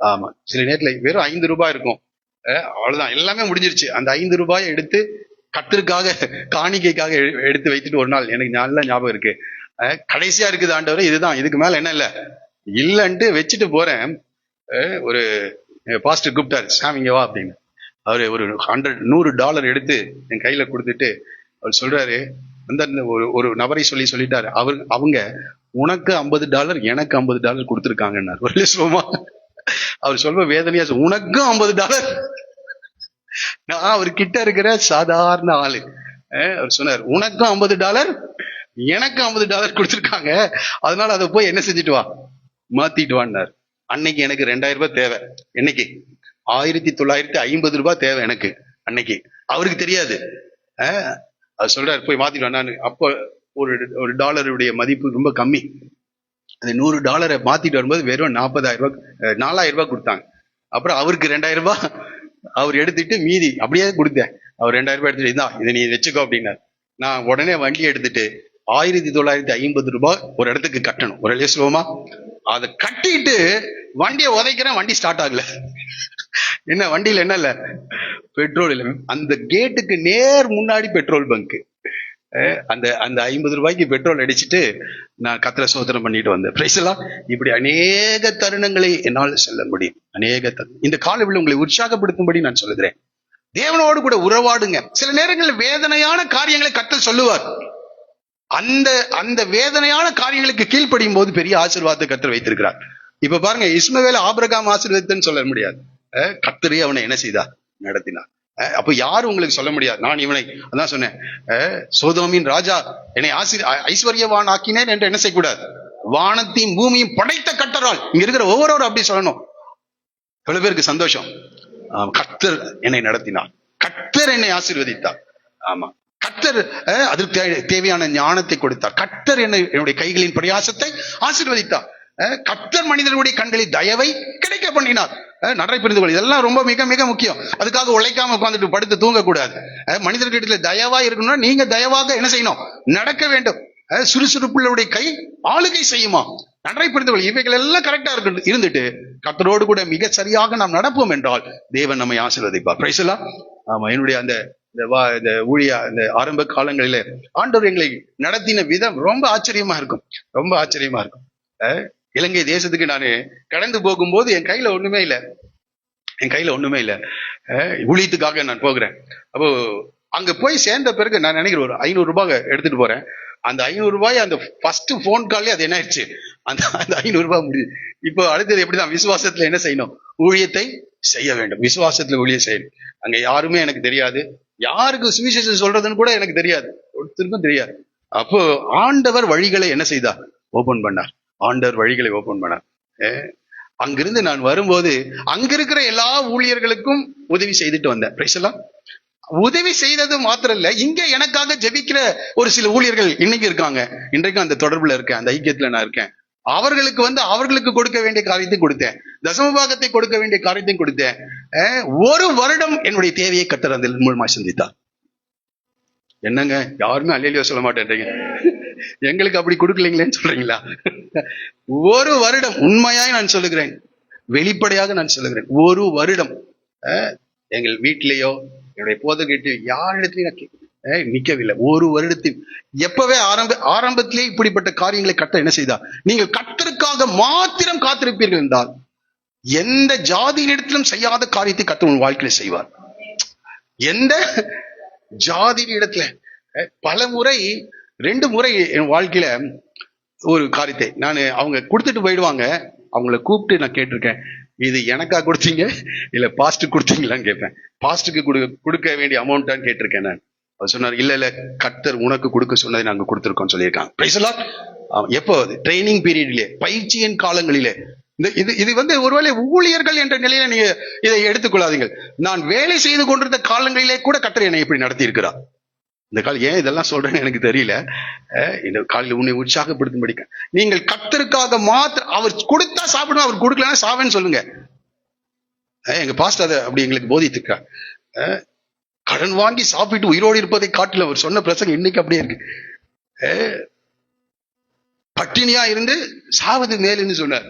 ஆமா. சில நேரத்துல வெறும் 5 ரூபாய் இருக்கும், அவ்வளவுதான், எல்லாமே முடிஞ்சிருச்சு. அந்த 5 ரூபாயை எடுத்து கர்த்தருக்காக காணிக்கைக்காக எடுத்து வைத்துட்டு ஒரு நாள் எனக்கு நல்ல ஞாபகம் இருக்கு, கடைசியா இருக்குது ஆண்டவரே இதுதான், இதுக்கு மேல என்ன இல்லன்ட்டு வச்சுட்டு போறேன். ஒரு பாஸ்டர் கூப்பிட்டாரு, சாமிங்க வா அப்படின்னு. அவரு ஒரு $100 எடுத்து என் கையில கொடுத்துட்டு அவர் சொல்றாரு, அந்த ஒரு நபரை சொல்லிட்டாரு, அவங்க உனக்கு $50 எனக்கு $50 கொடுத்துருக்காங்கன்னாரு. ஒரு சொல்லுமா, அவர் சொல்ற வேதனையா, உனக்கும் $50. நான் அவர் கிட்ட இருக்கிற சாதாரண ஆளு. அவர் சொன்னார், உனக்கும் $50 எனக்கு $50 கொடுத்துருக்காங்க, அதனால அதை போய் என்ன செஞ்சுட்டு வா, மாத்திட்டு வான்னார். அன்னைக்கு எனக்கு 2000 ரூபாய் தேவை. என்னைக்கு? 1950 ரூபாய் தேவை எனக்கு அன்னைக்கு. அவருக்கு தெரியாது. அவர் சொல்றாரு போய் மாத்திட்டு வா. அப்போ ஒரு டாலருடைய மதிப்பு ரொம்ப கம்மி. அந்த $100 மாத்திட்டு வரும்போது வெறும் 4,000 ரூபாய் கொடுத்தாங்க. அப்புறம் அவருக்கு 2000 ரூபாய் அவர் எடுத்துட்டு மீதி அப்படியே கொடுத்தேன். அவர் 2000 ரூபாய் எடுத்துட்டு, இதான் இதை நீ வச்சுக்கோ அப்படின்னாரு. நான் உடனே வண்டி எடுத்துட்டு 1950 ரூபாய் ஒரு இடத்துக்கு கட்டணும். ஒரு சொல்லுவோமா, அதை கட்டிட்டு வண்டியை உதைக்கிறேன், வண்டி ஸ்டார்ட் ஆகல. என்ன வண்டியில என்ன இல்ல, பெட்ரோல் இல்ல. அந்த கேட்டுக்கு நேர் முன்னாடி பெட்ரோல் பங்க். அந்த 50 ரூபாய்க்கு பெட்ரோல் அடிச்சுட்டு நான் கர்த்தரை ஸ்தோத்திரம் பண்ணிட்டு வந்தேன். Price the Lord. இப்படி அநேக தருணங்களை என்னால் சொல்ல முடியும். அநேக தருணம் இந்த காலையில் உங்களை உற்சாகப்படுத்தும்படி நான் சொல்லுகிறேன். தேவனோடு கூட உறவாடுங்க. சில நேரங்களில் வேதனையான காரியங்களை கர்த்தர் சொல்லுவார். அந்த வேதனையான காரியங்களுக்கு கீழ்ப்படியும் போது பெரிய ஆசீர்வாதத்தை கர்த்தர் வைத்திருக்கிறார். இப்ப பாருங்க, இஸ்மவேல் ஆபிரகாம் ஆசீர்வாதத்தைன்னு சொல்ல முடியாது. கர்த்தரே அவனை என்ன செய்தார், நடத்தினார். அப்ப யாரும் உங்களுக்கு சொல்ல முடியாது, நான் இவனை அதான் சொன்னேன், சோதோமின் ராஜா என்னை ஐஸ்வர்யவான் ஆக்கினேன் என்று என்ன செய்யக்கூடாது, வானத்தையும் பூமியும் படைத்த கர்த்தரால். இங்க இருக்கிற ஒவ்வொருவரும் அப்படி சொல்லணும். எவ்வளவு பேருக்கு சந்தோஷம். கர்த்தர் என்னை நடத்தினார், கர்த்தர் என்னை ஆசீர்வதித்தார். ஆமா, கர்த்தர் அதற்கு தேவையான ஞானத்தை கொடுத்தார், கர்த்தர் என்னுடைய கைகளின் பிரயாசத்தை ஆசீர்வதித்தார், கர்த்தர் மனிதர்களுடைய கண்களில் தயவை கிடைக்க பண்ணினார். நன்றை புரிந்து கொள், இதெல்லாம் ரொம்ப மிக மிக முக்கியம். அதுக்காக உழைக்காம உட்காந்துட்டு படுத்து தூங்க கூடாது. மனிதர்களிடத்துல தயவா இருக்கணும்னா நீங்க தயவாக என்ன செய்யணும், நடக்க வேண்டும். சுறுசுறுப்புடைய கை ஆளுகை செய்யுமா. நன்றை புரிந்து இவைகள் எல்லாம் கரெக்டா இருக்கு இருந்துட்டு கர்த்தரோடு கூட மிக சரியாக நாம் நடப்போம் என்றால் தேவன் நம்மை ஆசீர்வதிப்பார். பிரைஸ் எல்லாம். ஆமா, என்னுடைய அந்த இந்த ஊழிய இந்த ஆரம்ப காலங்களில ஆண்டவர் எங்களை நடத்தின விதம் ரொம்ப ஆச்சரியமா இருக்கும், ரொம்ப ஆச்சரியமா இருக்கும். இலங்கை தேசத்துக்கு நான் கடந்து போகும்போது என் கையில ஒண்ணுமே இல்லை, ஊழியத்துக்காக நான் போகிறேன். அப்போ அங்க போய் சேர்ந்த பிறகு நான் நினைக்கிறேன் ஒரு 500 ரூபாய் எடுத்துட்டு போறேன். அந்த 500 ரூபாய் அந்த ஃபர்ஸ்ட் போன் கால்ல அது என்ன ஆயிடுச்சு, அந்த 500 ரூபாய் முடியுது. இப்போ அடுத்தது எப்படிதான், விசுவாசத்துல என்ன செய்யணும், ஊழியத்தை செய்ய வேண்டும், விசுவாசத்துல ஊழியம் செய்யணும். அங்க யாருமே எனக்கு தெரியாது, யாருக்கு சுவிசேஷம் சொல்றதுன்னு கூட எனக்கு தெரியாது, ஒருத்தருக்கும் தெரியாது. அப்போ ஆண்டவர் வழிகளை என்ன செய்தார், ஓபன் பண்ணார். ஆண்டவர் வழிகளை ஓபன் பண்ணார். அங்கிருந்து நான் வரும்போது அங்க இருக்கிற எல்லா ஊழியர்களுக்கும் உதவி செய்துட்டு வந்தேன். பிரைஸ் எல்லாம். உதவி செய்தது மாத்திரம் இல்ல, இங்க எனக்காக ஜெபிக்கிற ஒரு சில ஊழியர்கள் இன்னைக்கு இருக்காங்க. இன்றைக்கும் அந்த தொடர்புல இருக்கேன், அந்த ஐக்கியத்துல நான் இருக்கேன். அவர்களுக்கு அவர்களுக்கு கொடுக்க வேண்டிய காரியத்தையும் கொடுத்தேன், தசமபாகத்தை கொடுக்க வேண்டிய காரியத்தையும் கொடுத்தேன். ஒரு வருடம் என்னுடைய தேவையை கர்த்தர் அந்த மூலமா சந்தித்தார். என்னங்க யாருமே அல்லேலூயா சொல்ல மாட்டேன்றீங்க, எங்களுக்கு அப்படி கொடுக்கலீங்களேன்னு சொல்றீங்களா? ஒரு வருடம், உண்மையாய் நான் சொல்லுகிறேன், வெளிப்படையாக நான் சொல்லுகிறேன், ஒரு வருடம் எங்கள் வீட்டிலேயோ என்னுடைய போதகிட்டு யாரிடத்திலையும் நிக்கவில்லை. ஒரு வருடத்தில் எப்பவே ஆரம்பத்திலே இப்படிப்பட்ட காரியங்களை கர்த்தர் என்ன செய்தார், நீங்கள் கர்த்தருக்காக மாத்திரம் காத்திருப்பீர்கள் என்றால் எந்த ஜாதியினிடத்திலும் செய்யாத காரியத்தை கர்த்தர் உன் வாழ்க்கையில செய்வார். எந்த ஜாதியின் இடத்துல பல முறை, 2 முறை என் வாழ்க்கையில ஒரு காரியத்தை அவங்க கொடுத்துட்டு போயிடுவாங்க, அவங்கள கூப்பிட்டு நான் கேட்டிருக்கேன், இது எனக்கா கொடுத்தீங்க இல்ல பாஸ்ட் கொடுத்தீங்களான்னு கேட்பேன். பாஸ்டுக்கு கொடுக்க வேண்டிய அமௌண்ட்டான்னு கேட்டிருக்கேன் நான். அவர் சொன்னார், இல்ல கர்த்தர் உனக்கு கொடுக்க சொன்னதை நாங்க கொடுத்துருக்கோம் சொல்லியிருக்காங்க. Price the Lord. எப்போ ட்ரைனிங் பீரியட்லயே, பயிற்சியின் காலங்களிலே. இது ஒருவேளை ஊழியர்கள் என்ற நிலையில நீங்க இதை எடுத்துக்கொள்ளாதீங்க. நான் வேலை செய்து கொண்டிருந்த காலங்களிலே கூட கர்த்தர் என்னை இப்படி நடத்தி இருக்கிறார். இந்த காலம் ஏன் இதெல்லாம் சொல்றேன்னு எனக்கு தெரியல. இந்த காலையில் உன்னை உற்சாகப்படுத்தும்படிக்க நீங்கள் கர்த்தருக்காக மாத்திரம், அவர் கொடுத்தா சாப்பிடணும், அவர் கொடுக்கலன்னா சாவேன்னு சொல்லுங்க. எங்க பாஸ்டர் அதை அப்படி எங்களுக்கு போதித்துக்கா. கடன் வாங்கி சாப்பிட்டு உயிரோடு இருப்பதை காட்டில அவர் சொன்ன பிரசங்கம் இன்னைக்கு அப்படியே இருக்கு. பட்டினியா இருந்து சாவது மேலுன்னு சொன்னார்.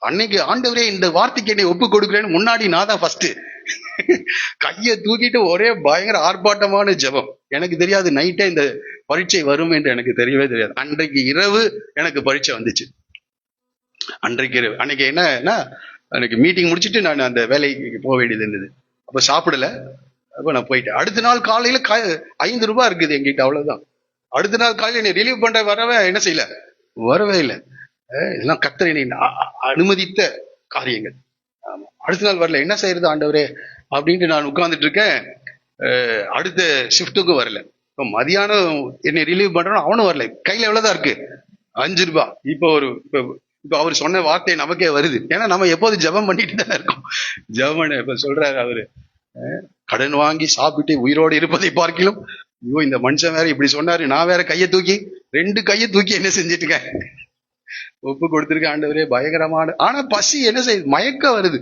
அன்னைக்கு ஆண்டவரே இந்த வார்த்தைக்கு என்னை ஒப்பு கொடுக்குறேன்னு முன்னாடி நான் தான் ஃபர்ஸ்ட் கையை தூக்கிட்டு ஒரே பயங்கர ஆர்ப்பாட்டமான ஜெபம். எனக்கு தெரியாது நைட்டே இந்த பரீட்சை வரும் என்று எனக்கு தெரியவே தெரியாது. அன்றைக்கு இரவு எனக்கு பரீட்சை வந்துச்சு. அன்றைக்கு இரவு, அன்னைக்கு என்னன்னா அன்னைக்கு மீட்டிங் முடிச்சுட்டு நான் அந்த வேலைக்கு போக வேண்டியது இருந்தது. அப்ப சாப்பிடல, அப்ப நான் போயிட்டேன். அடுத்த நாள் காலையில 5 ரூபாய் இருக்குது எங்கிட்ட, அவ்வளவுதான். அடுத்த நாள் காலையில என்னை ரிலீவ் பண்ற வரவே இல்லை. இதெல்லாம் கர்த்தர் என்னை அனுமதித்த காரியங்கள். அடுத்த நாள் வரல, என்ன செய்யறது ஆண்டவரே அப்படின்ட்டு நான் உட்கார்ந்துட்டு இருக்கேன். அடுத்த ஷிஃப்ட்டுக்கும் வரல. இப்போ மதியானம் என்னை ரிலீவ் பண்றோம், அவனும் வரல. கையில எவ்வளவுதான் இருக்கு, 5 ரூபாய். இப்போ அவர் சொன்ன வார்த்தை நமக்கே வருது. ஏன்னா நம்ம எப்போதும் ஜெபம் பண்ணிட்டு தானே இருக்கோம். ஜெபம் இப்ப சொல்றாரு அவரு, கடன் வாங்கி சாப்பிட்டு உயிரோடு இருப்பதை பார்க்கிலும், ஐயோ இந்த மனுஷன் வேற இப்படி சொன்னாரு, நான் வேற கையை தூக்கி 2 கையை தூக்கி என்ன செஞ்சுட்டு இருக்கேன், ஒப்பு கொடுத்துருக்க ஆண்டவரே பயங்கரமான. ஆனா பசி என்ன செய்யுது, மயக்கம் வருது.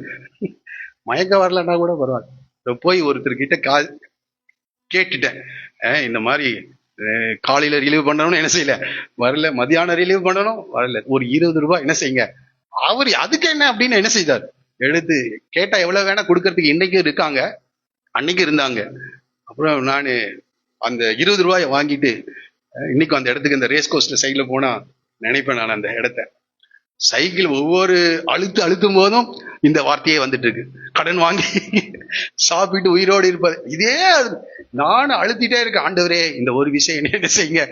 மயக்கம் வரலன்னா கூட பரவாயில்ல. போய் ஒருத்தர்கிட்ட கேட்டுட்டேன், இந்த மாதிரி காலையில ரிலீவ் பண்ணணும், என்ன செய்யல வரல, மதியானம் ரிலீவ் பண்ணணும் வரல, ஒரு 20 ரூபாய் என்ன செய்யுங்க. அவர் அதுக்கு என்ன அப்படின்னு என்ன செய்தார், எடுத்து கேட்டா எவ்வளவு வேணா கொடுக்கறதுக்கு இன்னைக்கும் இருக்காங்க, அன்னைக்கு இருந்தாங்க. அப்புறம் நான் அந்த 20 ரூபாயை வாங்கிட்டு இன்னைக்கும் அந்த இடத்துக்கு, இந்த ரேஸ் கோஸ்ட் சைட்ல போனா நினைப்பேன் நான் அந்த இடத்த. சைக்கிள் ஒவ்வொரு அழுத்தும் போதும் இந்த வார்த்தையே வந்துட்டு இருக்கு, கடன் வாங்கி சாப்பிட்டு உயிரோடு இருப்பது. இதே நான் அழுத்திட்டே இருக்கேன், ஆண்டவரே இந்த ஒரு விஷயம் என்ன செய்யுங்க,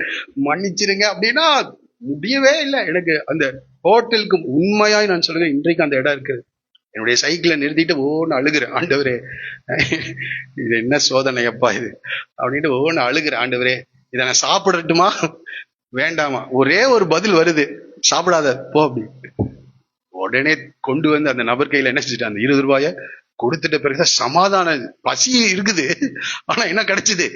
மன்னிச்சிருங்க அப்படின்னா முடியவே இல்லை எனக்கு. அந்த ஹோட்டலுக்கு உண்மையாய் நான் சொல்லுவேன், இன்றைக்கு அந்த இடம் இருக்குது. என்னுடைய சைக்கிளை நிறுத்திட்டு ஒவ்வொன்று அழுகிறேன், ஆண்டவரே இது என்ன சோதனை அப்பா இது அப்படின்ட்டு ஒவ்வொன்று அழுகிறேன். ஆண்டவரே இதை நான் சாப்பிடட்டுமா வேண்டாமா? ஒரே ஒரு பதில் வருது, சாப்பிடாத போ அப்படி. உடனே கொண்டு வந்து அந்த நபர் கையில என்ன செஞ்சுட்டு அந்த 20 ரூபாய கொடுத்துட்ட பிறகுதான் சமாதான. பசி இருக்குது, ஆனா என்ன கிடைச்சது,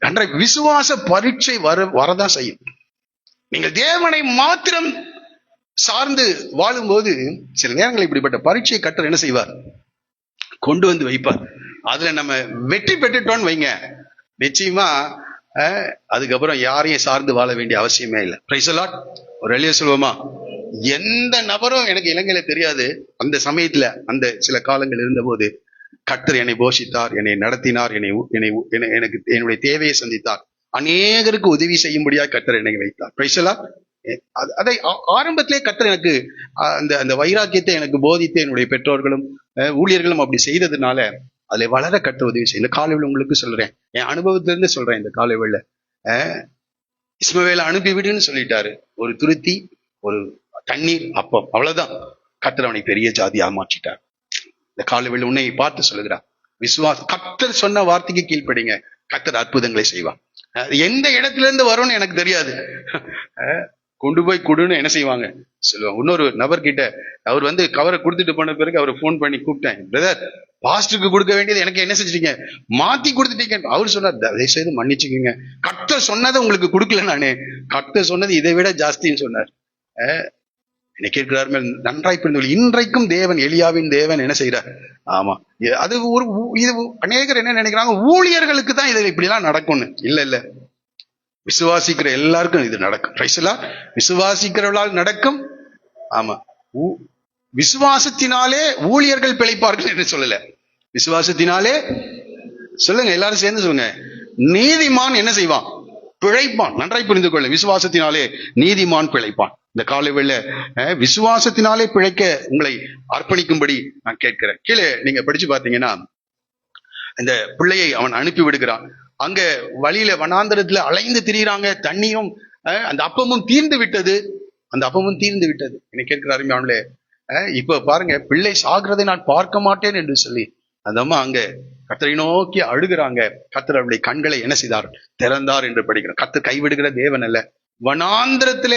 அன்றைக்கு விசுவாச பரீட்சை வரதான் செய்யும். நீங்கள் தேவனை மாத்திரம் சார்ந்து வாழும்போது சில நேரங்கள் இப்படிப்பட்ட பரீட்சை கர்த்தர் என்ன செய்வார், கொண்டு வந்து வைப்பார். அதுல நம்ம வெற்றி பெற்றுட்டோம்னு வைங்க, நிச்சயமா அதுக்கப்புறம் யாரையும் சார்ந்து வாழ வேண்டிய அவசியமே இல்லை. Price the Lord. ஒரு எளிய சொல்லுவோமா, எந்த நபரும் எனக்கு இலங்கையில தெரியாது. அந்த சமயத்துல அந்த சில காலங்கள் இருந்தபோது கர்த்தர் என்னை போஷித்தார், என்னை நடத்தினார், எனக்கு என்னுடைய தேவையை சந்தித்தார், அநேகருக்கு உதவி செய்யும்படியா கர்த்தர் என்னை வைத்தார். Price the Lord. அதை ஆரம்பத்திலே கர்த்தர் எனக்கு அந்த அந்த வைராக்கியத்தை எனக்கு போதித்து என்னுடைய பெற்றோர்களும் ஊழியர்களும் அப்படி செய்ததுனால அதுல வளர கர்த்தர் உதவி செய்யும். இந்த காலையில் உங்களுக்கு சொல்றேன், என் அனுபவத்திலிருந்து சொல்றேன். இந்த காலையில இஸ்மவேலை அனுப்பி விடுன்னு சொல்லிட்டாரு. ஒரு துருத்தி, ஒரு தண்ணீர், அப்பம், அவ்வளவுதான். கர்த்தர் அவனை பெரிய ஜாதியா மாற்றிட்டார். இந்த காலையில் உன்னை பார்த்து சொல்லுகிறார், விசுவாசம். கர்த்தர் சொன்ன வார்த்தைக்கு கீழ்ப்படிங்க, கர்த்தர் அற்புதங்களை செய்வான். எந்த இடத்துல இருந்து வரும்னு எனக்கு தெரியாது. கொண்டு போய் கொடுன்னு என்ன செய்வாங்க சொல்லுவாங்க. இன்னொரு நபர்கிட்ட அவர் கவரை கொடுத்துட்டு போன பிறகு அவரை போன் பண்ணி கூப்பிட்டேன், பிரதர் பாஸ்டருக்கு கொடுக்க வேண்டியது எனக்கு என்ன செஞ்சிட்டீங்க, மாத்தி கொடுத்துட்டீங்க. அவர் சொன்னார், தயவு செய்து மன்னிச்சுக்கீங்க, கர்த்தர் சொன்னதை உங்களுக்கு கொடுக்கல, நானு கர்த்தர் சொன்னது இதை விட ஜாஸ்தின்னு சொன்னார். என்ன கேட்கிறார், நன்றாய் புரிந்து. இன்றைக்கும் தேவன், எலியாவின் தேவன் என்ன செய்யறார்? ஆமா, அது ஒரு இது அநேகர் என்ன நினைக்கிறாங்க, ஊழியர்களுக்கு தான் இது இப்படி எல்லாம் நடக்கும்னு. இல்ல இல்ல, விசுவாசிக்கிற எல்லாருக்கும் இது நடக்கும். Price the Lord. விசுவாசிக்கிறவர்களால் நடக்கும். ஆமா, விசுவாசத்தினாலே ஊழியர்கள் பிழைப்பார்கள் என்று சொல்லல, விசுவாசத்தினாலே, சொல்லுங்க எல்லாரும் சேர்ந்து சொல்லுங்க, நீதிமான் என்ன செய்வான்? பிழைப்பான். நன்றாய் புரிந்து கொள்ள, விசுவாசத்தினாலே நீதிமான் பிழைப்பான். இந்த காலை வேளை விசுவாசத்தினாலே பிழைக்க உங்களை அர்ப்பணிக்கும்படி நான் கேட்கிறேன். கீழே நீங்க படிச்சு பார்த்தீங்கன்னா, இந்த பிள்ளையை அவன் அனுப்பி விடுகிறான். அங்க வழியில வனாந்தரத்துல அலைந்து திரியிறாங்க, தண்ணியும் அந்த அப்பமும் தீர்ந்து விட்டது. அந்த அப்பமும் தீர்ந்து விட்டது. என்ன கேட்கிறாரு அவங்களே, இப்ப பாருங்க, பிள்ளை சாகிறதை நான் பார்க்க மாட்டேன் என்று சொல்லி அந்த அம்மா அங்க கர்த்தரை நோக்கி அழுகிறாங்க. கர்த்தர் அவருடைய கண்களை என்ன செய்தார்? திறந்தார் என்று படிக்கிறோம். கர்த்தர் கைவிடுகிற தேவன் அல்ல. வனாந்திரத்துல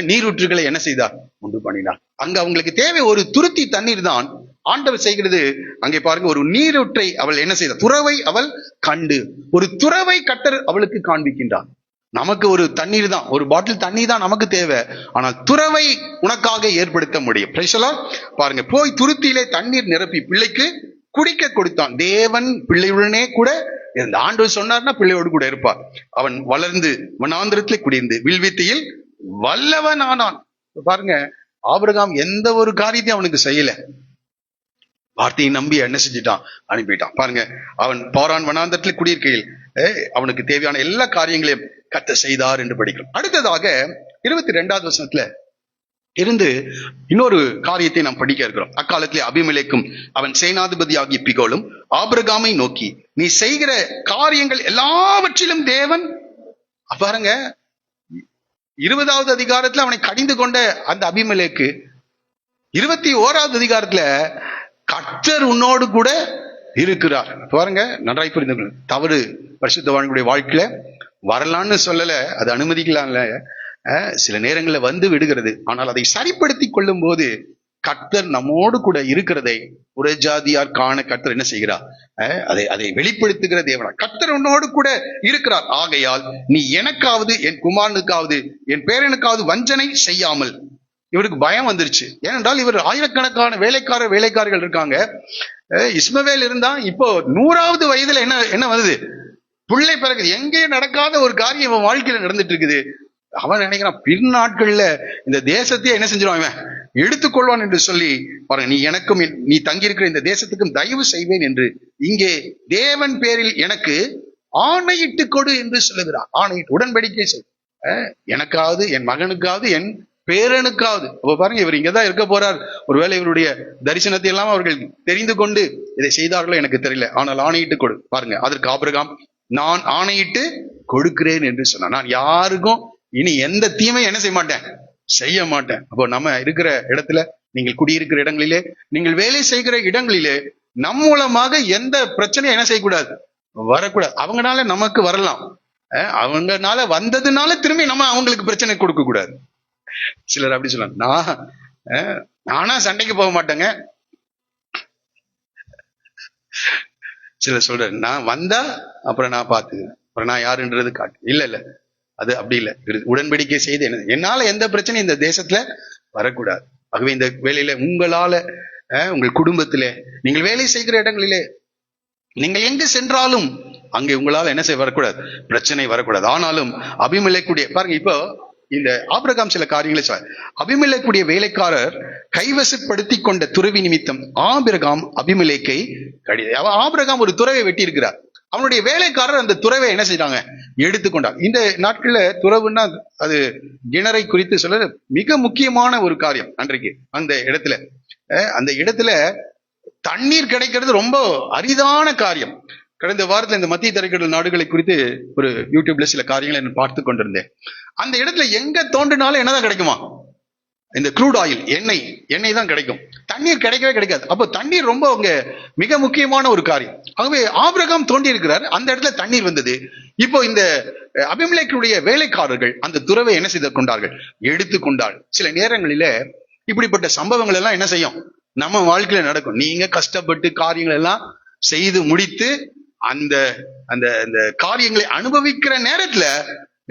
நீரூற்றுகளை என்ன செய்தார்? உண்டு பண்ணினார். அங்க அவங்களுக்கு தேவை ஒரு துருத்தி தண்ணீர் தான். ஆண்டவர் செய்கிறது அங்கே பாருங்க, ஒரு நீரூற்றை அவள் என்ன செய்தார்? துறவை அவள் கண்டு, ஒரு துறவை கர்த்தர் அவளுக்கு காண்பிக்கின்றார். நமக்கு ஒரு தண்ணீர் தான், ஒரு பாட்டில் தண்ணி தான் நமக்கு தேவை. ஆனால் துறவை உனக்காக ஏற்படுத்த முடியும். பாருங்க, போய் துருத்தியிலே தண்ணீர் நிரப்பி பிள்ளைக்கு குடிக்க கொடுத்தான். தேவன் பிள்ளையுடனே கூட இருந்த. ஆண்டவர் சொன்னார்னா பிள்ளையோடு கூட இருப்பார். அவன் வளர்ந்து வனாந்திரத்திலே குடியிருந்து வில்வித்தையில் வல்லவன் ஆனான். பாருங்க, ஆபிரகாம் எந்த ஒரு காரியத்தையும் அவனுக்கு செய்யல, வார்த்தையை நம்பி என்ன செஞ்சுட்டான்? அனுப்பிட்டான். பாருங்க, அவன் பாரான் வனாந்தரத்தில் குடியிருக்கையில் அவனுக்கு தேவையான எல்லா காரியங்களையும் கர்த்தர் செய்தார் என்று படிக்கிறோம். அடுத்ததாக 22வது வசனத்துல இருந்து இன்னொரு காரியத்தை நாம் படிக்க இருக்கிறோம். அக்காலத்திலே அபிமெலேக்கும் அவன் சேனாதிபதி ஆகிய பிகோலும் ஆபிரகாமை நோக்கி, நீ செய்கிற காரியங்கள் எல்லாவற்றிலும் தேவன். பாருங்க, 20வது அதிகாரத்துல அவனை கடிந்து கொண்ட அந்த அபிமெலேக்கு 21வது அதிகாரத்துல கர்த்தர் உன்னோடு கூட இருக்கிறார். பாருங்க, நன்றாய் புரிந்து கொள்ளுங்க. தவறு பரிசுத்தவான்களுடைய வாழ்க்கையில வரலான்னு சொல்லல, அது அனுமதிக்கலாம்ல, சில நேரங்களில் வந்து விடுகிறது. ஆனால் அதை சரிப்படுத்தி கொள்ளும் போது கர்த்தர் நம்மோடு கூட இருக்கிறதை புறஜாதியார் காண கர்த்தர் என்ன செய்கிறார்? அதை வெளிப்படுத்துகிற தேவனா. கர்த்தர் உன்னோடு கூட இருக்கிறார். ஆகையால் நீ எனக்காவது என் குமாரனுக்காவது என் பேரனுக்காவது வஞ்சனை செய்யாமல். இவருக்கு பயம் வந்துருச்சு. ஏனென்றால் இவர் ஆயிரக்கணக்கான வேலைக்காரர்கள் இருக்காங்க. இஸ்மவேல் இருந்தா இப்போ 100வது வயதுல என்ன வருது? பிள்ளை பிறகுது. எங்கேயும் நடக்காத ஒரு காரியம் இவன் வாழ்க்கையில நடந்துட்டு இருக்குது. அவன் நினைக்கிறான், பின் நாட்கள்ல இந்த தேசத்தையே என்ன செஞ்சிருவான், இவன் எடுத்துக்கொள்வான் என்று சொல்லி பாருங்க, நீ எனக்கும் நீ தங்கியிருக்கிற இந்த தேசத்துக்கும் தயவு செய்வேன் என்று இங்கே தேவன் பேரில் எனக்கு ஆணையிட்டு கொடு என்று சொல்லுகிறான். ஆணையிட்டு உடன்படிக்கை செய், எனக்காவது என் மகனுக்காவது என் பேரனுக்காவது. அப்ப பாருங்க, இவர் இங்கதான் இருக்க போறார். ஒருவேளை இவருடைய தரிசனத்தை எல்லாம் அவர்கள் தெரிந்து கொண்டு இதை செய்தார்களோ எனக்கு தெரியல. ஆனால் ஆணையிட்டு கொடு. பாருங்க, அதற்கு ஆபிரகாம், நான் ஆணையிட்டு கொடுக்கிறேன் என்று சொன்னான். நான் யாருக்கும் இனி எந்த தீமையும் என்ன செய்ய மாட்டேன். அப்போ நம்ம இருக்கிற இடத்துல, நீங்கள் குடியிருக்கிற இடங்களிலே, நீங்கள் வேலை செய்கிற இடங்களிலே நம் மூலமாக எந்த பிரச்சனையும் என்ன செய்யக்கூடாது, வரக்கூடாது. அவங்கனால நமக்கு வரலாம், அவங்கனால வந்ததுனால திரும்பி நம்ம அவங்களுக்கு பிரச்சனை கொடுக்க கூடாது. சிலர் அப்படி சொல்லலாம், நானா சண்டைக்கு போக மாட்டேங்க. சிலர் சொல்ற, நான் வந்தா அப்புறம் நான் பாத்துக்கிறேன், அப்புறம் நான் யாருன்றது காட்டு. இல்ல, அது அப்படி இல்லை. உடன்படிக்கை செய்து என்னால எந்த பிரச்சனையும் இந்த தேசத்துல வரக்கூடாது. ஆகவே இந்த வேலையில உங்களால, உங்கள் குடும்பத்திலே, நீங்கள் வேலை செய்கிற இடங்களிலே, நீங்கள் எங்கு சென்றாலும் அங்கே உங்களால் என்ன செய்ய வரக்கூடாது, பிரச்சனை வரக்கூடாது. ஆனாலும் அபிமெலேக்குடைய பாருங்க, இப்போ இந்த ஆபிரகாம் சில காரியங்களை அபிமெலேக்குடைய வேலைக்காரர் கைவசப்படுத்தி கொண்ட துறவி நிமித்தம் ஆபிரகாம் அபிமெலேக்கை ஆபிரகாம் ஒரு துறவை வெட்டி இருக்கிறார். அவனுடைய வேலைக்காரர் அந்த துறவை என்ன செய்யறாங்க, எடுத்துக்கொண்டார். இந்த நாட்கள்ல துறவுன்னா அது கிணறை குறித்து சொல்ல மிக முக்கியமான ஒரு காரியம். அன்றைக்கு அந்த இடத்துல தண்ணீர் கிடைக்கிறது ரொம்ப அரிதான காரியம். கடந்த வாரத்தில் இந்த மத்திய தரைக்கடல் நாடுகளை குறித்து ஒரு யூடியூப்ல சில காரியங்களை நான் பார்த்து கொண்டிருந்தேன். அந்த இடத்துல எங்க தோன்றினாலும் என்னதான் கிடைக்குமா, இந்த க்ரூட் ஆயில், எண்ணெய் தான் கிடைக்கும். தண்ணீர் கிடைக்கவே கிடைக்காது. அப்போ தண்ணீர் ரொம்ப அங்க மிக முக்கியமான ஒரு காரியம். ஆகவே ஆபிரகாம் தோண்டி இருக்கிறார், அந்த இடத்துல தண்ணீர் வந்தது. இப்போ இந்த அபிமெலேக்குடைய வேலைக்காரர்கள் அந்த துறவை என்ன செய்து கொண்டார்கள், எடுத்துக்கொண்டாள். சில நேரங்களில இப்படிப்பட்ட சம்பவங்கள் எல்லாம் என்ன செய்யும், நம்ம வாழ்க்கையில நடக்கும். நீங்க கஷ்டப்பட்டு காரியங்கள் எல்லாம் செய்து முடித்து அந்த அந்த அந்த காரியங்களை அனுபவிக்கிற நேரத்துல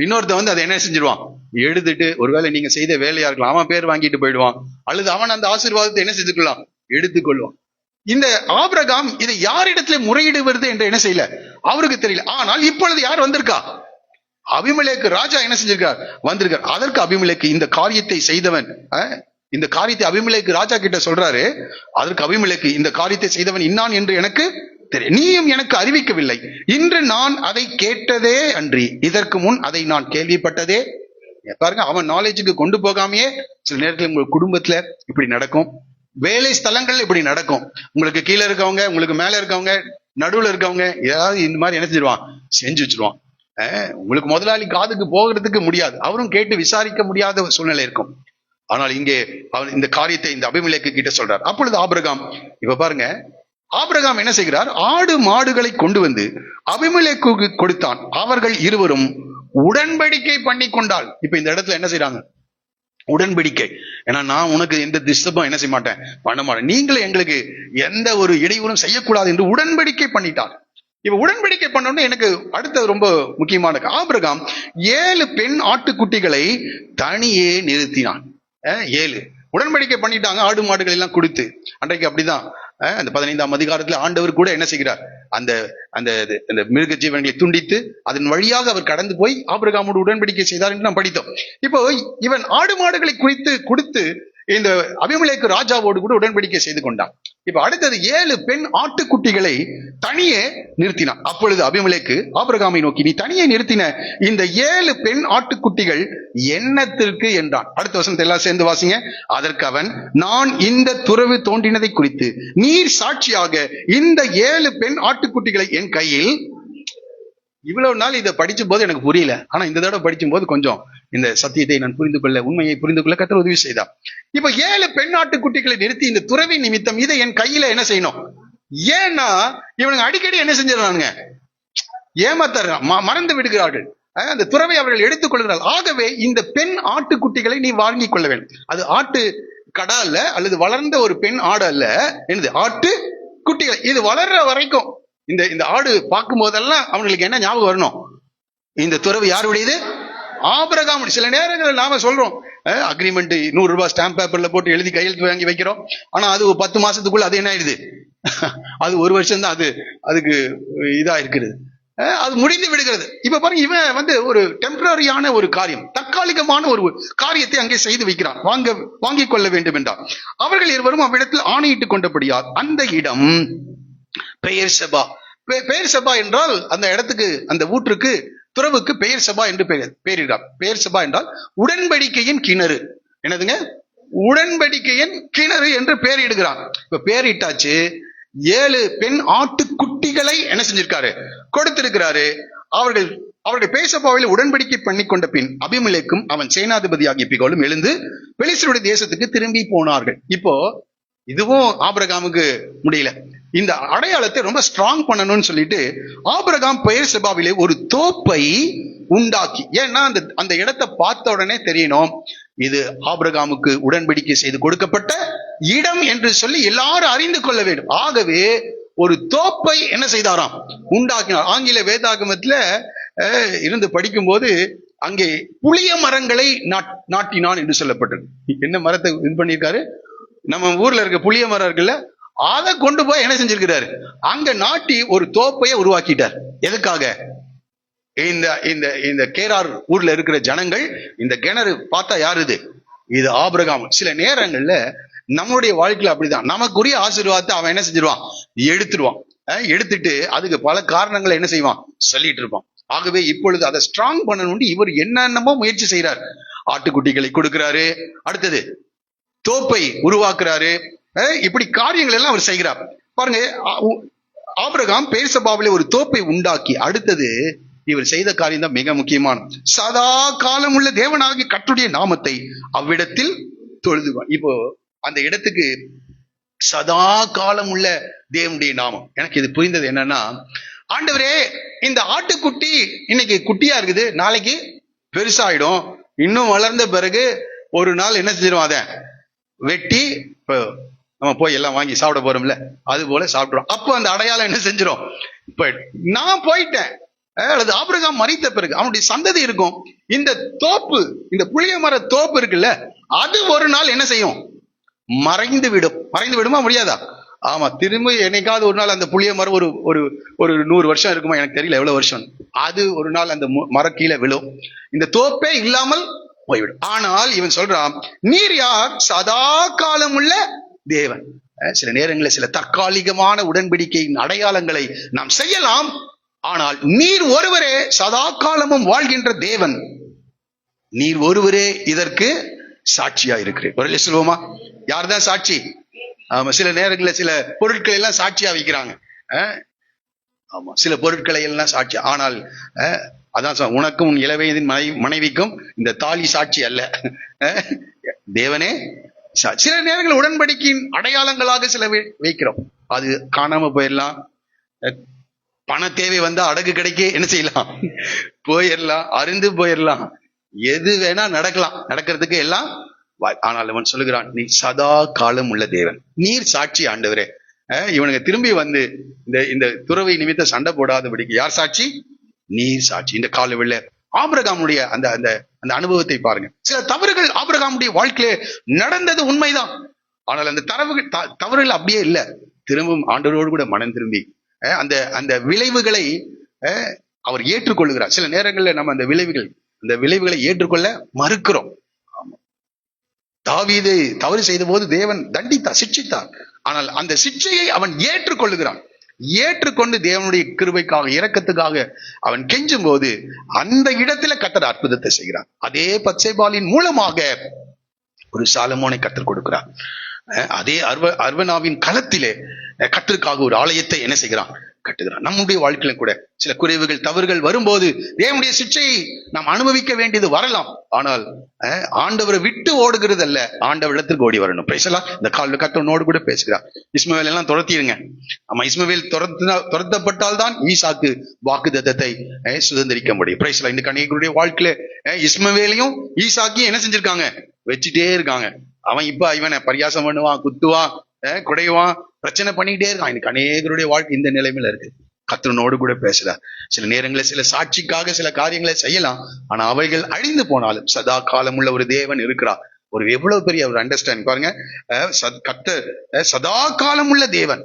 இன்னொருத்த வந்து அதை என்ன செஞ்சிருவான், எடுத்துட்டு ஒருவேளை நீங்க செய்த வேலையா இருக்கலாம், அவன் பேர் வாங்கிட்டு போயிடுவான், அல்லது அவன் அந்த ஆசீர்வாதத்தை என்ன செஞ்சுக்கலாம், எடுத்துக்கொள்வான். இந்த ஆபிரகாம் இதை யாரிடத்துல முறையிடுவது என்று என்ன செய்யல, அவருக்கு தெரியல. ஆனால் இப்பொழுது யார் வந்திருக்கா, அபிமெலேக்கு ராஜா என்ன செஞ்சிருக்கார், வந்திருக்கார். அதற்கு அபிமெலேக்கு இந்த காரியத்தை செய்தவன், இந்த காரியத்தை அபிமெலேக்கு ராஜா கிட்ட சொல்றாரு. அதற்கு அபிமெலேக்கு இந்த காரியத்தை செய்தவன் இன்னான் என்று எனக்கு தெரியும், நீயும் எனக்கு அறிவிக்கவில்லை. இன்று நான் அதை கேட்டதே அன்றி இதற்கு முன் அதை நான் கேள்விப்பட்டதே. பாருங்க, அவன் நாலேஜுக்கு கொண்டு போகாமையே சில நேரத்தில் உங்க குடும்பத்துல இப்படி நடக்கும், வேலை ஸ்தலங்கள் இப்படி நடக்கும். உங்களுக்கு கீழே இருக்கவங்க, உங்களுக்கு மேல இருக்கவங்க, நடுவுல இருக்கவங்க ஏதாவது இந்த மாதிரி என்ன செஞ்சிருவான், செஞ்சு வச்சிருவான். உங்களுக்கு முதலாளி காதுக்கு போகிறதுக்கு முடியாது, அவரும் கேட்டு விசாரிக்க முடியாத சூழ்நிலை இருக்கும். ஆனால் இங்கே அவன் இந்த காரியத்தை இந்த அபிமெலேக்கு கிட்ட சொல்றார். அப்பொழுது ஆபிரகாம், இப்ப பாருங்க, ஆபிரகாம் என்ன செய்கிறார், ஆடு மாடுகளை கொண்டு வந்து அபிமெலேக்குக்கு கொடுத்தான். அவர்கள் இருவரும் உடன்படிக்கை பண்ணி கொண்டாள். இப்ப இந்த இடத்துல என்ன செய்யறாங்க, உடன்படிக்கை. ஏன்னா நான் உனக்கு எந்த டிஸ்டர்பும் என்ன செய்ய மாட்டேன், பண்ண மாட்டேன், நீங்களும் எங்களுக்கு எந்த ஒரு இடையூறும் செய்யக்கூடாது என்று உடன்படிக்கை பண்ணிட்டார். இப்ப உடன்படிக்கை பண்ணோன்னு எனக்கு அடுத்த ரொம்ப முக்கியமான, ஆபிரகாம் 7 பெண் ஆட்டுக்குட்டிகளை தனியே நிறுத்தினான். 7 உடன்படிக்கை பண்ணிட்டாங்க, ஆடு மாடுகள் எல்லாம் கொடுத்து. அன்றைக்கு அப்படிதான் அந்த 15ஆம் அதிகாரத்துல ஆண்டவர் கூட என்ன செய்கிறார், அந்த அந்த மிருக ஜீவன்களை துண்டித்து அதன் வழியாக அவர் கடந்து போய் ஆபிரகாமோடு உடன்படிக்கை செய்தார் என்று நாம் படித்தோம். இப்போ இவன் ஆடு மாடுகளை குறித்து கொடுத்து இந்த அபிமெலேக்கு ராஜாவோடு கூட உடன்படிக்கை செய்து கொண்டான். இப்ப அடுத்தது 7 பெண் ஆட்டுக்குட்டிகளை தனியே நிறுத்தினான். அப்பொழுது அபிமெலேக்கு ஆபிரகாமை நோக்கி, நீ தனியே நிறுத்தின இந்த 7 பெண் ஆட்டுக்குட்டிகள் என்னத்திற்கு என்றான். அடுத்த வசனத்தை எல்லாம் சேர்ந்து வாசிங்க. அதற்கு அவன், நான் இந்த துறவு தோன்றினதை குறித்து நீர் சாட்சியாக இந்த 7 பெண் ஆட்டுக்குட்டிகளை என் கையில். இவ்வளவு நாள் இதை படிச்சும் போது எனக்கு புரியல, ஆனா இந்த தடவை படிக்கும் போது கொஞ்சம் இந்த சத்தியத்தை நான் புரிந்து கொள்ள, உண்மையை புரிந்து கொள்ள கர்த்தர் உதவி செய்தார். இப்ப 7 பெண் ஆட்டுக்குட்டிகளை நிறுத்தி இந்த துறவி நிமித்தம் இதை என் கையில என்ன செய்யணும். ஏன்னா இவனுங்க அடிக்கடி என்ன செஞ்சிடறானுங்க, ஏமாத்தாரு, மறந்து விடுகிறார்கள். அந்த துறவை அவர்கள் எடுத்துக் கொள்கிறார்கள். ஆகவே இந்த பெண் ஆட்டுக்குட்டிகளை நீ வாங்கி கொள்ள வேண்டும். அது ஆட்டு கடா அல்ல, அல்லது வளர்ந்த ஒரு பெண் ஆடு அல்ல, என்னது ஆட்டு குட்டிகள். இது வளர்ற வரைக்கும் இந்த ஆடு பார்க்கும் போதெல்லாம் அவங்களுக்கு என்ன ஞாபகம் வரணும், இந்த துறவு யாருடையது, ஆபிரகாம். சில நேரங்களில் நாம சொல்றோம் அக்ரிமெண்ட் 100 ரூபாய் ஸ்டாம்ப் பேப்பர்ல போட்டு எழுதி கையெழுத்து வாங்கி வைக்கிறோம். ஆனா அது 10 மாசத்துக்குள்ள அது என்ன ஆயிடுது, அது 1 வருஷம் தான் அதுக்கு இதா இருக்கிறது, அது முடிந்து விடுகிறது. இப்ப பாருங்க, இவன் வந்து ஒரு டெம்பரரியான ஒரு காரியம், தற்காலிகமான ஒரு காரியத்தை அங்கே செய்து வைக்கிறான், வாங்கிக் கொள்ள வேண்டும் என்றார். அவர்கள் இருவரும் அவ்விடத்தில் ஆணையிட்டுக் கொண்டபடியால் அந்த இடம் பெயர் செபா. பெயர் செபா என்றால் அந்த இடத்துக்கு, அந்த ஊற்றுக்கு, துறவுக்கு பெயர் செபா என்று பெயரிடார். பெயர் செபா என்றால் உடன்படிக்கையின் கிணறு. என்னதுங்க, உடன்படிக்கையின் கிணறு என்று பெயரிடுகிறான். இப்ப பெயரிட்டாச்சு. 7 பெண் ஆட்டுக்குட்டிகளை என்ன செஞ்சிருக்காரு, கொடுத்திருக்கிறாரு. அவர்கள் பேசப்பாவில் உடன்படிக்கை பண்ணி கொண்ட பின் அபிமெலேக்கும் அவன் சேனாதிபதி ஆகிய பிகோலும் எழுந்து பெலிஸ்தருடைய தேசத்துக்கு திரும்பி போனார்கள். இப்போ இதுவும் ஆபிரகாமுக்கு முடியல. இந்த அடையாளத்தை ரொம்ப ஸ்ட்ராங் பண்ணணும்னு சொல்லிட்டு ஆபிரகாம் பெயர் செபாவிலே ஒரு தோப்பை உண்டாக்கி, ஏன்னா அந்த இடத்தை பார்த்த உடனே தெரியணும் இது ஆபிரகாமுக்கு உடன்படிக்கை செய்து கொடுக்கப்பட்ட இடம் என்று சொல்லி எல்லாரும் அறிந்து கொள்ள வேண்டும். ஆகவே ஒரு தோப்பை என்ன செய்தாராம், உண்டாக்கினார். ஆங்கில வேதாகமத்துல இருந்து படிக்கும் போது அங்கே புளிய மரங்களை நாட்டினான் என்று சொல்லப்பட்டது. என்ன மரத்தை இது பண்ணியிருக்காரு, நம்ம ஊர்ல இருக்க புளிய மரம் இருக்குல்ல, அதை கொண்டு போய் என்ன செஞ்சிருக்கிறாரு, அங்க நாட்டி ஒரு தோப்பையை உருவாக்கிட்டார். எதுக்காக? இந்த இந்த இந்த கேரார் ஊர்ல இருக்கிற ஜனங்கள் இந்த கிணறு பார்த்தா யாரு இது ஆபிரகாம். சில நேரங்கள்ல நம்மளுடைய வாழ்க்கையில அப்படிதான், நமக்குரிய ஆசீர்வாதத்தை அவன் என்ன செஞ்சிருவான், எடுத்துருவான். எடுத்துட்டு அதுக்கு பல காரணங்களை என்ன செய்வான், சொல்லிட்டு இருப்பான். ஆகவே இப்பொழுது அதை ஸ்ட்ராங் பண்ணணும்னு இவர் என்னென்னமோ முயற்சி செய்யறாரு. ஆட்டுக்குட்டிகளை கொடுக்கிறாரு, அடுத்தது தோப்பை உருவாக்குறாரு, இப்படி காரியங்கள் எல்லாம் அவர் செய்கிறார். பாருங்க, ஆபிரகாம் பேர்சபாவிலே ஒரு தோப்பை உண்டாக்கி, அடுத்தது இவர் செய்த காரியம் தான் மிக முக்கியமான, சதா காலம் உள்ள தேவனாகிய கர்த்தருடைய நாமத்தை அவ்விடத்தில் தொழுதுவான். இப்போ அந்த இடத்துக்கு சதா காலம் உள்ள தேவனுடைய நாமம். எனக்கு இது புரிந்தது என்னன்னா, ஆண்டவரே இந்த ஆட்டுக்குட்டி இன்னைக்கு குட்டியா இருக்குது, நாளைக்கு பெருசாயிடும், இன்னும் வளர்ந்த பிறகு ஒரு நாள் என்ன செஞ்சிடும், அதை வெட்டி நம்ம போய் எல்லாம் வாங்கி சாப்பிட போறோம்ல, அது போல சாப்பிடுறோம். அப்போ அந்த அடையாளம் என்ன செஞ்சிடும், இப்ப நான் போயிட்டேன் அல்லது ஆபிரகாம் மரித்த பிறகு அவனுடைய சந்ததி இருக்கும். இந்த தோப்பு, இந்த புளிய மர தோப்பு இருக்குல்ல, அது ஒரு நாள் என்ன செய்யும், மறைந்து விடும். மறைந்து விடுமா, முடியாதா? ஆமா, திரும்ப என்னைக்காவது ஒரு நாள் அந்த புளிய மரம் ஒரு ஒரு ஒரு 100 வருஷம் இருக்குமா, எனக்கு தெரியல எவ்வளவு வருஷம், அது ஒரு நாள் அந்த மரம் கீழே விழும், இந்த தோப்பே இல்லாமல் போய்விடும். ஆனால் இவன் சொல்றான், நீர் யார், சதா காலம் உள்ள தேவன். சில நேரங்களில் சில தற்காலிகமான உடன்படிக்கையின் அடையாளங்களை நாம் செய்யலாம், ஆனால் நீர் ஒருவரே சதா காலமும் வாழ்கின்ற தேவன், நீர் ஒருவரே இதற்கு சாட்சியா இருக்கிறேன். ஒரு சொல்லுவோமா, யார்தான் சாட்சி? ஆமா, சில நேரங்களில் சில பொருட்களை எல்லாம் சாட்சியா வைக்கிறாங்க. ஆமா, சில பொருட்களை எல்லாம் சாட்சி. ஆனால் அதான் உனக்கும் உன் இளவயதின் மனைவிக்கும் இந்த தாலி சாட்சி அல்ல, தேவனே சாட்சி. சில நேரங்கள் உடன்படிக்கையின் அடையாளங்களாக சில வைக்கிறோம், அது காணாம போயிடலாம். பண தேவை வந்தா அடகு கிடைக்க என்ன செய்யலாம், போயிடலாம், அருந்து போயிடலாம், எது வேணா நடக்கலாம், நடக்கிறதுக்கு எல்லாம். ஆனால் அவன் சொல்லுகிறான், நீ சதா காலம் உள்ள தேவன், நீர் சாட்சி ஆண்டவரே. இவனுக்கு திரும்பி வந்து இந்த துறவை நிமித்த சண்டை போடாதபடிக்கு யார் சாட்சி, நீர் சாட்சி. இந்த காலவெளியில ஆபிரகாமுடைய அந்த அந்த அந்த அனுபவத்தை பாருங்க. சில தவறுகள் ஆபிரகாமுடைய வாழ்க்கையிலே நடந்தது உண்மைதான், ஆனால் அந்த தவறுகள் அப்படியே இல்லை, திரும்பவும் ஆண்டவரோடு கூட மனம் திரும்பி அந்த அந்த விளைவுகளை அவர் ஏற்றுக்கொள்ளுகிறார். சில நேரங்களில் நம்ம அந்த விளைவுகளை ஏற்றுக்கொள்ள மறுக்கிறோம். தாவீது தவறு செய்த போது தேவன் தண்டித்தார், சிட்சித்தார். ஆனால் அந்த சிட்சையை அவன் ஏற்றுக்கொள்ளுகிறான். ஏற்றுக்கொண்டு தேவனுடைய கிருபைக்காக, இரக்கத்துக்காக அவன் கெஞ்சும் போது அந்த இடத்துல கர்த்தர் அற்புதத்தை செய்கிறார். அதே பத்சேபாலின் மூலமாக ஒரு சாலமோனை கர்த்தர் கொடுக்கிறார். அதே அர்வனாவின் களத்திலே கர்த்தருக்காக ஒரு ஆலயத்தை என்ன செய்கிறான், கட்டுகிறான். நம்முடைய வாழ்க்கையில கூட சில குறைவுகள், தவறுகள் வரும்போது தேவனுடைய சிட்சையை நாம் அனுபவிக்க வேண்டியது வரலாம். ஆனால் ஆண்டவரை விட்டு ஓடுகிறது அல்ல, ஆண்டவர் இடத்துக்கு ஓடி வரணும். பேசலாம். இந்த காலில் கர்த்தனோடு கூட பேசுகிறார். இஸ்மவேல் எல்லாம் துரத்திடுங்க. ஆமா, இஸ்மவேல் துரத்தப்பட்டால் தான் ஈசாக்கு வாக்குத்தத்தத்தை சுதந்திரிக்க முடியும். பேசலாம். இந்த கணிகளுடைய வாழ்க்கையில இஸ்மவேலையும் ஈசாக்கையும் என்ன செஞ்சிருக்காங்க, வச்சுட்டே இருக்காங்க. அவன் இப்ப இவனை பரியாசம் பண்ணுவான், குத்துவான், குடைவான், பிரச்சனை பண்ணிக்கிட்டே இருக்கான். இன்னைக்கு அநேகருடைய வாழ்க்கை இந்த நிலைமையில இருக்கு. கர்த்தனோடு கூட பேசலாம். சில நேரங்களில் சில சாட்சிக்காக சில காரியங்களை செய்யலாம், ஆனா அவைகள் அழிந்து போனாலும் சதா காலம் உள்ள ஒரு தேவன் இருக்கிறார். ஒரு எவ்வளவு பெரிய ஒரு அண்டர்ஸ்டாண்ட் பாருங்க. கர்த்தர் சதா காலம் உள்ள தேவன்,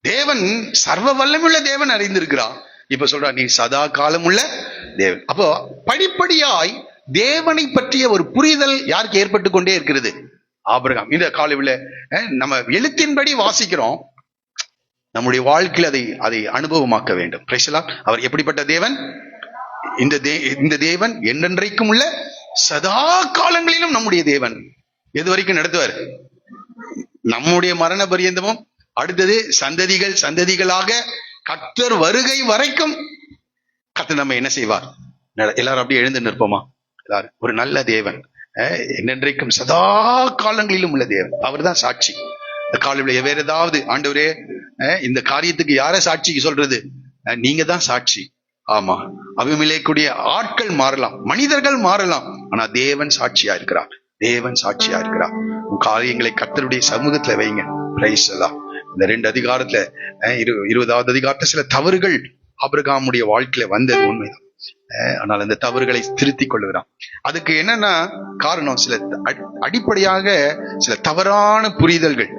தேவன் சர்வ வல்லமுள்ள தேவன் அறிந்திருக்கிறான். இப்ப சொல்றா, நீ சதா காலம் உள்ள தேவன். அப்போ படிப்படியாய் தேவனை பற்றிய ஒரு புரிதல் யாருக்கு ஏற்பட்டு கொண்டே இருக்கிறது, ஆபிரகாம். இந்த காலையில நம்ம எழுத்தின்படி வாசிக்கிறோம், நம்முடைய வாழ்க்கையில் அதை அனுபவமாக்க வேண்டும். அவர் எப்படிப்பட்ட தேவன்? இந்த தேவன் என்றென்றைக்கும் உள்ள சதா காலங்களிலும் நம்முடைய தேவன். எது வரைக்கும் நடத்துவார்? நம்முடைய மரண பரியந்தமும், அடுத்தது சந்ததிகளாக கர்த்தர் வருகை வரைக்கும் கர்த்தர் நம்ம என்ன செய்வார்? எல்லாரும் அப்படியே எழுந்து நிற்போமா? எல்லாரும். ஒரு நல்ல தேவன், என்னென்றைக்கும் சதா காலங்களிலும் உள்ள தேவன், அவர் தான் சாட்சி. இந்த காலையில வேற ஏதாவது, ஆண்டவரே இந்த காரியத்துக்கு யார சாட்சிக்கு சொல்றது? நீங்க தான் சாட்சி. ஆமா, அபிமெலேக்குடைய ஆட்கள் மாறலாம், மனிதர்கள் மாறலாம், ஆனா தேவன் சாட்சியா இருக்கிறார். தேவன் சாட்சியா இருக்கிறார். உன் காரியங்களை கர்த்தருடைய சமூகத்துல வைங்க. பிரைஸ் எல்லாம். இந்த 2 அதிகாரத்துல 20வது அதிகாரத்துல சில தவறுகள் ஆபிரகாமுடைய வாழ்க்கையில வந்தது உண்மைதான். ஆனால் அந்த தவறுகளை திருத்திக் கொள்ளுகிறான். அதுக்கு என்னன்னா காரணம், சில அடிப்படையாக சில தவறான புரிதல்கள்.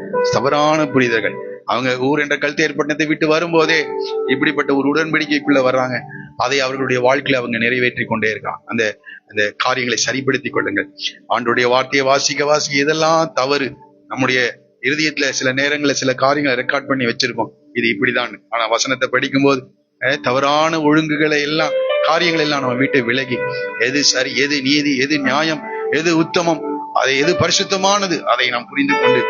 அவங்க ஊர் என்ற கல்தேர் பட்டணத்தை விட்டு வரும்போதே இப்படிப்பட்ட ஒரு உடன்படிக்கைக்குள்ள வர்றாங்க. அதை அவர்களுடைய வாழ்க்கையில அவங்க நிறைவேற்றி கொண்டே இருக்காங்க. அந்த அந்த காரியங்களை சரிப்படுத்திக் கொள்ளுங்கள். ஆண்டவருடைய வார்த்தையை வாசிக்க இதெல்லாம் தவறு. நம்முடைய இருதயத்துல சில நேரங்கள்ல சில காரியங்களை ரெக்கார்ட் பண்ணி வச்சிருக்கோம், இது இப்படிதான். ஆனா வசனத்தை படிக்கும் போது தவறான ஒழுங்குகளை எல்லாம், காரியங்கள் எல்லாம் நம்ம வீட்டை விலகி, எது சரி, எது நீதி, எது நியாயம், எது உத்தமம், அதை எது பரிசுத்தமானது, அதை நாம் புரிந்து கொண்டு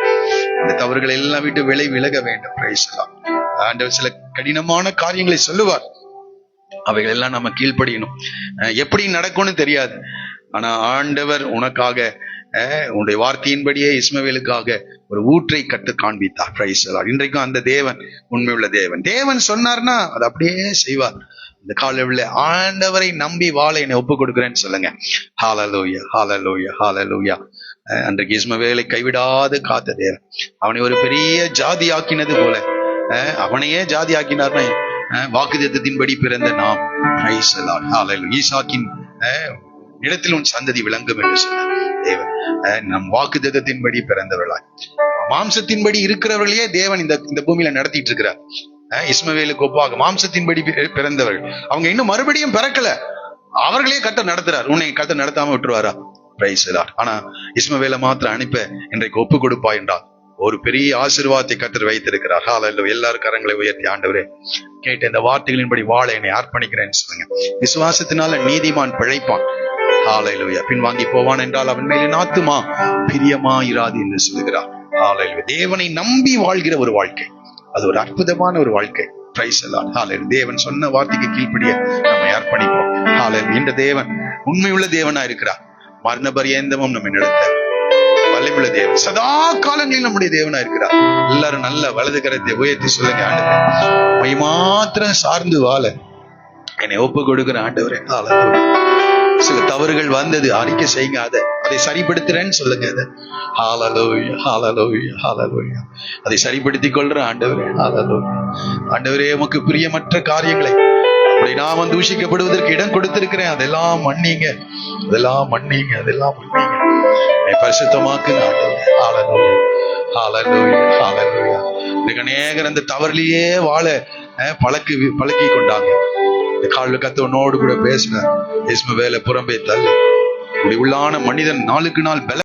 அந்த தவறுகளை எல்லாம் விட்டு விலக வேண்டும். Price the Lord. ஆண்டவர் சில கடினமான காரியங்களை சொல்லுவார், அவைகள் எல்லாம் நம்ம கீழ்ப்படியணும். எப்படி நடக்கும்னு தெரியாது, ஆனா ஆண்டவர் உனக்காக உன்னுடைய வார்த்தையின்படியே இஸ்மவேலுக்காக ஒரு ஊற்றை கட்டு காண்பித்தார். Price the Lord. இன்றைக்கும் அந்த தேவன் உண்மையுள்ள தேவன். தேவன் சொன்னார்னா அது அப்படியே செய்வார். இந்த காலையில ஆண்டவரை நம்பி வாழ என்னை ஒப்பு கொடுக்கிறேன்னு சொல்லுங்க. ஹல்லேலூயா, ஹல்லேலூயா, ஹல்லேலூயா. அன்றைக்கு இஸ்மவேலை கைவிடாது காத்த தேவன் அவனை ஒரு பெரிய ஜாதி ஆக்கினது போல, அவனையே ஜாதி ஆக்கினார்னா வாக்குத்தத்தத்தின்படி பிறந்த நாம், பிரைஸ் தி லார்ட், ஹல்லேலூயா, ஈசாக்கின் இடத்தில் உன் சந்ததி விளங்கும் என்று சொன்னார் தேவன். நம் வாக்குத்தத்தத்தின்படி பிறந்தவர்களாய், மாம்சத்தின்படி இருக்கிறவர்களையே தேவன் இந்த பூமியில நடத்திட்டு இருக்கிறார். இஸ்மவேலுக்கு ஒப்பாக மாம்சத்தின்படி பிறந்தவர்கள், அவங்க இன்னும் மறுபடியும் பிறக்கல, அவர்களே கர்த்தர் நடத்துறார். உன்னை கர்த்தர் நடத்தாம விட்டுருவாரா? Price the Lord. ஆனா இஸ்மவேலை மாத்திரம் அனுப்ப இன்றைக்கு ஒப்பு கொடுப்பா என்றால் ஒரு பெரிய ஆசீர்வாதத்தை கர்த்தர் வைத்திருக்கிறார். ஹல்லேலூயா. எல்லாரும் கரங்களை உயர்த்தி, ஆண்டவரே கேட்ட இந்த வார்த்தைகளின்படி வாழ என்னை அர்ப்பணிக்கிறேன்னு சொல்லுங்க. விசுவாசத்தினால நீதிமான் பிழைப்பான். ஹல்லேலூயா. பின்வாங்கி போவான் என்றால் அவன் மேலே ஆத்துமா பிரியமா இராது என்று சொல்லுகிறார். ஹல்லேலூயா. தேவனை நம்பி வாழ்கிற ஒரு வாழ்க்கை, அது ஒரு அற்புதமான ஒரு வாழ்க்கை. Praise the Lord. ஹல்லேலூயா. தேவன் சொன்ன வார்த்தைக்கு கீழ்ப்படிய நம்மை அர்ப்பணிப்போம். ஹல்லேலூயா. இந்த தேவன் உண்மையுள்ள தேவனா இருக்கிறார். மரண பரியந்தமும் நம்மை நடத்த வல்லமையுள்ள தேவன், சதா காலங்களில் நம்முடைய தேவனா இருக்கிறார். எல்லாரும் நல்ல வலது கரத்தை உயர்த்தி சொல்லுங்க, ஆண்டவரே உம்மை மாத்திரம் சார்ந்து வாழ என்னை ஒப்பு கொடுக்கிற ஆண்டவரே. ஹல்லேலூயா. சில தவறுகள் வந்தது, அறிக்கை செய்யுங்க, அதை சரிப்படுத்துறேன்னு சொல்லுங்க. ஹல்லேலூயா, ஹல்லேலூயா, ஹல்லேலூயா. அதை சரிப்படுத்திக் கொள்ற ஆண்டவரே. ஹல்லேலூயா. ஆண்டவரே உமக்கு பிரியமற்ற காரியங்களை அப்படி நாம தூஷிக்கப்படுவதற்கு இடம் கொடுத்திருக்கிறேன், அதெல்லாம் மன்னிங்க, அதெல்லாம் மன்னிங்க, அதெல்லாம் மன்னிங்க. பரிசுத்தமாக்குங்க ஆண்டவரே. ஹல்லேலூயா, ஹல்லேலூயா, ஹல்லேலூயா. இன்னைக்கு அநேகர் அந்த தவறிலேயே வாழ பழக்கி கொண்டாங்க. இந்த காலில் கத்தவனோடு கூட பேசின இஸ்மவேலை புறம்பே தள்ளு. இப்படி உள்ளான மனிதன் நாளுக்கு நாள் பல